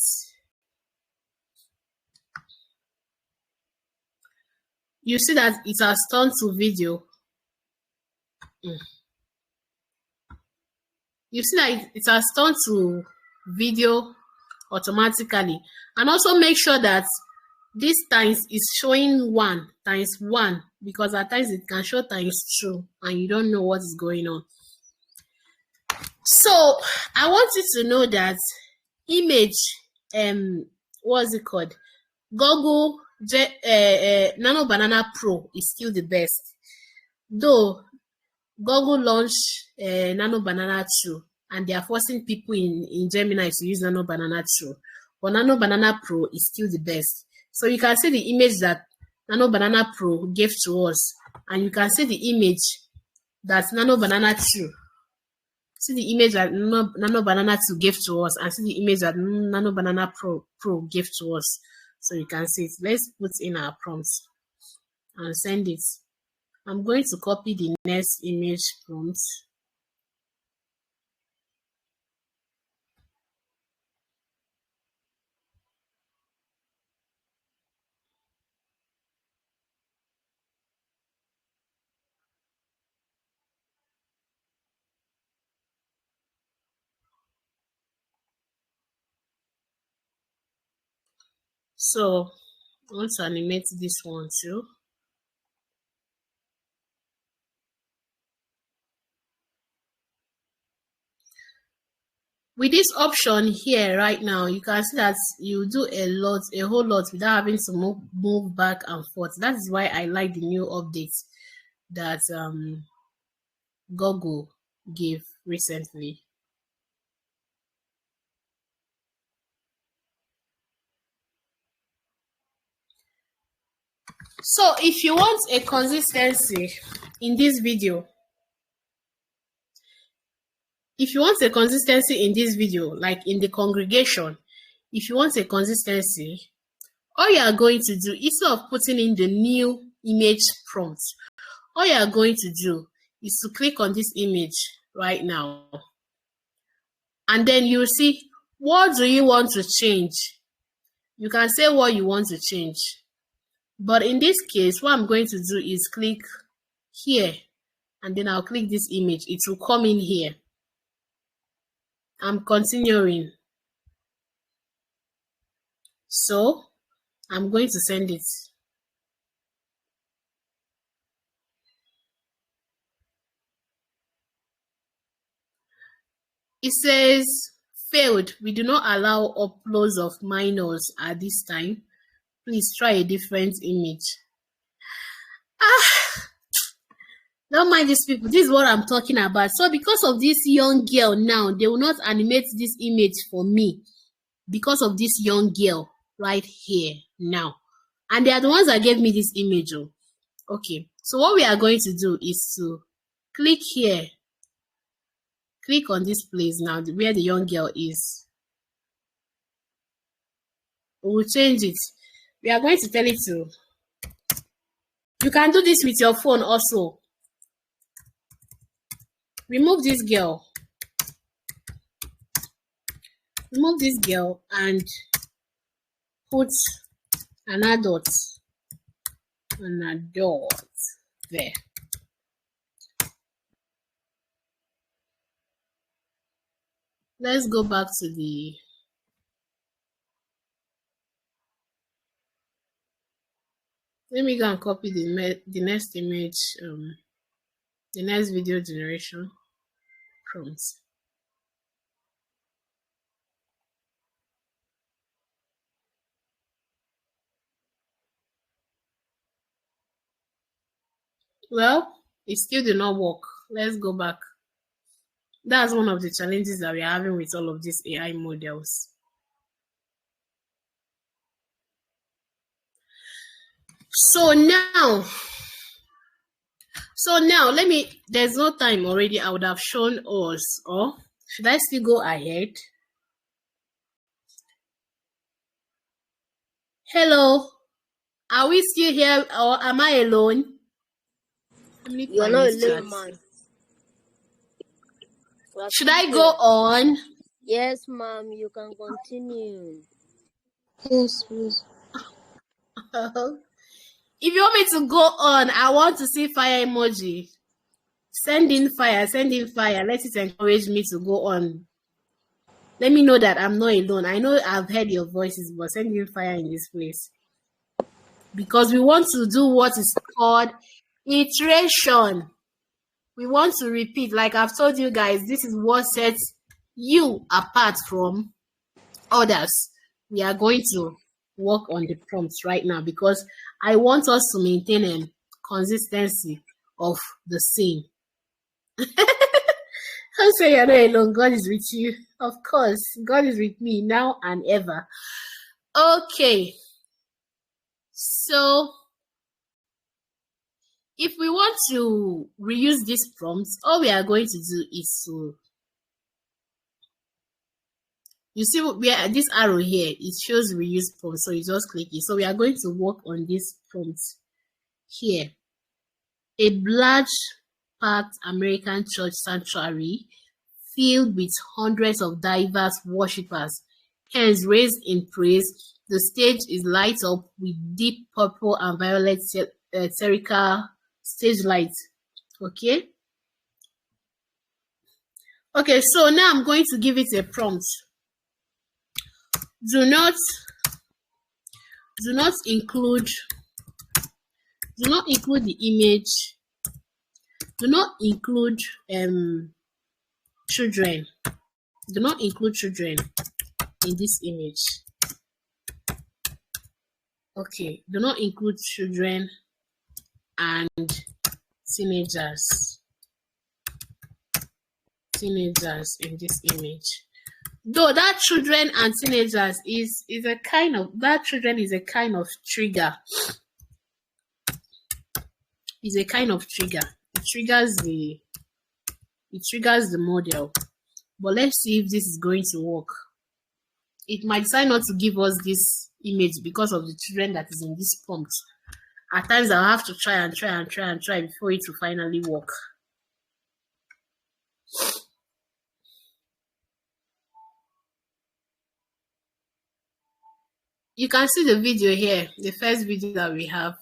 You see that it has turned to video. You see that it has turned to video automatically. And also make sure that this times is showing 1 times 1, because at times it can show times 2 and you don't know what is going on. So I want you to know that image, what's it called? Google Nano Banana Pro is still the best. Though Google launched Nano Banana 2 and they are forcing people in Gemini to use Nano Banana 2. But Nano Banana Pro is still the best. So you can see the image that Nano Banana Pro gave to us, and you can see the image that Nano Banana 2. See the image that Nano Banana 2 gave to us, and see the image that Nano Banana Pro gave to us. So you can see it. Let's put in our prompts and send it. I'm going to copy the next image prompt. So I want to animate this one too. With this option here right now, you can see that you do a whole lot without having to move back and forth. That is why I like the new updates that Google gave recently. So if you want a consistency in this video, like in the congregation, if you want a consistency, all you are going to do, instead of putting in the new image prompt, all you are going to do is to click on this image right now. And then you'll see, what do you want to change? You can say what you want to change. But in this case, what I'm going to do is click here, and then I'll click this image. It will come in here. I'm continuing. So I'm going to send it. It says failed. We do not allow uploads of minors at this time. Please try a different image. Don't mind these people. This is what I'm talking about. So because of this young girl now, they will not animate this image for me. Because of this young girl right here now. And they are the ones that gave me this image. Okay. So what we are going to do is to click here Click on this place now, where the young girl is. We will change it. We are going to tell it to. You can do this with your phone also. Remove this girl. Remove this girl and put an adult. An adult there. Let's go back to the. Let me go and copy the next image, the next video generation prompts. Well, it still did not work. Let's go back. That's one of the challenges that we're having with all of these AI models. So now, there's no time already. I would have shown us, or should I still go ahead? Hello, are we still here or am I alone? You're not alone, man. Should I go on? Yes, ma'am, you can continue. Yes, please. If you want me to go on, I want to see fire emoji. Send in fire, send in fire. Let it encourage me to go on. Let me know that I'm not alone. I know I've heard your voices, but send in fire in this place. Because we want to do what is called iteration. We want to repeat. Like I've told you guys, this is what sets you apart from others. We are going to work on the prompts right now because I want us to maintain a consistency of the same. Don't say you're not alone. God is with you. Of course, God is with me now and ever. Okay. So, if we want to reuse these prompts, all we are going to do is to, you see where this arrow here, it shows reuse prompts. So you just click it. So we are going to work on this prompt here. A large packed American church sanctuary filled with hundreds of diverse worshippers, hands raised in praise. The stage is lit up with deep purple and violet spherical stage lights. Okay, so now I'm going to give it a prompt. Do not include the image. Do not include children. Do not include children in this image. Okay, do not include children and teenagers in this image. Though that children and teenagers is a kind of, that children is a kind of trigger. Is a kind of trigger. It triggers the model. But let's see if this is going to work. It might decide not to give us this image because of the children that is in this prompt. At times I'll have to try before it will finally work. You can see the video here, the first video that we have.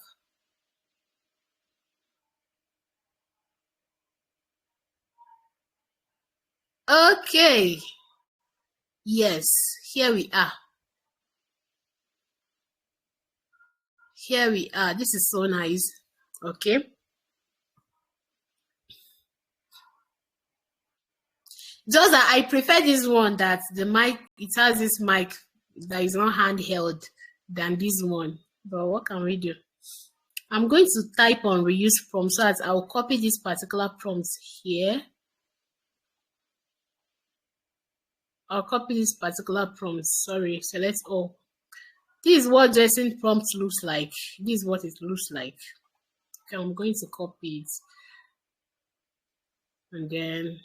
Okay. Yes, here we are. Here we are. This is so nice. Okay. Just that I prefer this one, that the mic, it has this mic that is not handheld, than this one. But what can we do? I'm going to type on reuse prompt so that I'll copy this particular prompt here. I'll copy this particular prompt. Sorry, select all. This is what dressing prompt looks like. This is what it looks like. Okay, I'm going to copy it. And then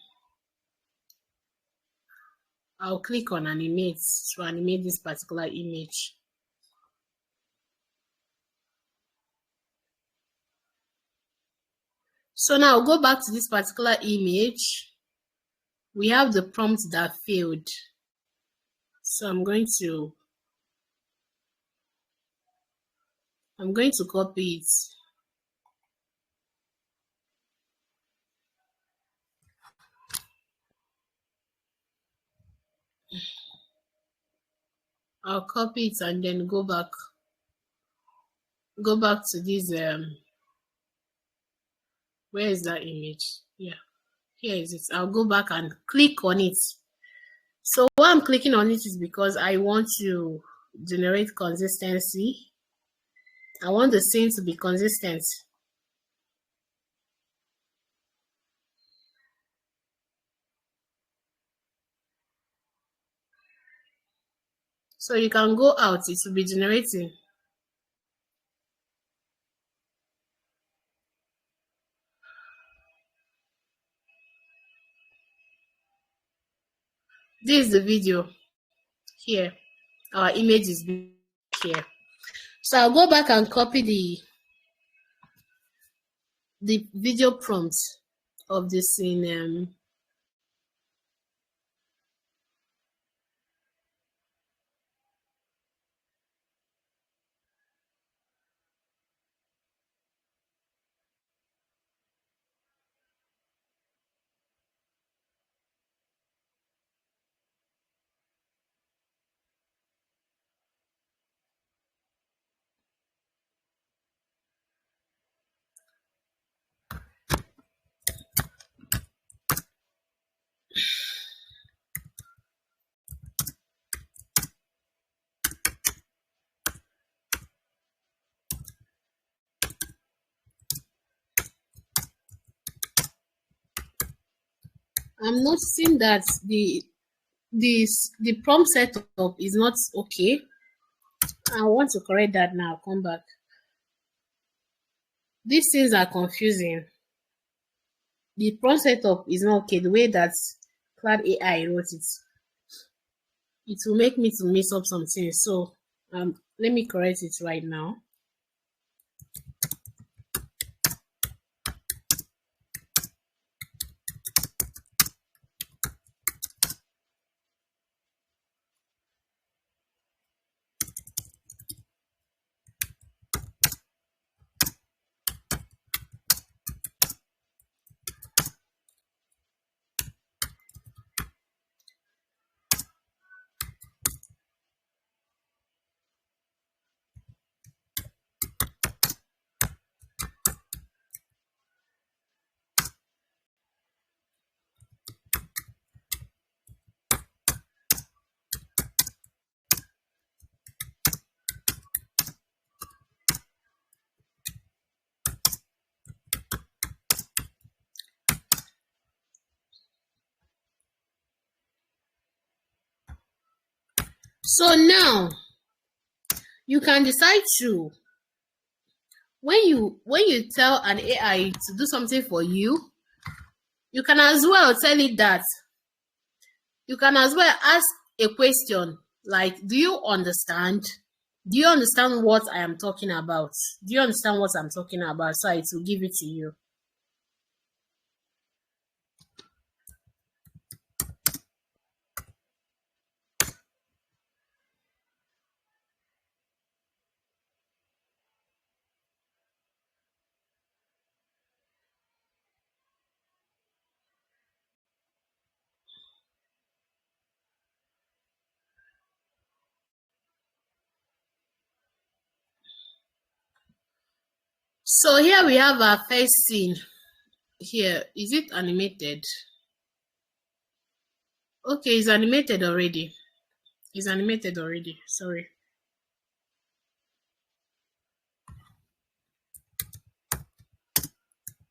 I'll click on animate to animate this particular image. So now I'll go back to this particular image. We have the prompt that failed. So I'm going to copy it. I'll copy it and then go back to this where is that image? Yeah, here is it. I'll go back and click on it. So why I'm clicking on it is because I want to generate consistency. I want the scene to be consistent. So you can go out, it will be generating. This is the video here. Our image is here. So I'll go back and copy the video prompt of the scene. I'm noticing that the prompt setup is not okay. I want to correct that now. Come back. These things are confusing. The prompt setup is not okay. The way that Cloud AI wrote it, it will make me to mess up something. So let me correct it right now. So now you can decide to, when you tell an AI to do something for you, you can as well tell it that. You can as well ask a question like, do you understand? Do you understand what I am talking about? Do you understand what I'm talking about? So it will give it to you. So here we have our first scene. Here, is it animated? Okay, it's animated already. It's animated already. Sorry.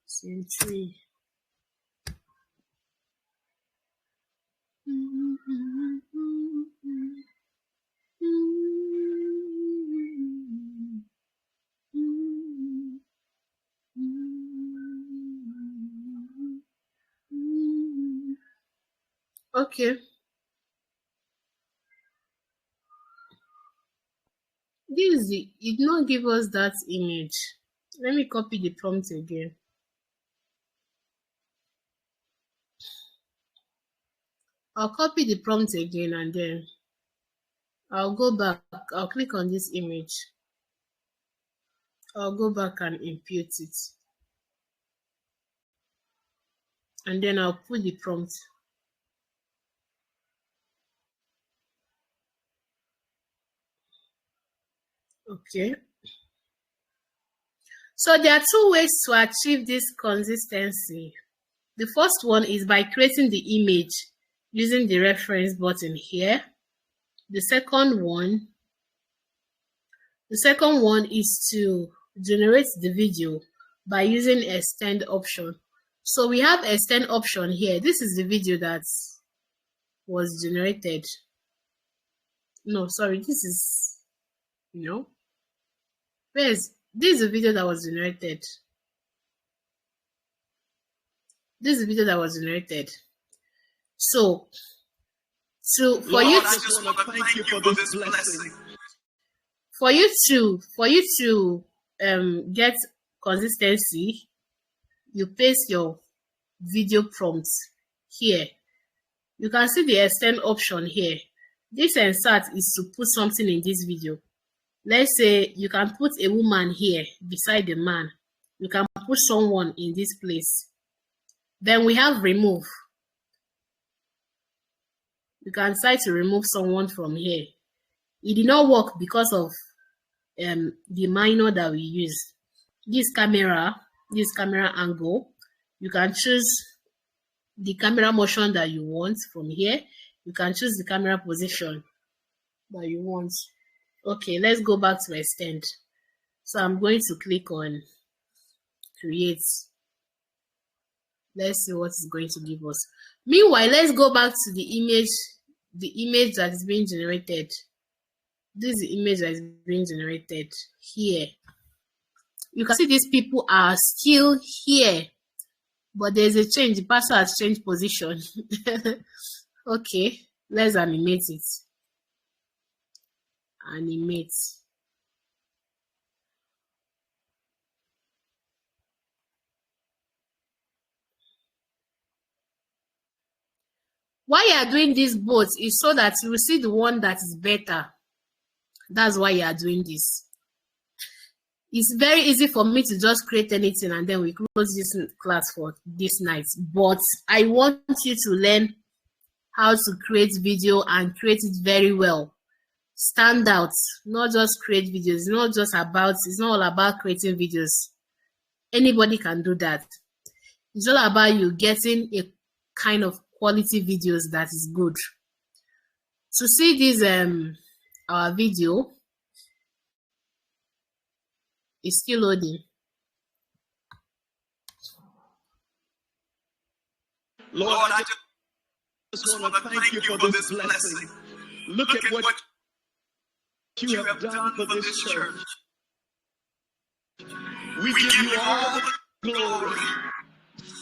Scene 3. Okay. This it not give us that image. Let me copy the prompt again. I'll copy the prompt again and then I'll go back. I'll click on this image. I'll go back and impute it. And then I'll put the prompt. Okay. So there are two ways to achieve this consistency. The first one is by creating the image using the reference button here. The second one is to generate the video by using extend option. So we have extend option here. This is the video that was generated. No, sorry, this is this is the video that was generated. This is the video that was generated. So for you to get consistency, you paste your video prompts here. You can see the extend option here. This insert is to put something in this video. Let's say you can put a woman here beside the man. You can put someone in this place. Then we have remove. You can decide to remove someone from here. It did not work because of the minor that we use. This camera angle, you can choose the camera motion that you want from here. You can choose the camera position that you want. Okay, let's go back to extend. So I'm going to click on create. Let's see what it's going to give us. Meanwhile, let's go back to the image that is being generated. This is the image that is being generated here. You can see these people are still here, but there's a change. The person has changed position. Okay, let's animate it. Animate. Why you are doing this both is so that you will see the one that is better. That's why you are doing this. It's very easy for me to just create anything and then we close this class for this night. But I want you to learn how to create video and create it very well. Stand out, not just create videos. It's not all about creating videos. Anybody can do that. It's all about you getting a kind of quality videos that is good. To see this our video is still loading. Lord, I just want to thank you for this blessing. Look at what you have done for this church. We give you all the glory.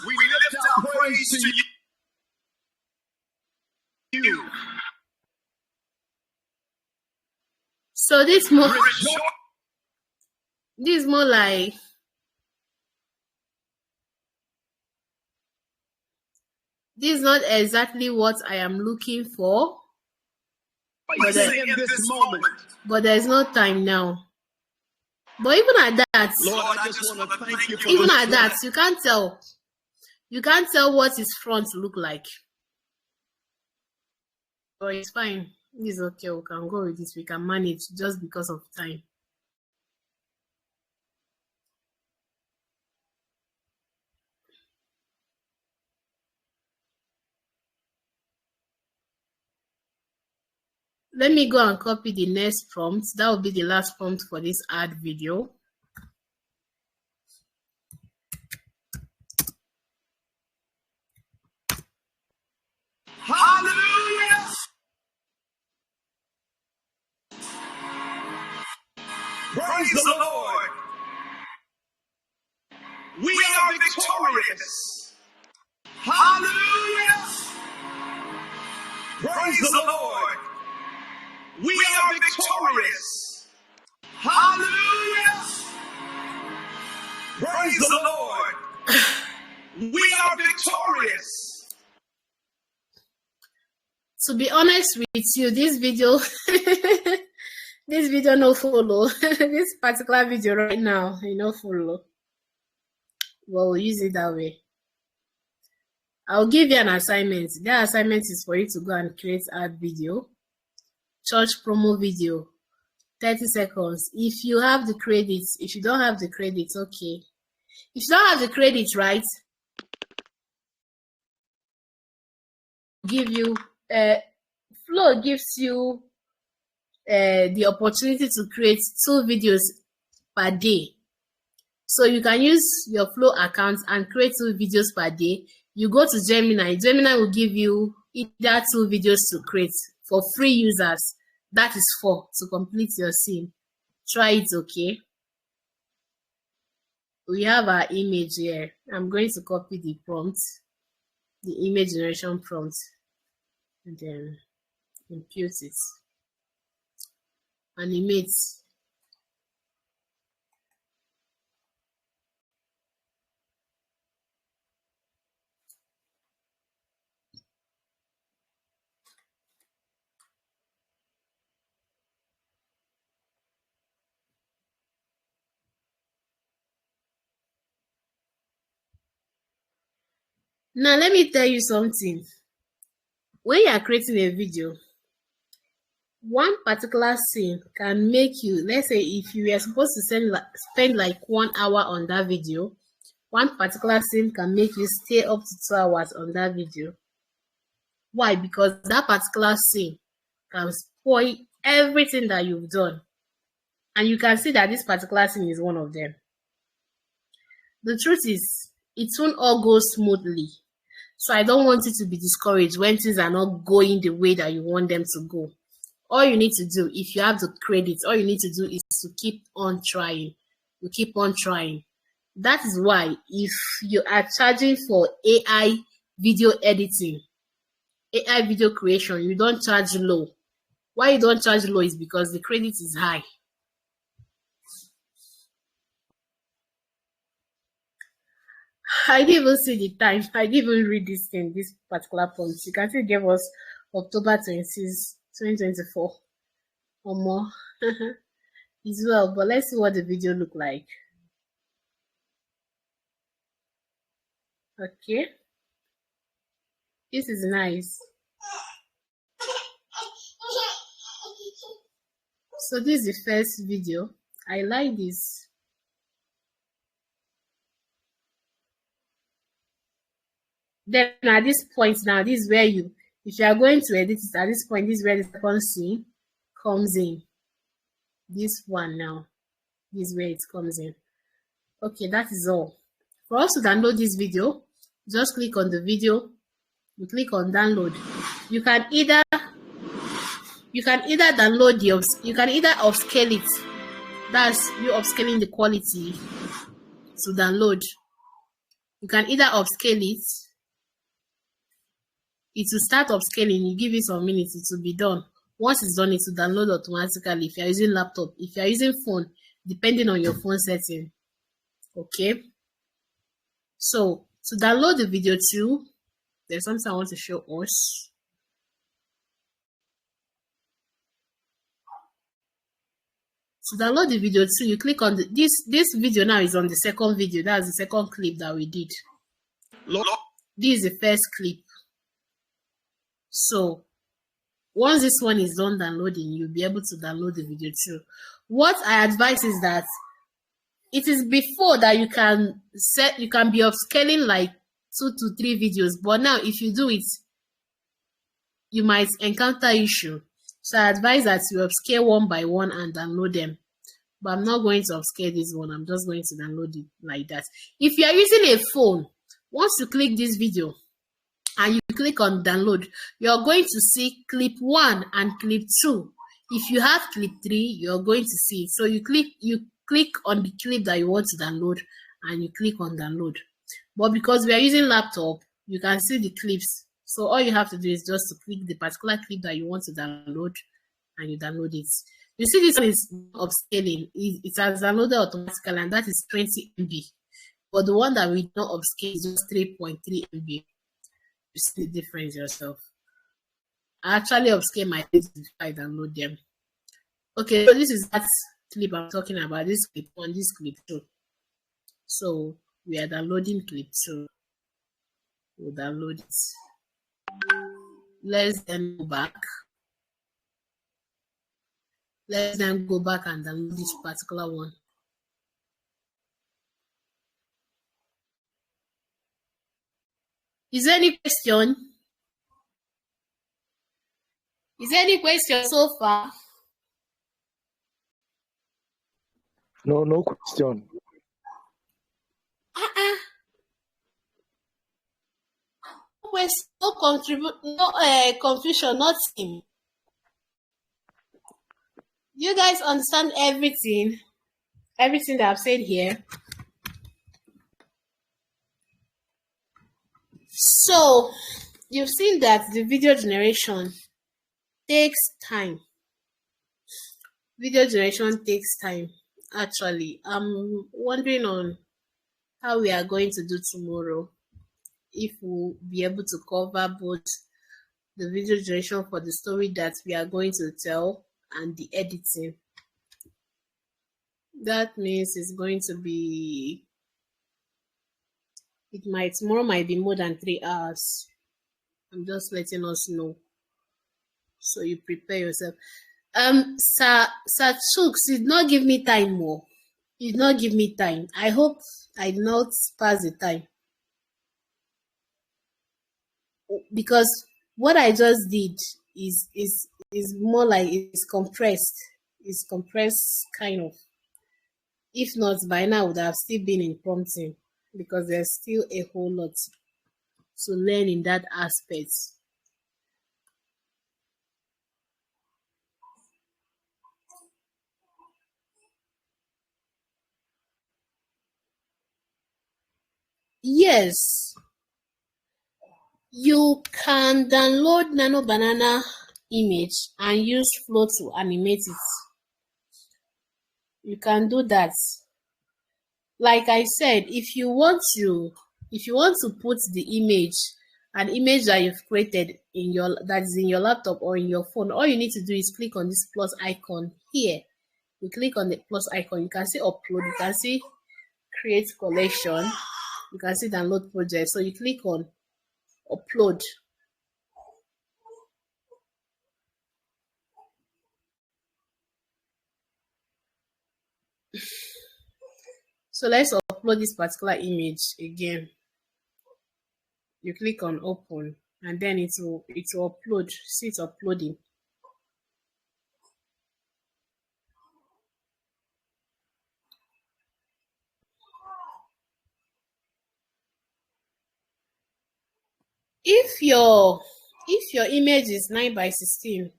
We lift our praise to you. So this more like this is not exactly what I am looking for. But there's no time now. But even at that, Lord, I just want to thank you for even at that, you can't tell. You can't tell what his front look like. But it's fine. It's okay. We can go with this. We can manage just because of time. Let me go and copy the next prompt. That will be the last prompt for this ad video. Hallelujah! Praise the Lord! We are victorious! Hallelujah! Praise the Lord! We are victorious! Hallelujah. Praise the Lord. We are victorious. To be honest with you, this video, this video no follow. This particular video right now, you know, follow. Well, we'll use it that way. I'll give you an assignment. That assignment is for you to go and create ad video, church promo video, 30 seconds. If you have the credits, if you don't have the credits, okay. If you don't have the credits, right, give you, Flow gives you the opportunity to create 2 videos per day. So you can use your Flow account and create 2 videos per day. You go to Gemini. Gemini will give you either 2 videos to create for free users. That is 4 to complete your scene. Try it, okay? We have our image here. I'm going to copy the prompt, the image generation prompt, and then impute it. Animate. Now, let me tell you something. When you are creating a video, one particular scene can make you, let's say if you were supposed to spend like 1 hour on that video, one particular scene can make you stay up to 2 hours on that video. Why? Because that particular scene can spoil everything that you've done. And you can see that this particular scene is one of them. The truth is, it won't all go smoothly. So I don't want you to be discouraged when things are not going the way that you want them to go. All you need to do, if you have the credits, all you need to do is to keep on trying. You keep on trying. That is why if you are charging for AI video editing, AI video creation, you don't charge low. Why you don't charge low is because the credit is high. I didn't even see the time. I didn't even read this thing, this particular prompt. You can see it gave us October 26, 2024 or more as well. But let's see what the video look like. Okay. This is nice. So this is the first video. I like this. Then at this point now, this is where you, if you are going to edit it, at this point, this is where the second scene comes in. This one now, this is where it comes in. Okay, that is all. For us to download this video, just click on the video, you click on download. You can either download you can either upscale it. That's you upscaling the quality to download. You can either upscale it. It will start upscaling. You give it some minutes, it will be done. Once it's done, it will download automatically if you're using laptop. If you're using phone, depending on your phone setting. Okay. So to download the video too, there's something I want to show us. To download the video too, you click on this video now is on the second video. That's the second clip that we did. This is the first clip. So once this one is done downloading, you'll be able to download the video too. What I advise is that it is before that you can be upscaling like 2 to 3 videos. But now if you do it, you might encounter issue. So I advise that you upscale one by one and download them. But I'm not going to upscale this one. I'm just going to download it like that. If you are using a phone, once you click this video and you click on download, you're going to see clip 1 and clip 2. If you have clip 3, you're going to see it. So you click on the clip that you want to download and you click on download. But because we are using laptop, you can see the clips. So all you have to do is just to click the particular clip that you want to download and you download it. You see, this one is upscaling. It has downloaded automatically, and that is 20 MB. But the one that we don't upscale is just 3.3 MB. You see the difference yourself. I actually upscale my things before I download them. Okay, so this is that clip I'm talking about. This clip on this clip too. So we are downloading clip 2. We'll download it. Let's then go back. Let's then go back and download this particular one. Is there any question? Is there any question so far? No question. No confusion, nothing. You guys understand everything that I've said here? So you've seen that the video generation takes time. Video generation takes time. Actually, I'm wondering on how we are going to do tomorrow, if we'll be able to cover both the video generation for the story that we are going to tell and the editing. That means it's going to be, tomorrow might be more than 3 hours. I'm just letting us know, so you prepare yourself. Sir Chooks did not give me time more. He did not give me time. I hope I did not pass the time, because what I just did is more like it's compressed. It's compressed kind of. If not, by now I would have still been in prompting, because there's still a whole lot to learn in that aspect. Yes, you can download Nano Banana image and use Flow to animate it. You can do that. Like I said, if you want to put the image, an image that you've created that is in your laptop or in your phone, all you need to do is click on this plus icon here. You click on the plus icon, you can see upload, you can see create collection, you can see download project. So you click on upload. So let's upload this particular image again. You click on open, and then it will upload. See, it's uploading. If your image is 9:16,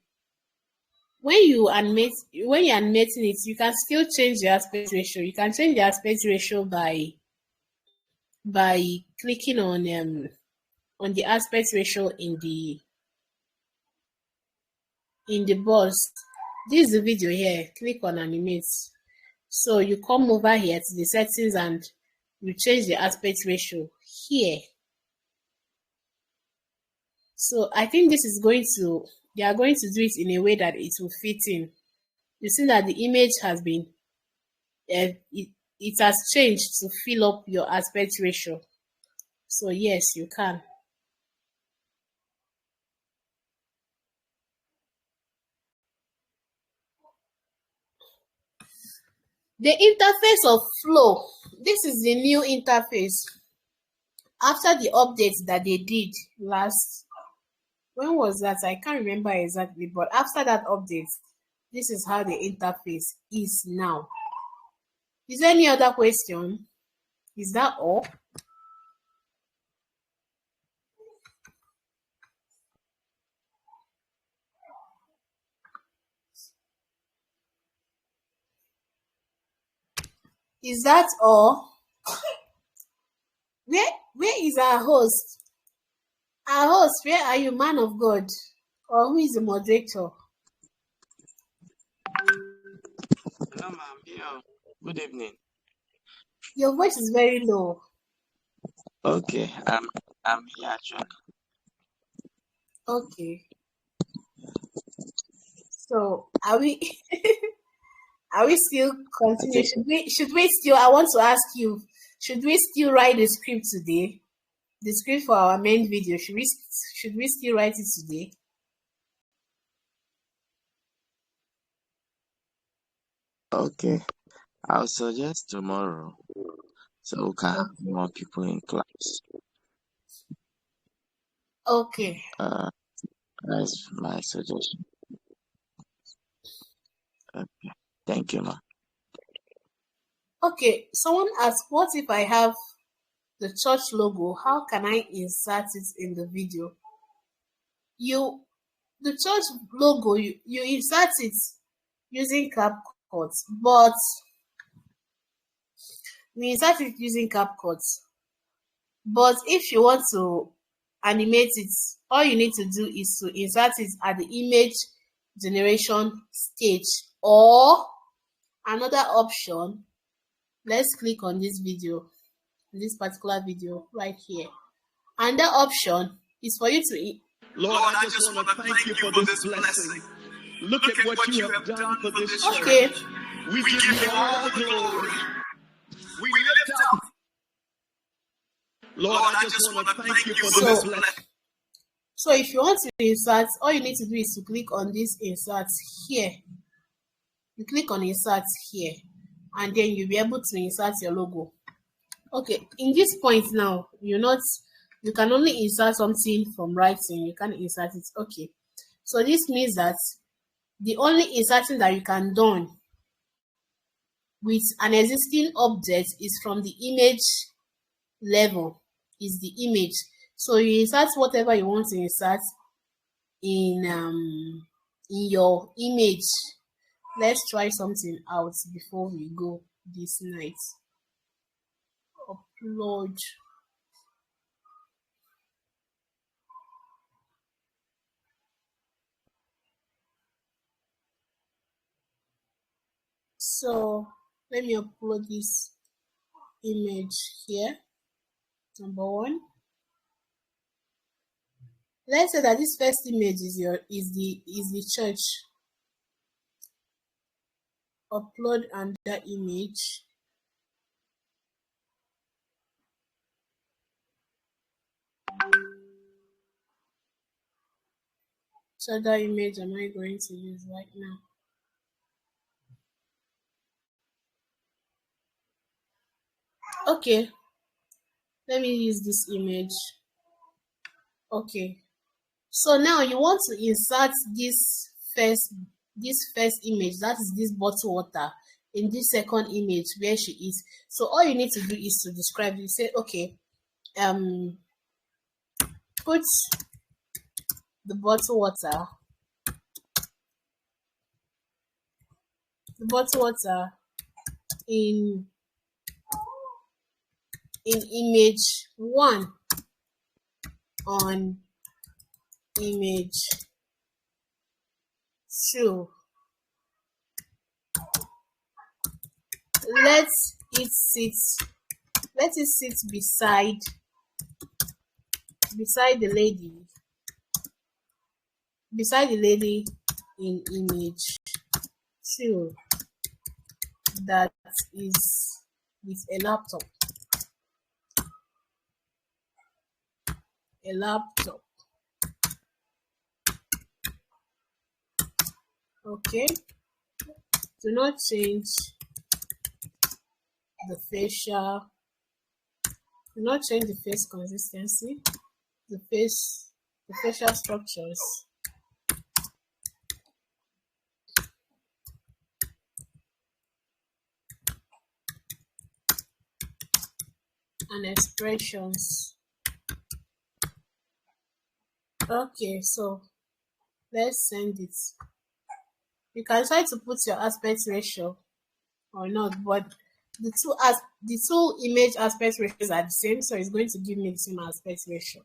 when you're animating it, you can still change the aspect ratio. You can change the aspect ratio by clicking on the aspect ratio in the box. This is the video here. Click on animate. So you come over here to the settings and you change the aspect ratio here. So I think they are going to do it in a way that it will fit in. You see that the image has been, it has changed to fill up your aspect ratio. So yes, you can. The interface of Flow. This is the new interface. After the updates that they did last, when was that? I can't remember exactly, but after that update, this is how the interface is now. Is there any other question? Is that all? Is that all? Where is our host? Our host, where are you, man of God? Or who is the moderator? Ma'am, I'm here. Good evening. Your voice is very low. Okay, I'm here actually. Okay. So are we are we still continue? Okay. Should we still, I want to ask you, should we still write the script today? The script for our main video, should we still write it today? Okay. I'll suggest tomorrow so we can have Okay. more people in class. Okay. That's my suggestion. Okay. Thank you, ma'am. Okay. Someone asked, what if I have the church logo? How can I insert it in the video? The church logo, you insert it using CapCut, but we insert it using CapCut. But if you want to animate it, all you need to do is to insert it at the image generation stage. Or another option, let's click on this video, this particular video right here. And the option is for you to Lord, I just want to thank you for this blessing. Look at what you have done for this okay. church. We give you all the glory. We lift up. Lord, I just want to thank you for this blessing. So if you want to insert, all you need to do is to click on this insert here. You click on insert here, and then you'll be able to insert your logo. Okay, in this point now, you can only insert something from writing, you can't insert it. Okay, so this means that the only inserting that you can do with an existing object is from the image level, is the image. So you insert whatever you want to insert in your image. Let's try something out before we go this night. Upload. So let me upload this image here. Number one. Let's say that this first image is the church. Upload another image. So that image am I going to use right now? Okay, let me use this image. Okay, so now you want to insert this first image, that is this bottle water, in this second image where she is. So all you need to do is to describe it. You say, okay, put the bottle water in image 1 on image 2. Let it sit beside the lady in image 2 that is with a laptop. Okay, do not change the facial, do not change the face consistency, the facial structures, and expressions. Okay, so let's send it. You can try to put your aspect ratio or not, but the two image aspect ratios are the same, so it's going to give me the same aspect ratio.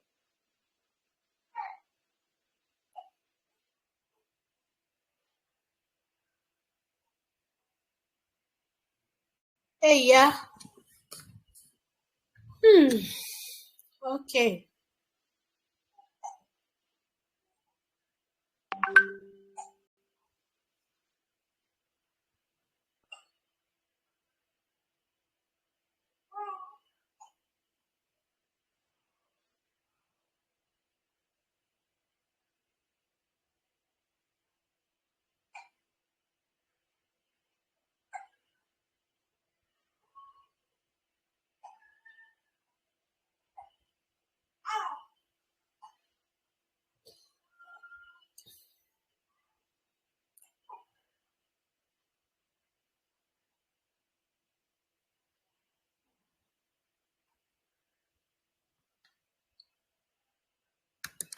Hey, yeah. Okay.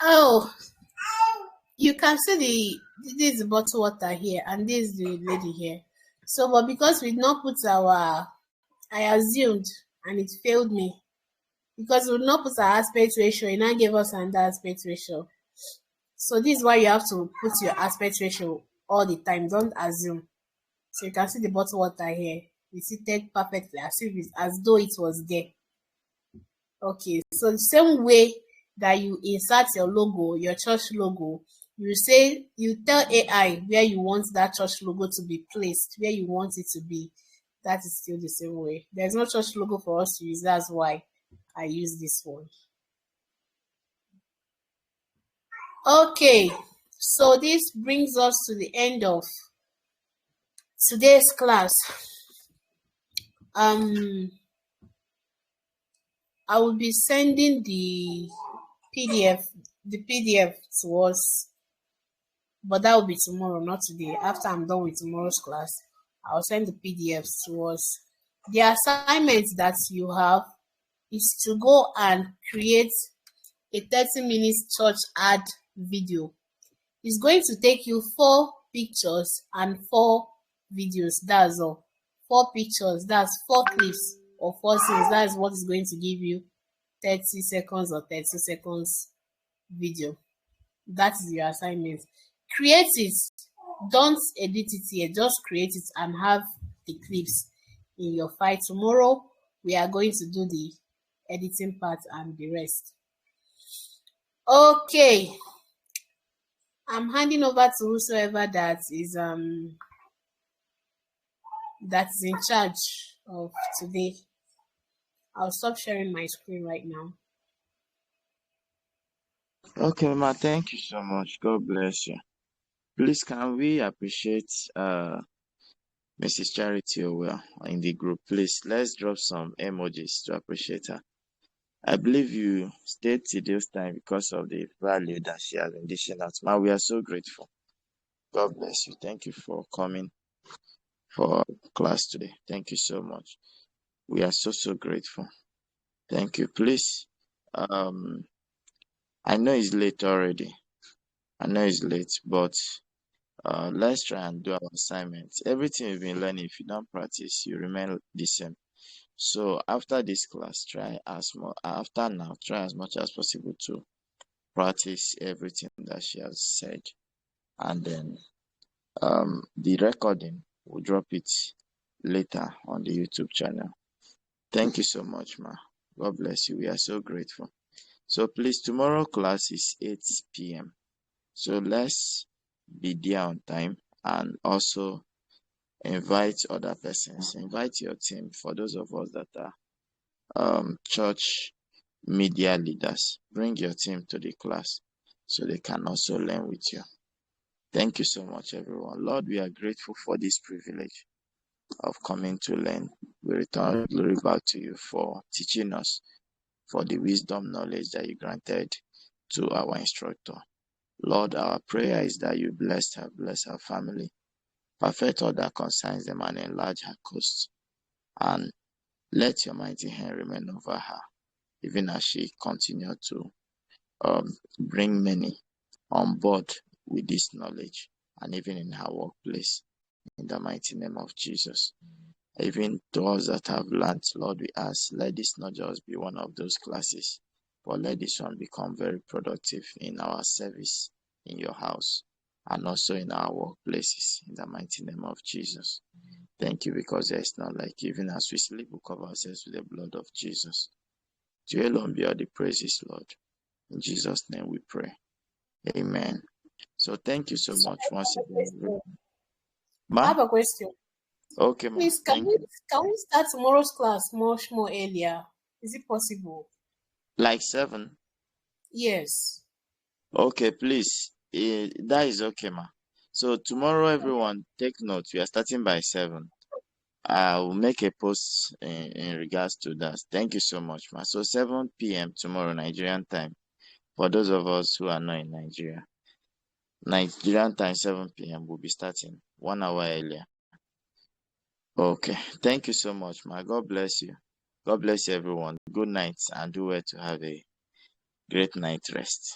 Oh, you can see this is the bottled water here, and this is the lady here. So, but because we did not put I assumed, and it failed me because we did not put our aspect ratio. It now gave us another aspect ratio. So this is why you have to put your aspect ratio all the time. Don't assume. So you can see the bottled water here. It's seated perfectly as though it was there. Okay, so the same way that you insert your logo, your church logo, you tell AI where you want that church logo to be placed, where you want it to be. That is still the same way. There's no church logo for us to use. That's why I use this one. Okay, so this brings us to the end of today's class. I will be sending the PDF to us, but that will be tomorrow, not today. After I'm done with tomorrow's class, I'll send the PDFs to us. The assignment that you have is to go and create a 30 minutes church ad video. It's going to take you 4 pictures and 4 videos. That's all. 4 pictures, that's 4 clips or 4 scenes. That's what is going to give you 30 seconds or 30 seconds video. That is your assignment. Create it. Don't edit it here. Just create it and have the clips in your file. Tomorrow, we are going to do the editing part and the rest. Okay. I'm handing over to whosoever that is in charge of today. I'll stop sharing my screen right now. Okay, Ma, thank you so much. God bless you. Please, can we appreciate Mrs. Charity Orwell in the group? Please, let's drop some emojis to appreciate her. I believe you stayed till this time because of the value that she has been dishing out. Ma, we are so grateful. God bless you. Thank you for coming for class today. Thank you so much. We are so grateful. Thank you. Please, I know it's late already. But let's try and do our assignments. Everything you've been learning, if you don't practice, you remain the same. So after this class, try as much as possible to practice everything that she has said, and then the recording will drop it later on the YouTube channel. Thank you so much, Ma. God bless you. We are so grateful. So please, tomorrow class is 8 p.m. So let's be there on time, and also invite other persons. Invite your team. For those of us that are church media leaders, bring your team to the class so they can also learn with you. Thank you so much, everyone. Lord, we are grateful for this privilege of coming to learn. We return glory back to you for teaching us, for the wisdom, knowledge that you granted to our instructor. Lord, our prayer is that you bless her family, perfect all that concerns them, and enlarge her coast. And let your mighty hand remain over her, even as she continues to bring many on board with this knowledge, and even in her workplace, in the mighty name of Jesus. Even those that have learned, Lord, we ask, let this not just be one of those classes, but let this one become very productive in our service in your house and also in our workplaces, in the mighty name of Jesus. Thank you, because there is none like you. Even as we sleep, we cover ourselves with the blood of Jesus. To you alone be all the praises, Lord. In Jesus' name we pray. Amen. So thank you so much once again. I have a question. Okay, ma. Please, can we start tomorrow's class much more earlier? Is it possible? Like 7? Yes. Okay, please. That is okay, ma. So tomorrow, everyone, take note. We are starting by 7. I will make a post in regards to that. Thank you so much, ma. So 7 p.m. tomorrow, Nigerian time. For those of us who are not in Nigeria, Nigerian time, 7 p.m. will be starting 1 hour earlier. Okay. Thank you so much, ma. God bless you. God bless everyone. Good night, and do well to have a great night rest.